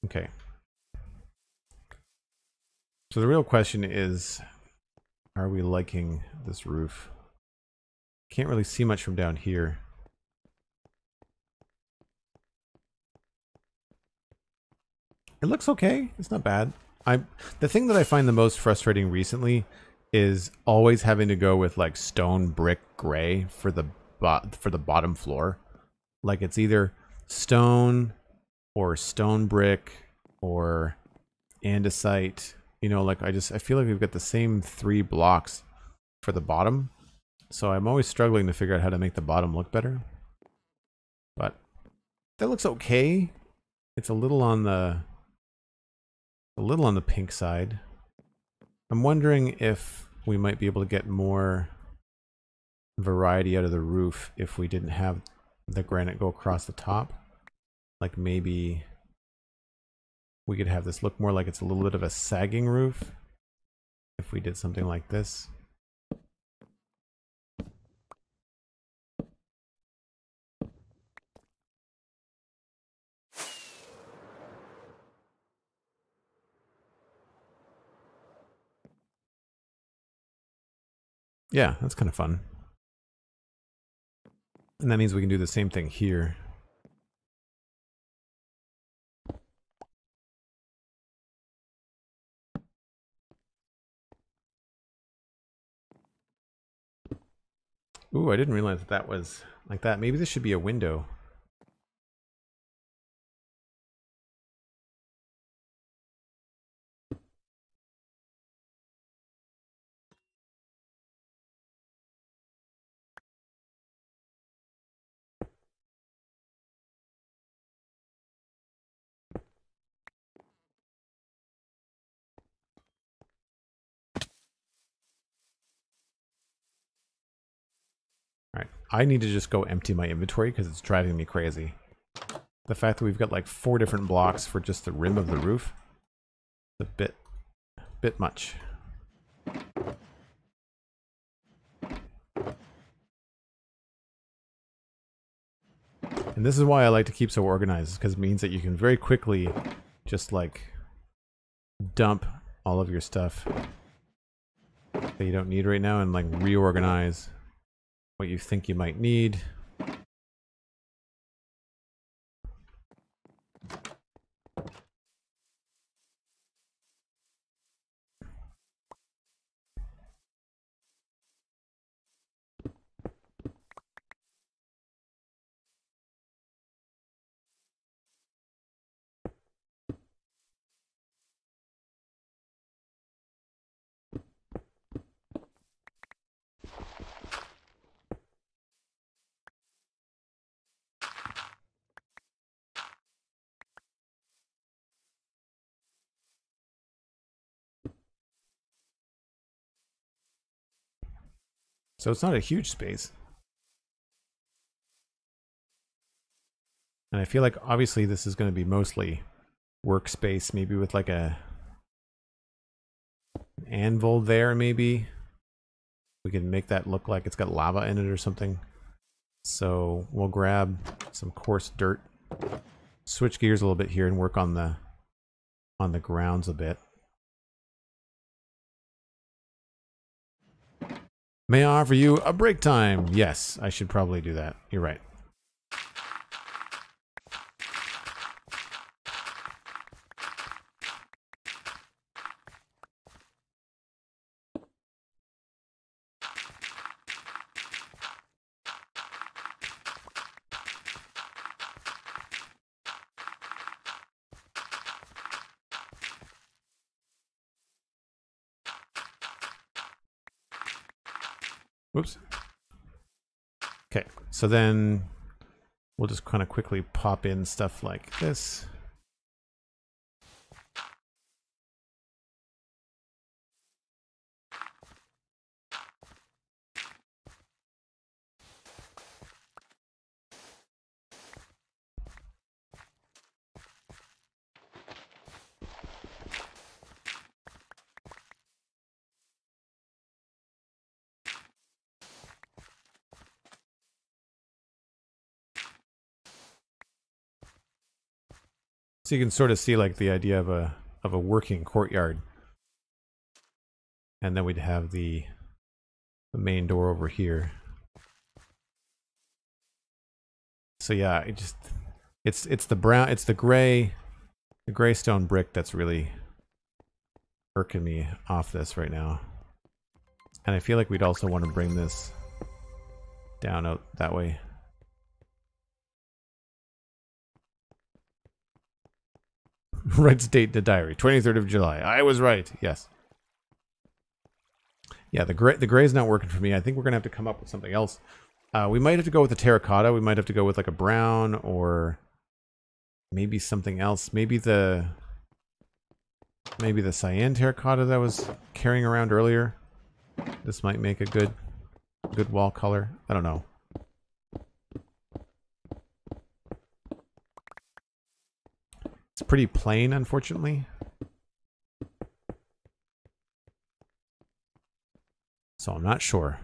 Okay. So the real question is, are we liking this roof? Can't really see much from down here. It looks okay. It's not bad. The thing that I find the most frustrating recently is always having to go with like stone brick gray for the bottom floor. Like it's either stone or stone brick or andesite. You know, like I feel like we've got the same 3 blocks for the bottom. So I'm always struggling to figure out how to make the bottom look better. But that looks okay. It's a little on the pink side. I'm wondering if we might be able to get more variety out of the roof if we didn't have the granite go across the top. Like maybe we could have this look more like it's a little bit of a sagging roof if we did something like this. Yeah, that's kind of fun. And that means we can do the same thing here. Ooh, I didn't realize that was like that. Maybe this should be a window. Alright, I need to just go empty my inventory because it's driving me crazy. The fact that we've got like 4 different blocks for just the rim of the roof is a bit much. And this is why I like to keep so organized, because it means that you can very quickly just like dump all of your stuff that you don't need right now and like reorganize what you think you might need. So it's not a huge space. And I feel like obviously this is going to be mostly workspace, maybe with like an anvil there maybe. We can make that look like it's got lava in it or something. So we'll grab some coarse dirt, switch gears a little bit here and work on the grounds a bit. May I offer you a break time? Yes, I should probably do that. You're right. Whoops. Okay, so then we'll just kind of quickly pop in stuff like this. So you can sort of see like the idea of a working courtyard. And then we'd have the main door over here. So yeah, it's the brown, it's the gray stone brick that's really irking me off this right now. And I feel like we'd also want to bring this down out that way. Writes date in the diary, 23rd of July. I was right. Yes. Yeah, the gray's not working for me. I think we're gonna have to come up with something else. We might have to go with the terracotta. We might have to go with like a brown or maybe something else. Maybe the cyan terracotta that I was carrying around earlier. This might make a good wall color. I don't know. It's pretty plain, unfortunately. So I'm not sure.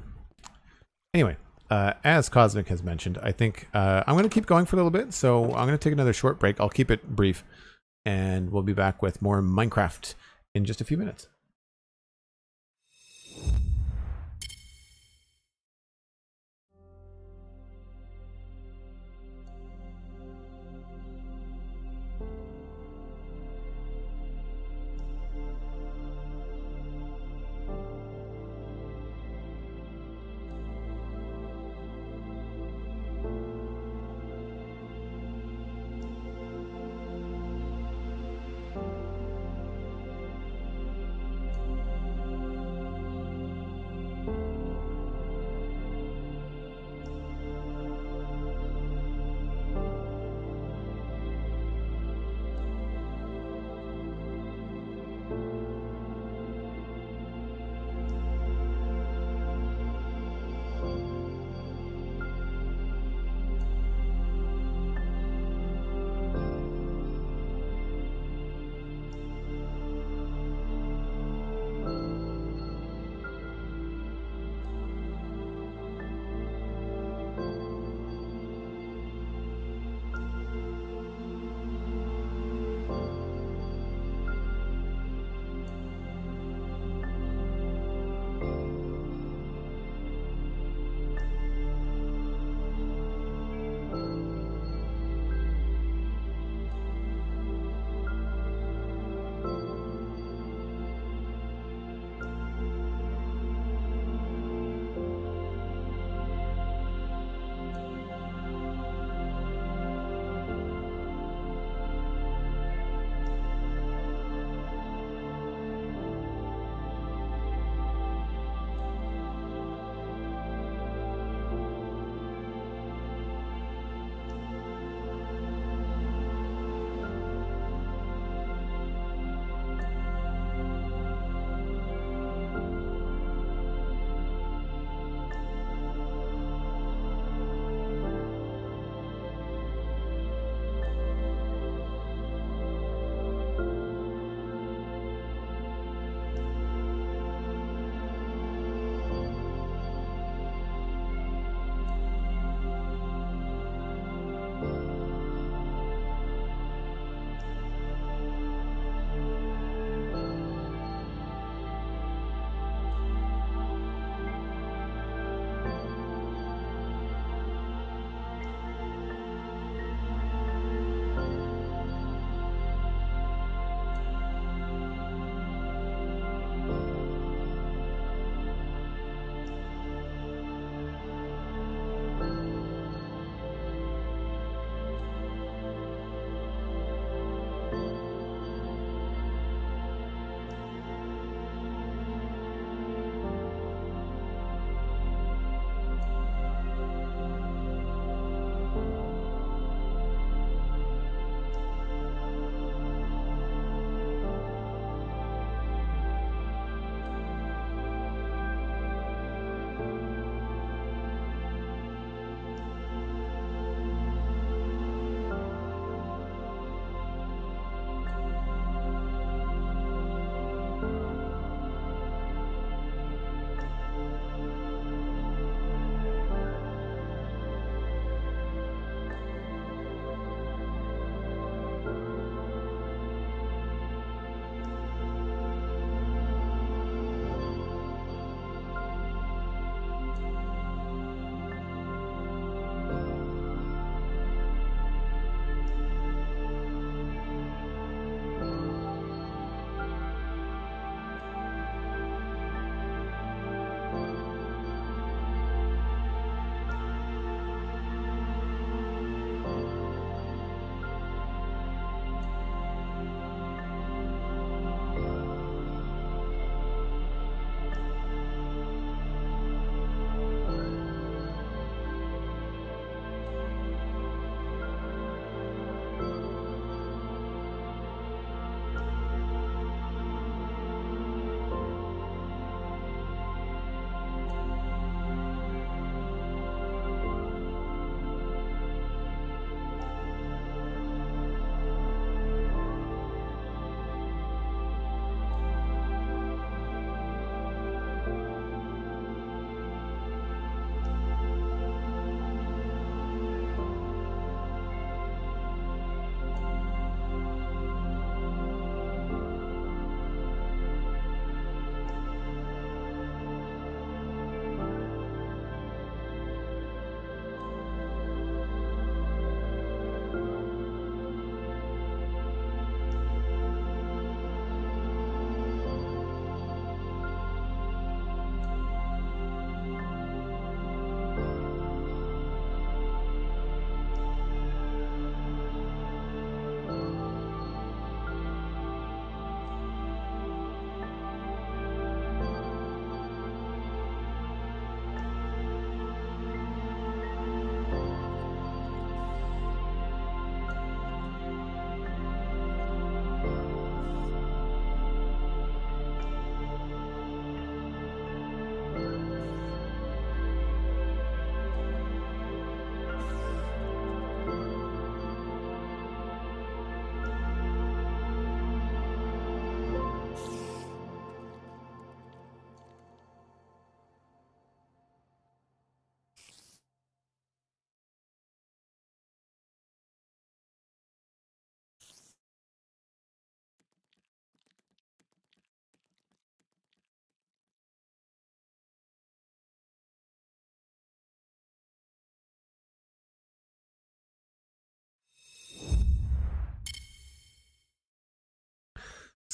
Anyway, as Cosmic has mentioned, I think I'm going to keep going for a little bit. So I'm going to take another short break. I'll keep it brief. And we'll be back with more Minecraft in just a few minutes.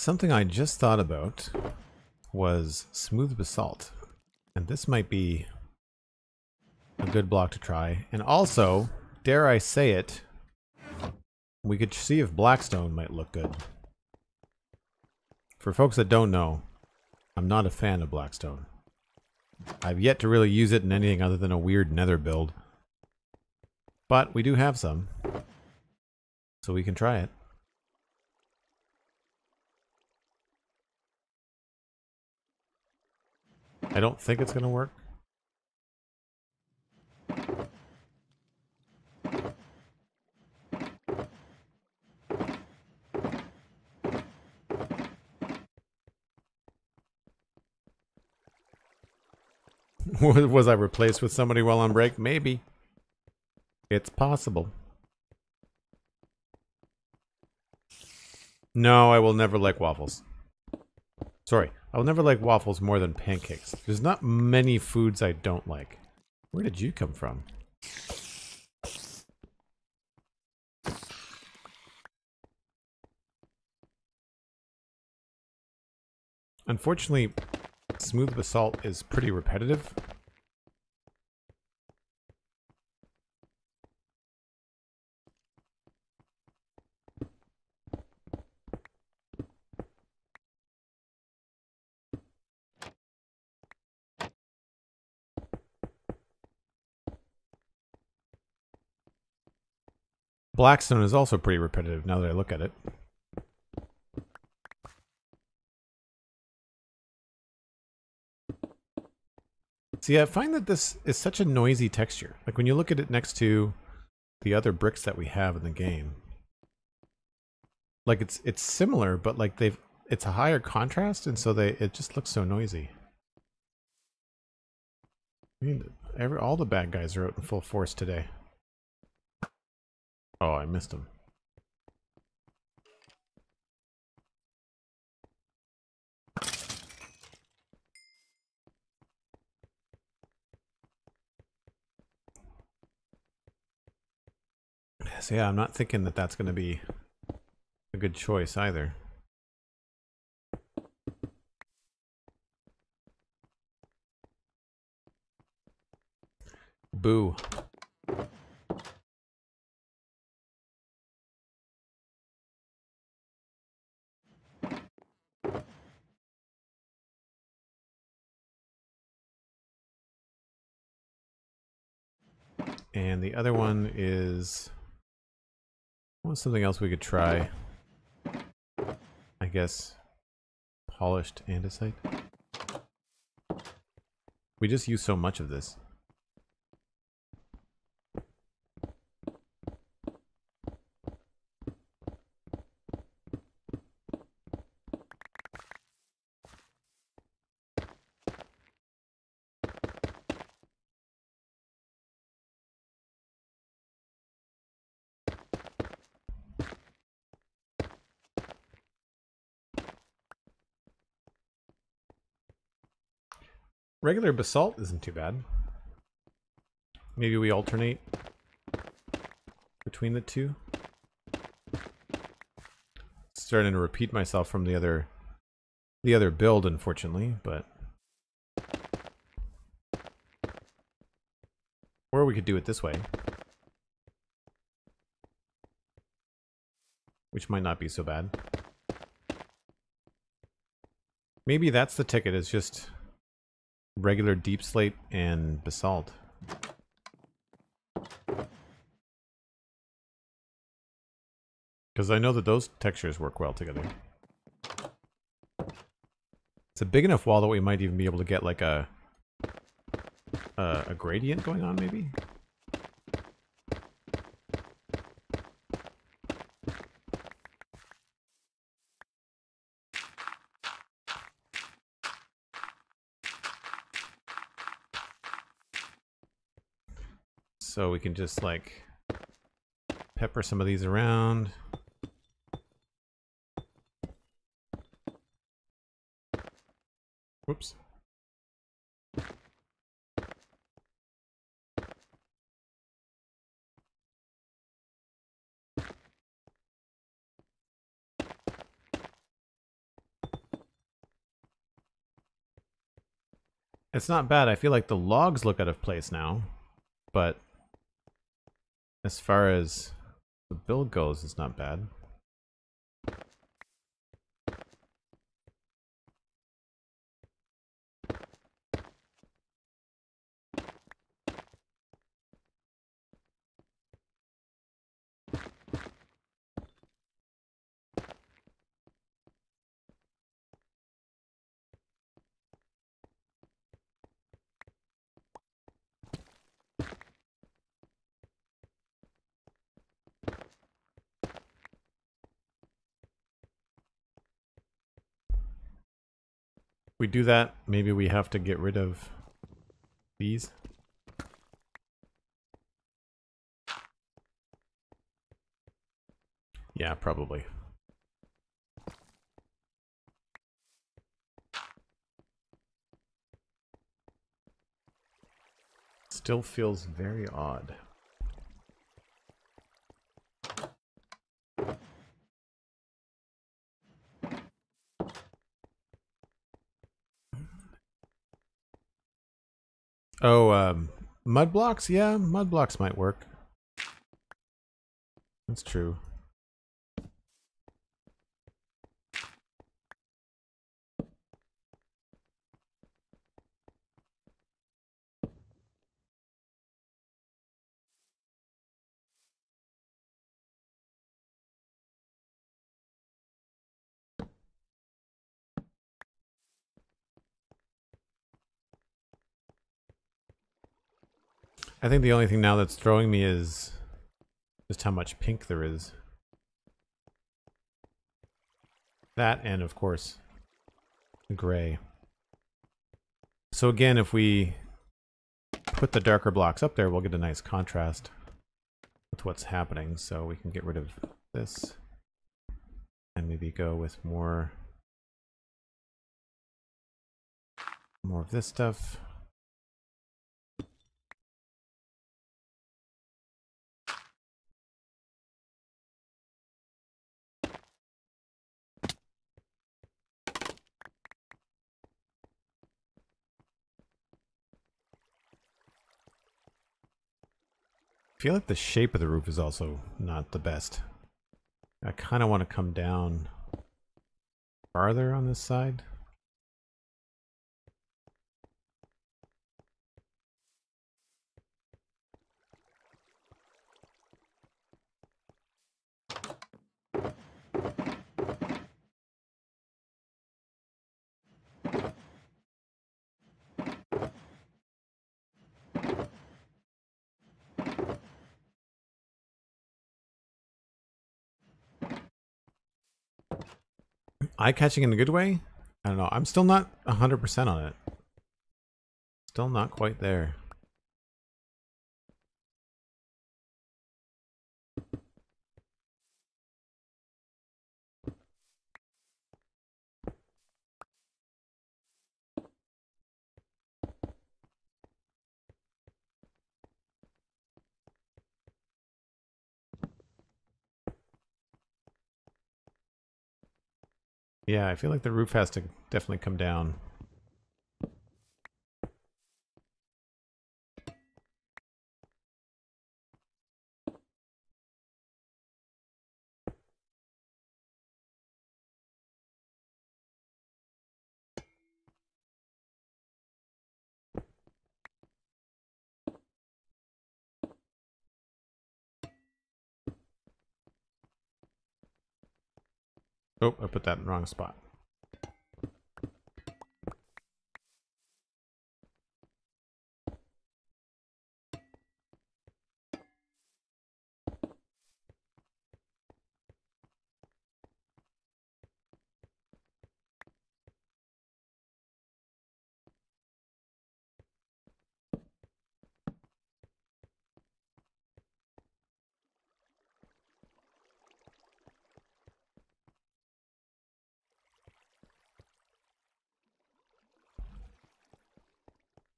Something I just thought about was smooth basalt. And this might be a good block to try. And also, dare I say it, we could see if blackstone might look good. For folks that don't know, I'm not a fan of blackstone. I've yet to really use it in anything other than a weird nether build. But we do have some, so we can try it. I don't think it's going to work. Was I replaced with somebody while on break? Maybe. It's possible. No, I will never like waffles. Sorry, I will never like waffles more than pancakes. There's not many foods I don't like. Where did you come from? Unfortunately, smooth basalt is pretty repetitive. Blackstone is also pretty repetitive now that I look at it. See, I find that this is such a noisy texture. Like when you look at it next to the other bricks that we have in the game. Like it's similar, but like it's a higher contrast, and so it just looks so noisy. I mean, all the bad guys are out in full force today. Oh, I missed him. So yeah, I'm not thinking that that's going to be a good choice either. Boo. And the other one is... what's something else we could try? I guess polished andesite. We just use so much of this. Regular basalt isn't too bad. Maybe we alternate between the two. Starting to repeat myself from the other build, unfortunately, but or we could do it this way, which might not be so bad. Maybe that's the ticket, is just regular deep slate and basalt. Because I know that those textures work well together. It's a big enough wall that we might even be able to get like a gradient going on, maybe? So we can just like pepper some of these around. Whoops. It's not bad. I feel like the logs look out of place now, but as far as the build goes, it's not bad. If we do that, maybe we have to get rid of these. Yeah, probably. Still feels very odd. Oh, mud blocks? Yeah, mud blocks might work. That's true. I think the only thing now that's throwing me is just how much pink there is. That and, of course, the gray. So again, if we put the darker blocks up there, we'll get a nice contrast with what's happening. So we can get rid of this and maybe go with more of this stuff. I feel like the shape of the roof is also not the best. I kind of want to come down farther on this side. Eye-catching in a good way? I don't know. I'm still not 100% on it. Still not quite there. Yeah, I feel like the roof has to definitely come down. Oh, I put that in the wrong spot.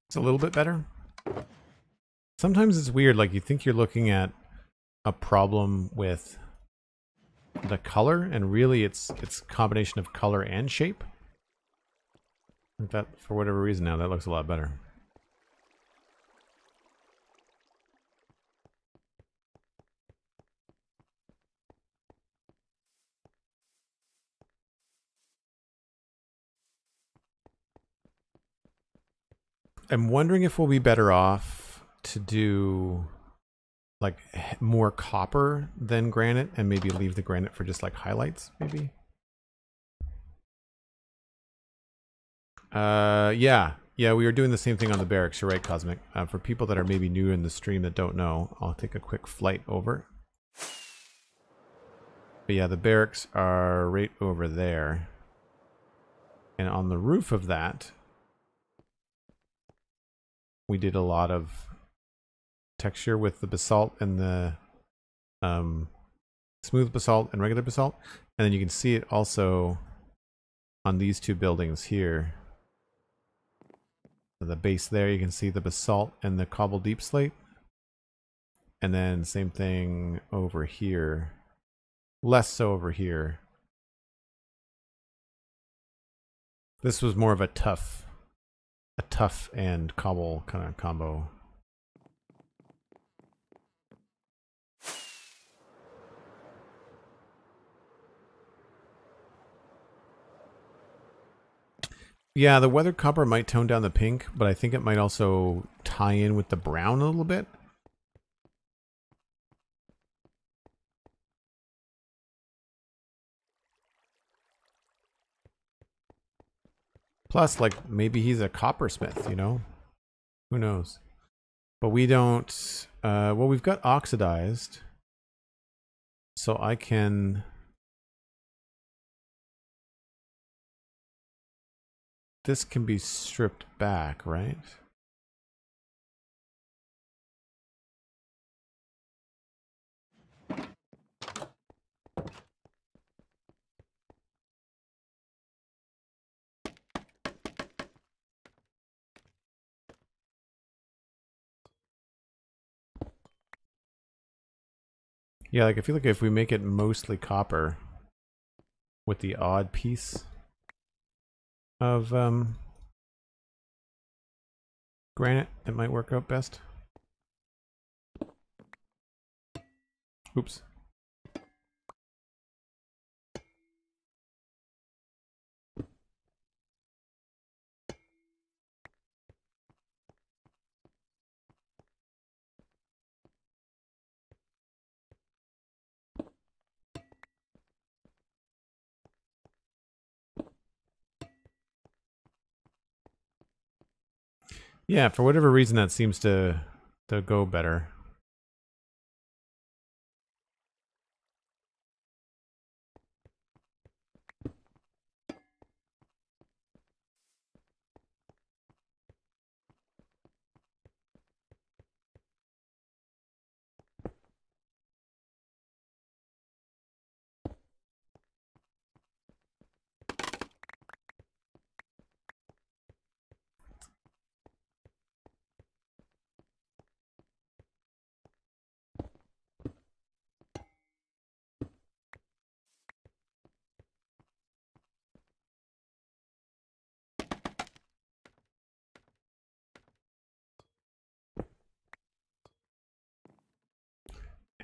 It's a little bit better. Sometimes it's weird, like you think you're looking at a problem with the color, and really it's a combination of color and shape. Like that, for whatever reason now, that looks a lot better. I'm wondering if we'll be better off to do like more copper than granite and maybe leave the granite for just like highlights, maybe. Yeah, we were doing the same thing on the barracks. You're right, Cosmic. For people that are maybe new in the stream that don't know, I'll take a quick flight over. But yeah, the barracks are right over there. And on the roof of that, we did a lot of texture with the basalt and the smooth basalt and regular basalt. And then you can see it also on these two buildings here. The base there, you can see the basalt and the cobble deep slate. And then same thing over here. Less so over here. This was more of a tough and cobble kind of combo. Yeah, the weathered copper might tone down the pink, but I think it might also tie in with the brown a little bit. Plus, like, maybe he's a coppersmith, you know? Who knows? But we don't... well, we've got oxidized. So I can... This can be stripped back, right? Yeah, like I feel like if we make it mostly copper with the odd piece of granite, it might work out best. Oops. Yeah, for whatever reason that seems to go better.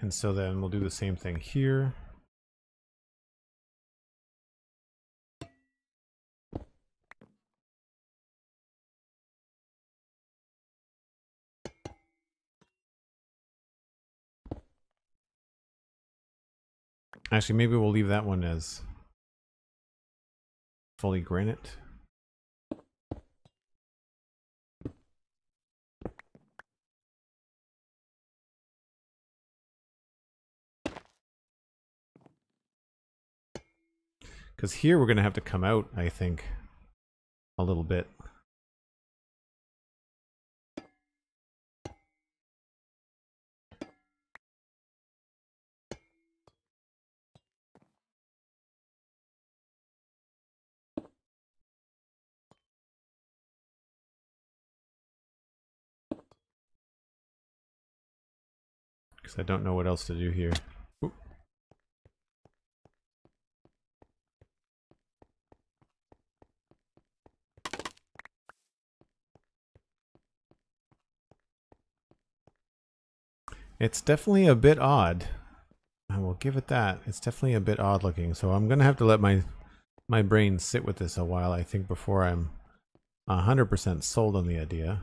And so then we'll do the same thing here. Actually, maybe we'll leave that one as fully granite. Because here we're going to have to come out, I think, a little bit. Because I don't know what else to do here. Oop. It's definitely a bit odd. I will give it that. It's definitely a bit odd looking. So I'm going to have to let my brain sit with this a while, I think, before I'm 100% sold on the idea.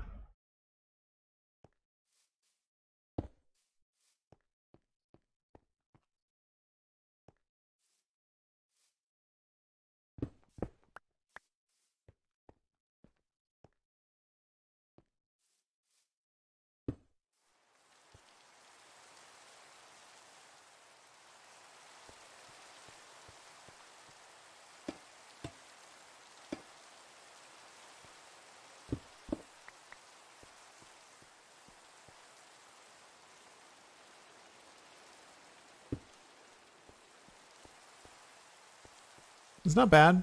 It's not bad.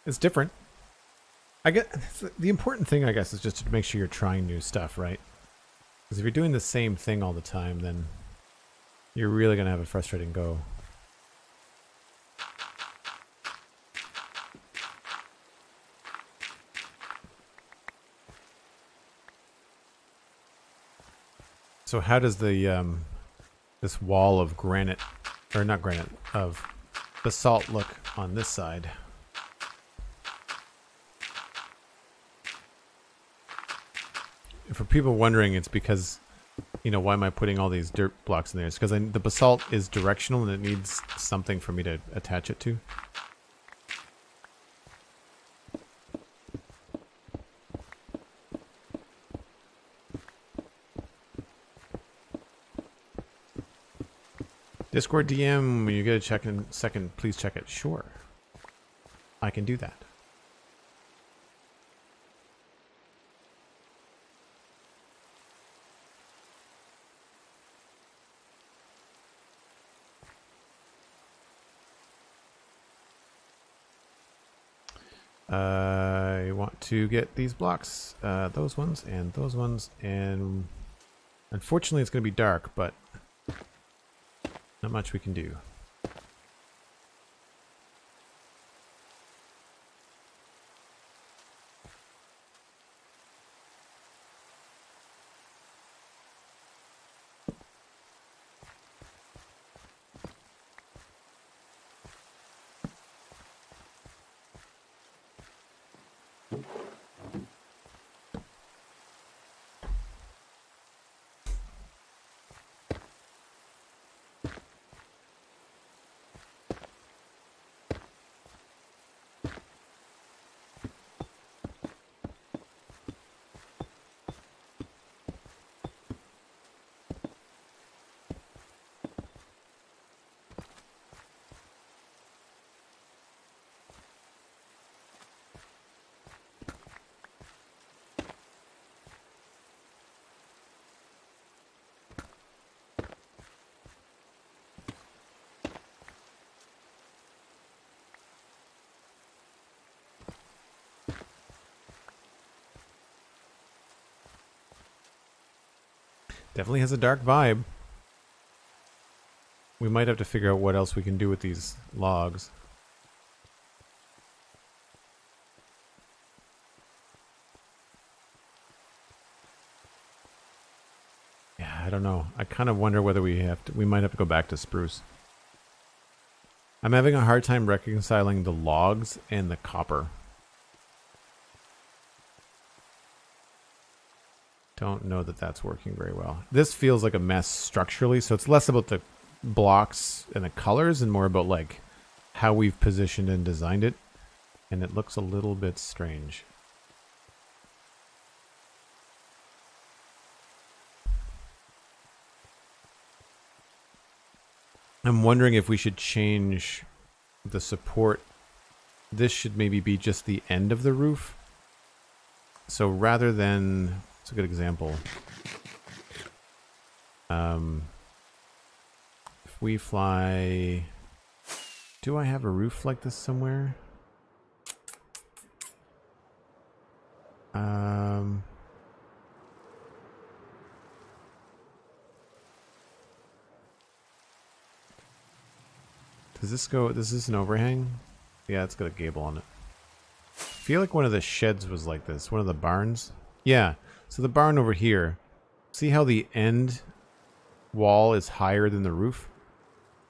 It's different. I get the important thing, I guess, is just to make sure you're trying new stuff, right? Because if you're doing the same thing all the time, then you're really going to have a frustrating go. So how does the this wall of granite, or not granite, of basalt look on this side? For people wondering, it's because, you know, why am I putting all these dirt blocks in there? It's because the basalt is directional and it needs something for me to attach it to. Discord DM, when you get a check in a second, please check it. Sure. I can do that. I want to get these blocks, those ones, and unfortunately it's going to be dark, but not much we can do. Definitely has a dark vibe. We might have to figure out what else we can do with these logs. Yeah, I don't know. I kind of wonder whether we might have to go back to spruce. I'm having a hard time reconciling the logs and the copper. Don't know that that's working very well. This feels like a mess structurally, so it's less about the blocks and the colors and more about like how we've positioned and designed it. And it looks a little bit strange. I'm wondering if we should change the support. This should maybe be just the end of the roof. So rather than... It's a good example. If we fly... Do I have a roof like this somewhere? Does this go... Is this an overhang? Yeah, it's got a gable on it. I feel like one of the sheds was like this. One of the barns. Yeah. So the barn over here, see how the end wall is higher than the roof.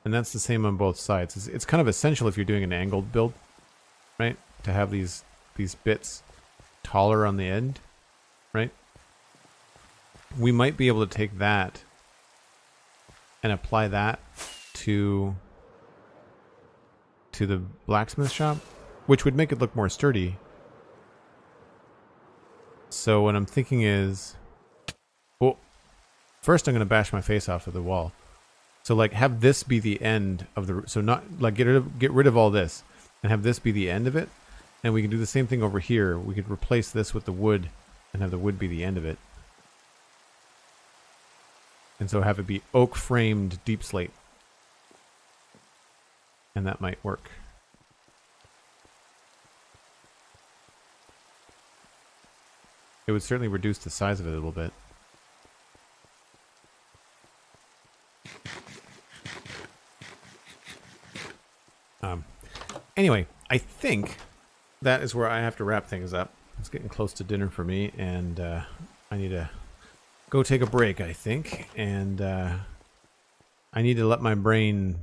And that's the same on both sides. It's kind of essential if you're doing an angled build, right? To have these bits taller on the end, right? We might be able to take that and apply that to the blacksmith shop, which would make it look more sturdy. So what I'm thinking is, well, first I'm going to bash my face off of the wall. So like have this be the end of the, so not like get rid of all this and have this be the end of it. And we can do the same thing over here. We could replace this with the wood and have the wood be the end of it. And so have it be oak framed deep slate. And that might work. It would certainly reduce the size of it a little bit. Anyway, I think that is where I have to wrap things up. It's getting close to dinner for me, and I need to go take a break, I think. And I need to let my brain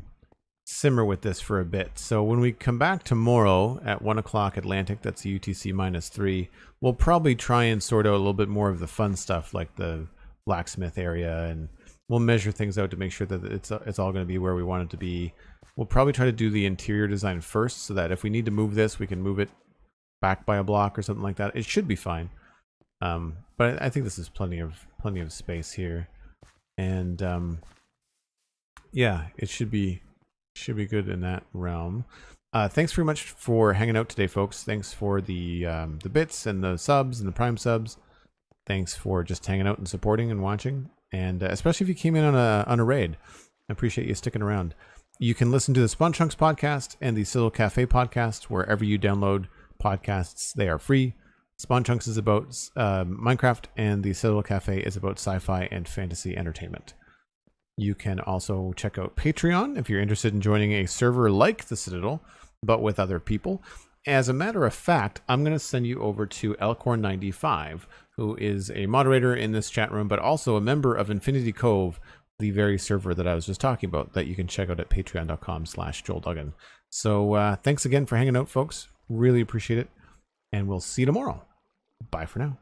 simmer with this for a bit. So when we come back tomorrow at 1 o'clock Atlantic, that's UTC -3, we'll probably try and sort out a little bit more of the fun stuff, like the blacksmith area, and we'll measure things out to make sure that it's all going to be where we want it to be. We'll probably try to do the interior design first, so that if we need to move this, we can move it back by a block or something like that. It should be fine. But I think this is plenty of space here, and yeah, it should be good in that realm. Thanks very much for hanging out today, folks. Thanks for the bits and the subs and the prime subs. Thanks for just hanging out and supporting and watching, and especially if you came in on a raid. I appreciate you sticking around. You can listen to the Spawn Chunks podcast and the Citadel Cafe podcast wherever you download podcasts. They are free. Spawn Chunks is about Minecraft, and the Citadel Cafe is about sci-fi and fantasy entertainment. You can also check out Patreon if you're interested in joining a server like the Citadel, but with other people. As a matter of fact, I'm going to send you over to Elcorn95, who is a moderator in this chat room, but also a member of Infinity Cove, the very server that I was just talking about, that you can check out at patreon.com/JoelDuggan. So thanks again for hanging out, folks. Really appreciate it. And we'll see you tomorrow. Bye for now.